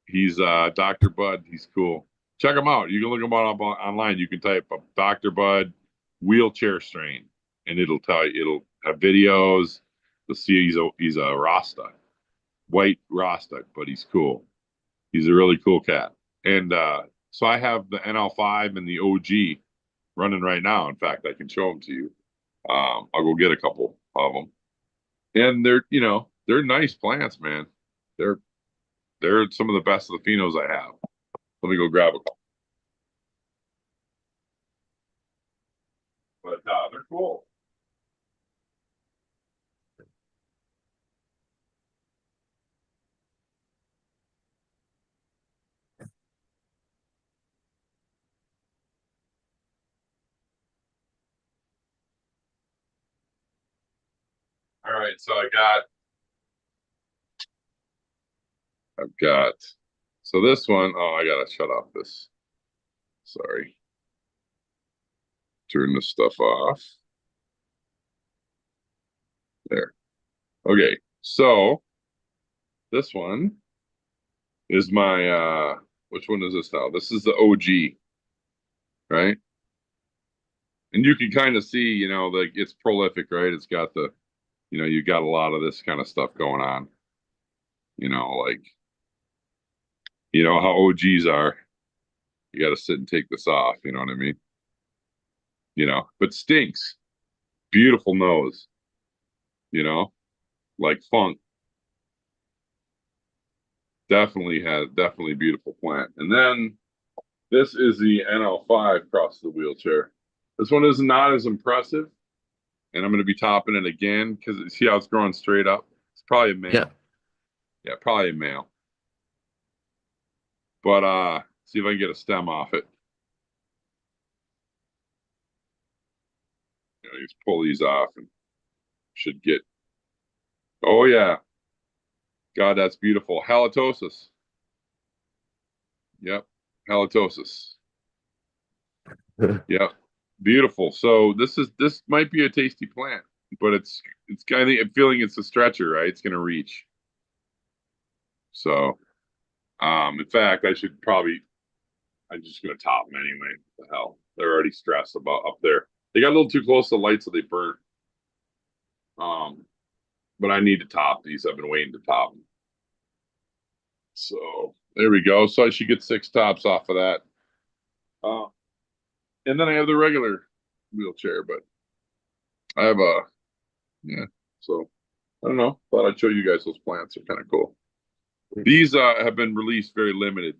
he's Dr. Bud. He's cool. Check him out. You can look him up online. You can type up Dr. Bud wheelchair strain, and it'll tell you. It'll have videos. You'll see he's a Rasta, white Rasta, but he's cool. He's a really cool cat. And so I have the NL5 and the OG running right now. In fact, I can show them to you. I'll go get a couple of them, and they're nice plants, man. They're some of the best of the phenos I have. Let me go grab a couple. But they're cool. All right, so I've got, so this one, oh, I gotta shut off this. Sorry. Turn this stuff off. There. Okay, so this one is my, which one is this now? This is the OG, right? And you can kind of see, like it's prolific, right? It's got you got a lot of this kind of stuff going on. Like, how OGs are. You got to sit and take this off, you know what I mean? But stinks. Beautiful nose, like funk. Definitely beautiful plant. And then this is the NL5 across the wheelchair. This one is not as impressive, and I'm going to be topping it again because see how it's growing straight up. It's probably a male. Yeah, probably a male. But see if I can get a stem off it. Just pull these off and should get. Oh yeah, God, that's beautiful. Halitosis. Yep, halitosis. Yep, beautiful. So this might be a tasty plant, but it's kind of, I'm feeling it's a stretcher, right? It's gonna reach. So, in fact, I'm just gonna top them anyway. What the hell, they're already stressed about up there. They got a little too close to the light, so they burnt. But I need to top these. I've been waiting to top them. So there we go. So I should get 6 tops off of that. And then I have the regular wheelchair, but I have yeah. So I don't know. Thought I'd show you guys those plants. They're kind of cool. These have been released very limited,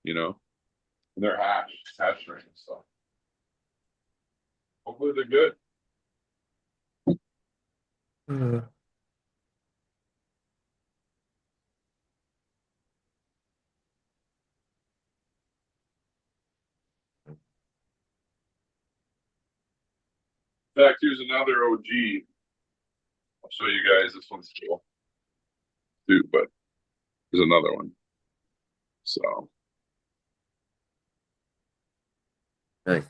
and they're hash strains. So hopefully they're good. In fact, here's another OG. I'll show you guys. This one's cool too, but there's another one. So Nice.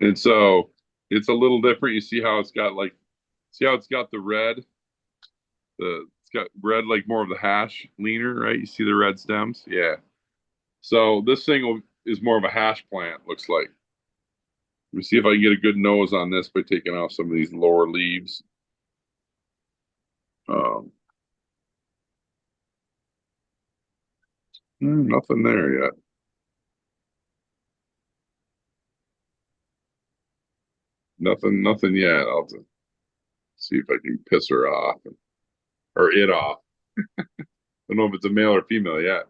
and so it's a little different. You see how it's got the red, it's got red like more of the hash leaner, right? You see the red stems, yeah. So this thing is more of a hash plant, looks like. Let me see if I can get a good nose on this by taking off some of these lower leaves. Nothing there yet. Nothing yet. I'll have to see if I can piss her off or it off. I don't know if it's a male or female yet.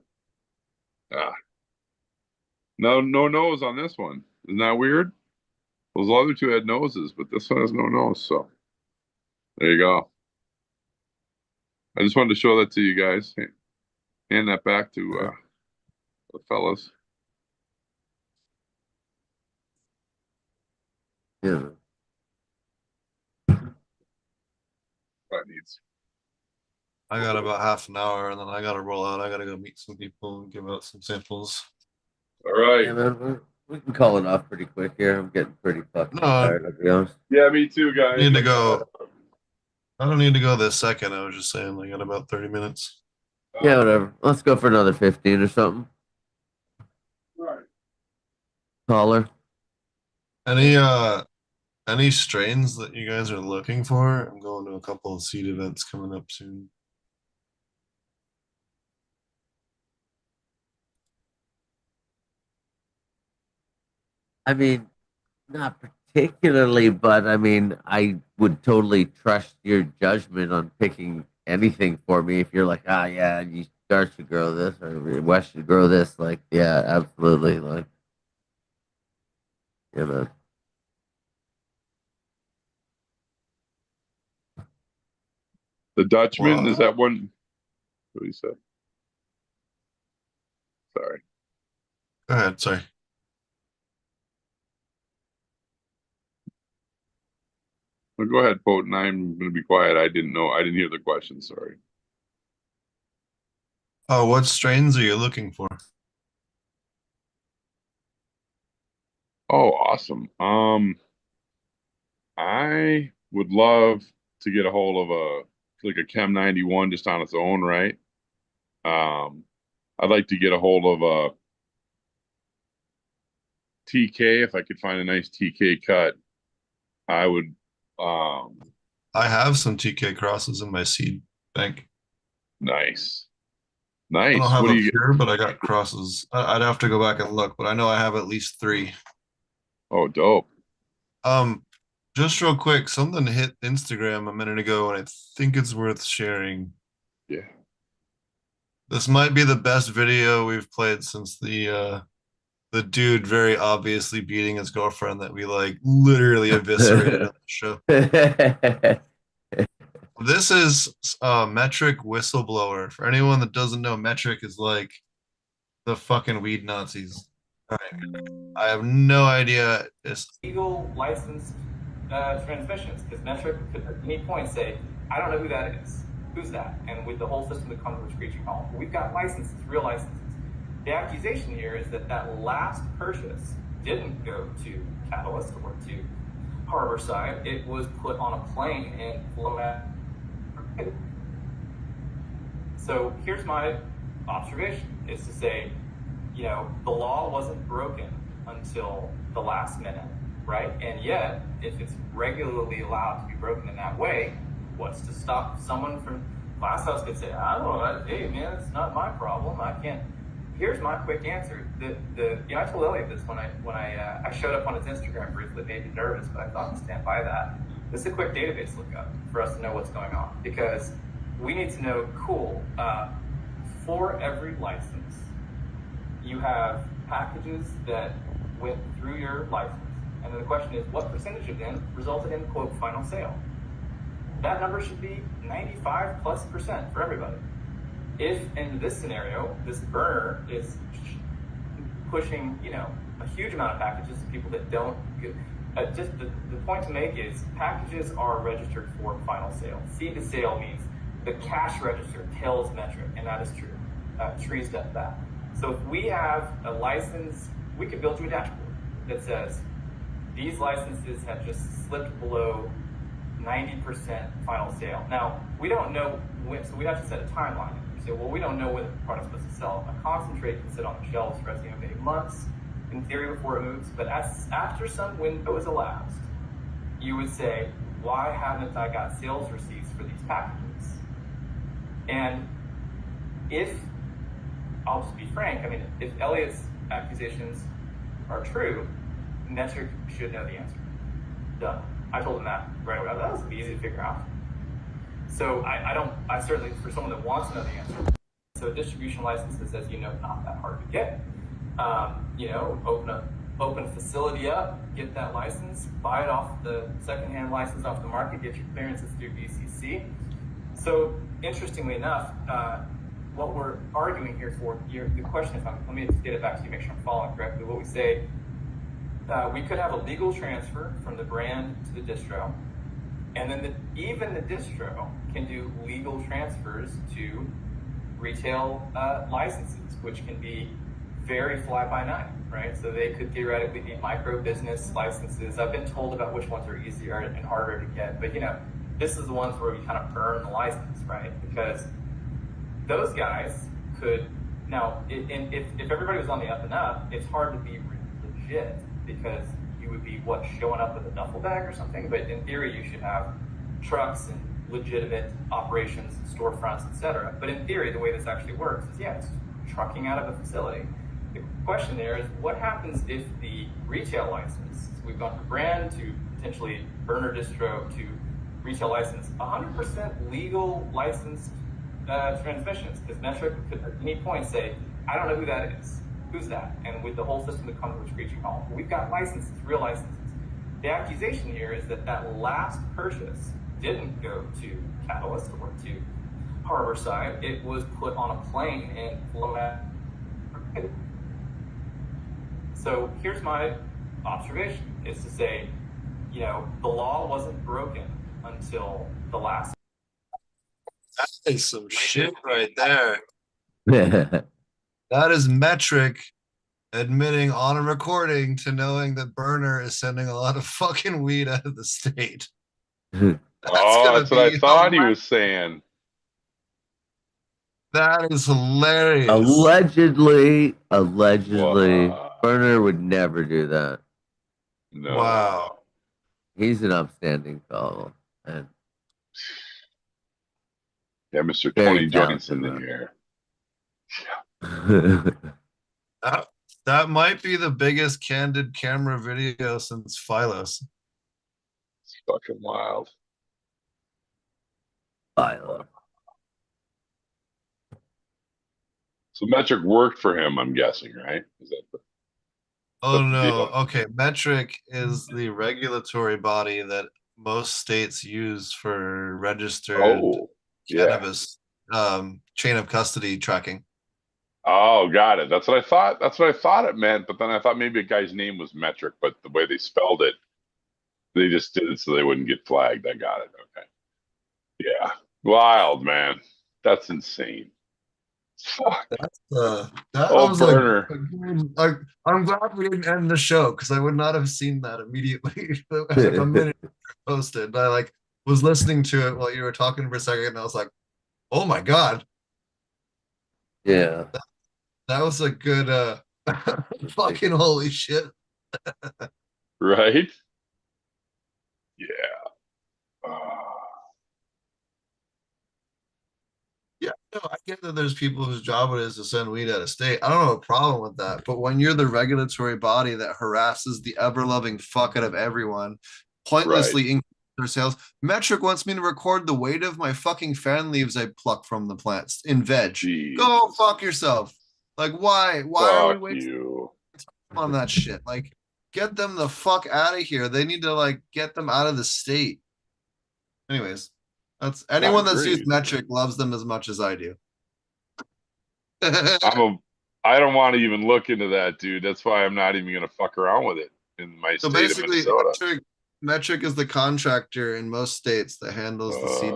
No nose on this one. Isn't that weird? Those other two had noses, but this one has no nose. So there you go. I just wanted to show that to you guys. hand that back to the fellas. Yeah. That needs. I got about half an hour and then I gotta roll out. I gotta go meet some people and give out some samples. All right. Yeah, man, we can call it off pretty quick here. I'm getting pretty fucking No. tired, to be honest. Yeah, me too, guys. Need to go. I don't need to go this second. I was just saying I got about 30 minutes. Yeah, whatever. Let's go for another 15 or something. Right. Caller. Any strains that you guys are looking for? I'm going to a couple of seed events coming up soon. I mean, not particularly, but I mean, I would totally trust your judgment on picking anything for me. If you're like, ah, yeah, you guys should grow this or West should grow this. Like, yeah, absolutely. Like, you know, The Dutchman, is What? that one? What do you say? Sorry. Go ahead. Sorry. Well, go ahead, Potent. I'm going to be quiet. I didn't know. I didn't hear the question. Sorry. Oh, what strains are you looking for? Oh, awesome. I would love to get a hold of a Chem 91 just on its own, right? I'd like to get a hold of a TK if I could find a nice TK cut. I would. I have some TK crosses in my seed bank. Nice, I nice. don't have What do them you get? here, but I got crosses. I'd have to go back and look, but I know I have at least 3. Oh, dope. Just real quick, something hit Instagram a minute ago, and I think it's worth sharing. Yeah. This might be the best video we've played since the dude very obviously beating his girlfriend that we like literally eviscerated on the show. This is Metric Whistleblower. For anyone that doesn't know, Metric is like the fucking weed Nazis. All right. I have no idea. It's legal licensed transmissions, because Metric could at any point say, I don't know who that is. Who's that? And with the whole system that comes with screeching halt, we've got licenses, real licenses. The accusation here is that that last purchase didn't go to Catalyst or to Harborside. It was put on a plane and flown out. So here's my observation, is to say, you know, the law wasn't broken until the last minute, right? And yet, if it's regularly allowed to be broken in that way, what's to stop someone from Glass House could say, I don't know, hey man, it's not my problem. I can't. Here's my quick answer. I told Elliot this when I showed up on his Instagram briefly. It made me nervous, but I thought I'd stand by that. This is a quick database lookup for us to know what's going on, because we need to know, cool, for every license, you have packages that went through your license. And then the question is, what percentage of them resulted in, quote, final sale? That number should be 95+% for everybody. If in this scenario, this burner is pushing, you know, a huge amount of packages to people that don't get, just the point to make is packages are registered for final sale. Seed to sale means the cash register tells Metric, and that is true. Trees does that. So if we have a license, we could build you a dashboard that says these licenses have just slipped below 90% final sale. Now, we don't know when, so we have to set a timeline. So, well, we don't know when the product's supposed to sell. A concentrate can sit on the shelves for many months, in theory, before it moves. But after some window is elapsed, you would say, why haven't I got sales receipts for these packages? And if, I'll just be frank, I mean, if Elliot's accusations are true, Metric should know the answer. Done. I told him that right away. That was easy to figure out. So I certainly, for someone that wants to know the answer, so distribution licenses, as you know, not that hard to get. You know, open a facility up, get that license, buy it off the secondhand license off the market, get your clearances through BCC. So interestingly enough, what we're arguing here for, the question is, let me just get it back to you, make sure I'm following correctly. What we say, we could have a legal transfer from the brand to the distro, and then even the distro can do legal transfers to retail licenses, which can be very fly-by-night, right? So they could theoretically be micro business licenses. I've been told about which ones are easier and harder to get, but this is the ones where we kind of earn the license, right? Because those guys could, now, if everybody was on the up and up, it's hard to be legit because you would be, showing up with a duffel bag or something, but in theory you should have trucks and legitimate operations, storefronts, etc. But in theory, the way this actually works is, it's trucking out of a facility. The question there is, what happens if the retail license, so we've gone from brand to potentially burner distro to retail license, 100% legal licensed transmissions, because Metric could at any point say, I don't know who that is. Who's that? And with the whole system that comes with screeching hall, we've got licenses, real licenses. The accusation here is that last purchase didn't go to Catalyst or to Harborside. It was put on a plane and flown out. So here's my observation, is to say, the law wasn't broken until the last. That is some shit right there. That is Metric admitting on a recording to knowing that Burner is sending a lot of fucking weed out of the state. That's what I thought he was saying. That is hilarious. Allegedly, Wow. Burner would never do that. No. Wow. He's an upstanding fellow. And yeah, Mr. Very Tony Johnson talented, in here. That might be the biggest candid camera video since Phylos. It's fucking wild. Philo. So Metric worked for him, I'm guessing, right? Is that the, Oh that's the no. deal? Okay. Metric is the regulatory body that most states use for registered cannabis chain of custody tracking. Oh, got it. That's what I thought. That's what I thought it meant. But then I thought maybe a guy's name was Metric, but the way they spelled it, they just did it so they wouldn't get flagged. I got it. Okay. Yeah. Wild, man. That's insane. Fuck. That Oh, was Burner. like, I'm glad we didn't end the show because I would not have seen that immediately. Like a minute posted. I was listening to it while you were talking for a second, and I was like, "Oh my god!" Yeah, that was a good fucking holy shit. Right? Yeah. Yeah, no, I get that there's people whose job it is to send weed out of state. I don't have a problem with that. But when you're the regulatory body that harasses the ever-loving fuck out of everyone, pointlessly increase their sales. Metric wants me to record the weight of my fucking fan leaves I pluck from the plants in veg. Jeez. Go fuck yourself. Like, why? Why are we wasting time on that shit? Like, get them the fuck out of here. They need to get them out of the state. Anyways. That's anyone that's used Metric loves them as much as I do. I don't want to even look into that, dude. That's why I'm not even gonna fuck around with it in my state of Minnesota. Metric is the contractor in most states that handles the seed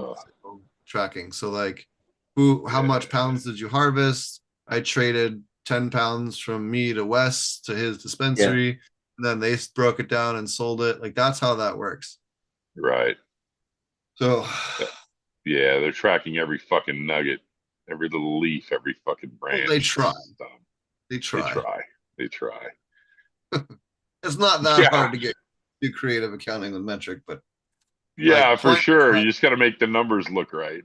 tracking. So how much pounds did you harvest? I traded 10 pounds from me to Wes to his dispensary, and then they broke it down and sold it. That's how that works. Right. So, yeah, they're tracking every fucking nugget, every little leaf, every fucking branch. Well, they try. They try. It's not that hard to do creative accounting with Metric, but for sure. You just got to make the numbers look right.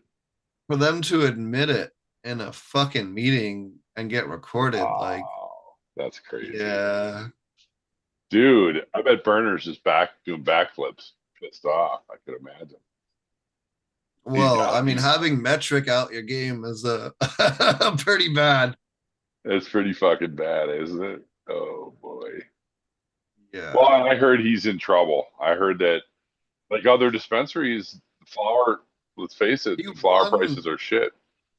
For them to admit it in a fucking meeting and get recorded, that's crazy. Yeah, dude, I bet Burner's just doing backflips, pissed off. I could imagine. Well, I mean, having Metric out your game is pretty bad. It's pretty fucking bad, isn't it? Oh boy. Yeah. Well, I heard he's in trouble. I heard that, other dispensaries, flower. Let's face it, flower prices are shit.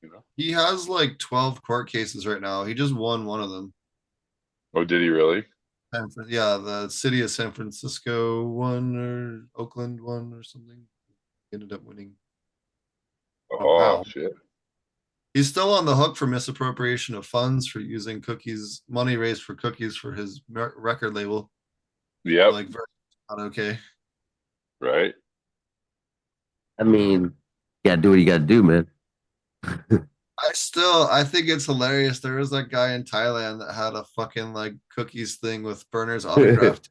You know? He has like 12 court cases right now. He just won one of them. Oh, did he really? Yeah, the city of San Francisco won or Oakland won or something. He ended up winning. Oh, Oh how? shit. He's still on the hook for misappropriation of funds for using money raised for cookies for his record label. Yep. Like, very not okay. Right. I mean, you gotta do what you gotta do, man. I think it's hilarious. There was that guy in Thailand that had a fucking like cookies thing with Burner's autographed.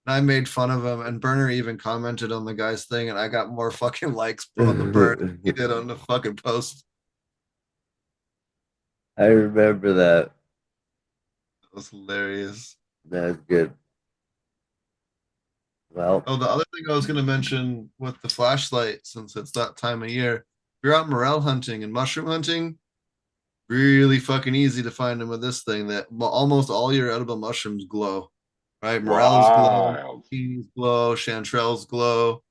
And I made fun of him, and Burner even commented on the guy's thing, and I got more fucking likes on the bird than he did on the fucking post. I remember that. It was hilarious. That's good. Well, Oh, the other thing I was going to mention with the flashlight, since it's that time of year, if you're out morel hunting and mushroom hunting, really fucking easy to find them with this thing that almost all your edible mushrooms glow, right? Morels glow, Wild. peas glow, chanterelles glow.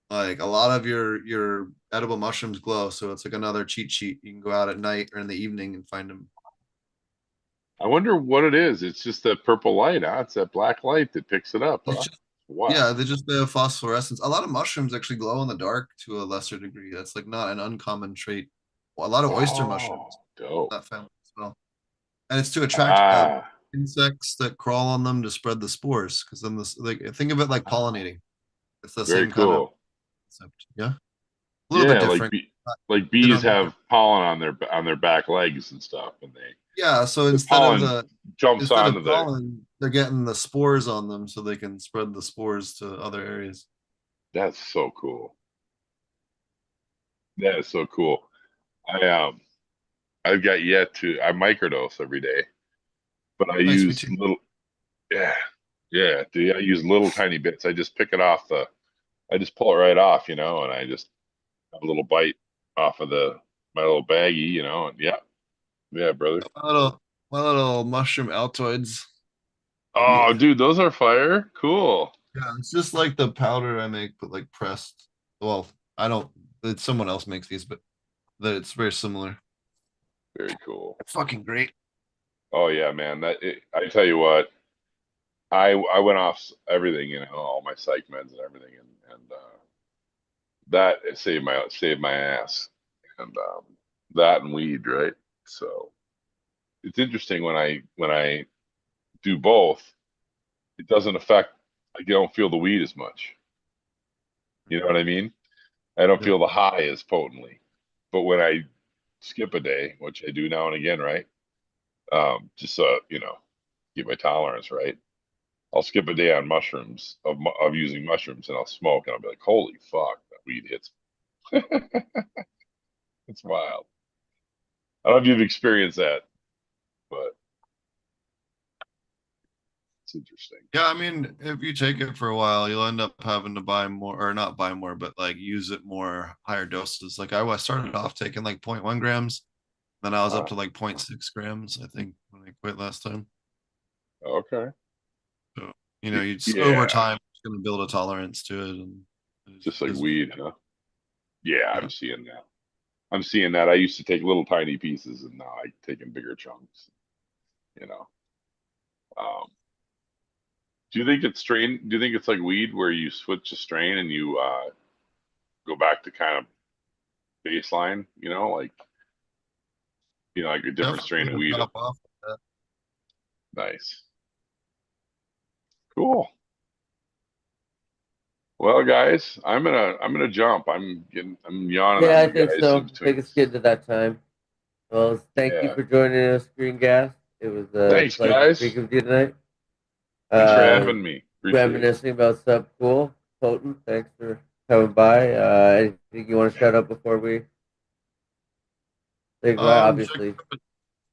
Like a lot of your edible mushrooms glow, so it's like another cheat sheet. You can go out at night or in the evening and find them. I wonder what it is. It's just that purple light, huh? It's that black light that picks it up, huh? Wow. Yeah, they have phosphorescence. A lot of mushrooms actually glow in the dark to a lesser degree. That's like not an uncommon trait. Well, a lot of oyster mushrooms, Dope. that family as well. And it's to attract insects that crawl on them to spread the spores. Because then this, like, think of it like pollinating. It's the Very same kind of cool. concept. Yeah, a little bit Yeah, different. like They bees don't- have pollen on their back legs and stuff, and Yeah, so the instead pollen jumps onto of there. pollen, they're getting the spores on them, so they can spread the spores to other areas. That's so cool. That is so cool. I've got yet to I microdose every day, but I Nice, me use too. little yeah, dude, I use little tiny bits. I just pick it off I just pull it right off, and I just have a little bite off of my little baggie, and yeah, brother. My little mushroom Altoids. Oh, dude, those are fire. Cool. Yeah, it's just like the powder I make, but like pressed. Well, I don't. It's someone else makes these, but it's very similar. Very cool. Fucking great. Oh yeah, man. I tell you what, I went off everything, all my psych meds and everything, and that saved my ass, and that and weed, right? So it's interesting when I do both, it doesn't affect. I don't feel the weed as much. You know what I mean? I don't Yeah. feel the high as potently. But when I skip a day, which I do now and again, right? Just keep my tolerance right. I'll skip a day on mushrooms of using mushrooms, and I'll smoke, and I'll be like, "Holy fuck, that weed hits!" It's wild. I don't know if you've experienced that, but it's interesting. Yeah, I mean, if you take it for a while, you'll end up having to buy more, or not buy more, but like use it more higher doses. Like I started off taking like 0.1 grams, then I was up to like 0.6 grams, I think, when I quit last time. Okay. So, you just Yeah, over time, it's going to build a tolerance to it, and just like it's- weed, huh? Yeah, Yeah. I'm seeing that. I'm seeing that. I used to take little tiny pieces, and now I take in bigger chunks. You know. Do you think it's strain? Do you think it's like weed where you switch a strain and you go back to kind of baseline? Like a different strain of Definitely weed. drop off with Nice, cool. Well, guys, I'm gonna jump. I'm yawning yeah, on I you think guys so. in I between. think it's getting to that time. Well, thank you Yeah. for joining us, Green Gas. It was a Thanks, pleasure guys. speaking with you tonight. Thanks for having me. Appreciate it. Reminiscing about Sub Cool. Potent, thanks for coming by. Anything you want to shout out before we say goodbye? Obviously.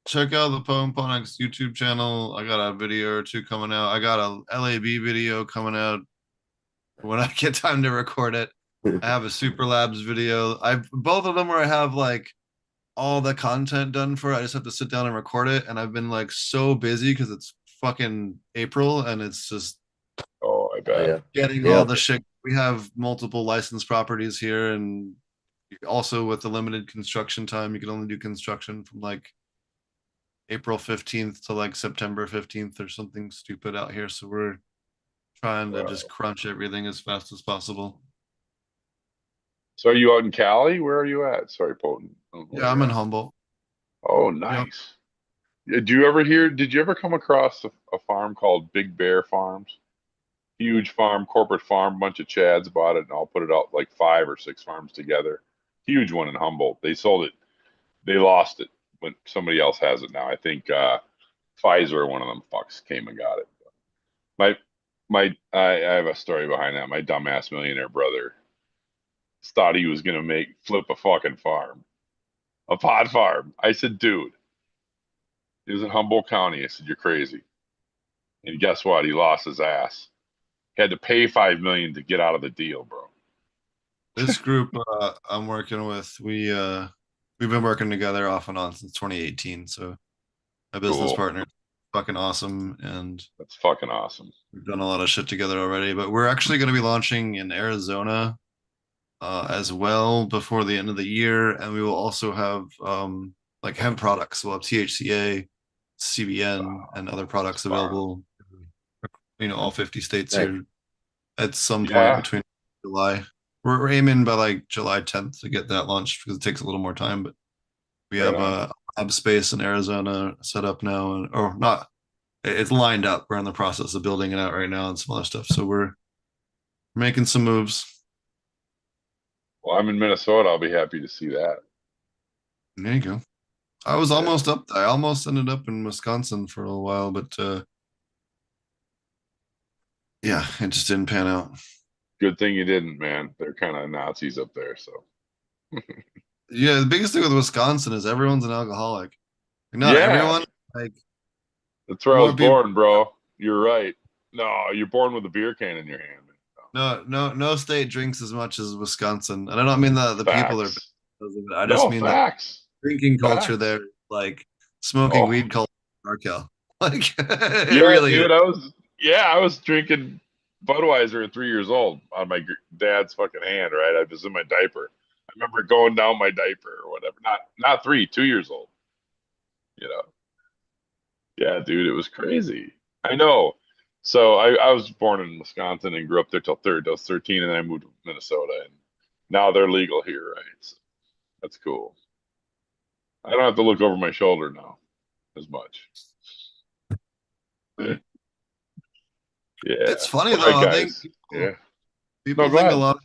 check out the Poem Ponics YouTube channel. I got a video or two coming out. I got a LAB video coming out when I get time to record it. I have a Super Labs video. I've both of them where I have like all the content done for it. I just have to sit down and record it. And I've been like so busy because it's fucking April and it's just Oh, I bet. yeah. getting all the shit. We have multiple licensed properties here and Also, with the limited construction time, you can only do construction from like April 15th to like September 15th or something stupid out here. So we're trying to just crunch everything as fast as possible. So are you out in Cali? Where are you at? Sorry, Potent. Yeah, I'm in Humboldt. Oh, Yep. nice. Do you ever hear? Did you ever come across a farm called Big Bear Farms? Huge farm, corporate farm, bunch of Chads bought it, and I'll put it out like 5 or 6 farms together. Huge one in Humboldt. They sold it. They lost it when somebody else has it now. I think Pfizer, one of them fucks, came and got it. My I have a story behind that. My dumbass millionaire brother thought he was gonna flip a fucking farm, a pot farm. I said, dude, it was in Humboldt County. I said, you're crazy. And guess what? He lost his ass. He had to pay $5 million to get out of the deal, bro. This group I'm working with, we've been working together off and on since 2018. So my business Cool. partner, fucking awesome, and That's fucking awesome. we've done a lot of shit together already. But we're actually going to be launching in Arizona as well before the end of the year, and we will also have like hemp products. We'll have THCA, CBN, and other products available. All 50 states Nice. here at some point Yeah. between July. We're aiming by like July 10th to get that launched because it takes a little more time. But we Right have on. a lab space in Arizona set up now, or not. It's lined up. We're in the process of building it out right now and some other stuff. So we're making some moves. Well, I'm in Minnesota. I'll be happy to see that. There you go. I was almost up. I almost ended up in Wisconsin for a while, but yeah, it just didn't pan out. Good thing you didn't, man. They're kind of Nazis up there, so. Yeah, the biggest thing with Wisconsin is everyone's an alcoholic. Not Yeah. everyone. Like That's where I more was people- born, bro. You're right. No, you're born with a beer can in your hand. no state drinks as much as Wisconsin, and I don't mean the people are. Facts. I just No, mean the facts. drinking culture Facts. there, like smoking Oh. weed culture, NorCal. Like it Yeah, really dude. is. I was drinking Budweiser at 3 years old on my dad's fucking hand. Right, I was in my diaper. I remember going down my diaper or whatever. Not 3, 2 years old. Yeah, dude, it was crazy. I know. So I was born in Wisconsin and grew up there till I was 13, and then I moved to Minnesota, and now they're legal here, right? So that's cool. I don't have to look over my shoulder now as much. Yeah. It's funny All though. right, I think guys. Yeah. people No, go think a ahead. lot of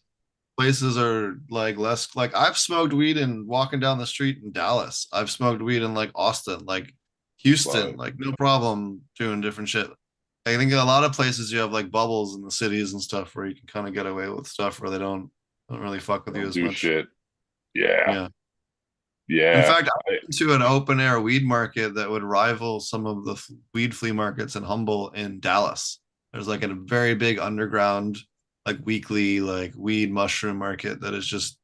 places are like less. Like I've smoked weed and walking down the street in Dallas. I've smoked weed in like Austin, like Houston, Love it. like no problem doing different shit. I think in a lot of places you have like bubbles in the cities and stuff where you can kind of get away with stuff where they don't really fuck with you Don't as do much. shit. Yeah. Yeah. Yeah. In fact, I went to an open air weed market that would rival some of the weed flea markets in Humboldt in Dallas. There's like a very big underground, like weekly, like weed mushroom market that is just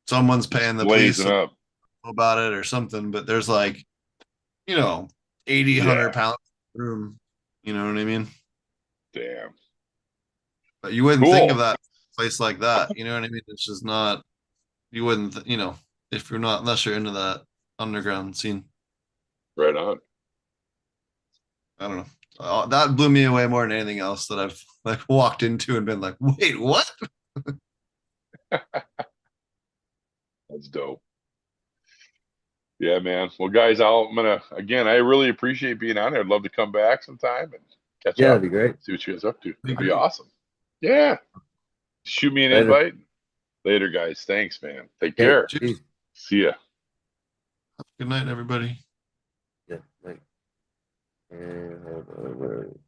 someone's paying the police blazing up. about it or something. But there's like, 80, 100 pounds of room. You know what I mean? Damn. But you wouldn't Cool. think of that place like that. You know what I mean? It's just not. You wouldn't. If you're not, unless you're into that underground scene. Right on. I don't know. That blew me away more than anything else that I've like walked into and been like, wait, what? That's dope. Yeah, man. Well, guys, again, I really appreciate being on here. I'd love to come back sometime and catch Yeah, up. that'd be great. See what you guys are up to. Be It'd be great. awesome. Yeah. Shoot me an Later. invite. Later, guys. Thanks, man. Take Okay, care. geez. See ya. Good night, everybody. Yeah, like, and,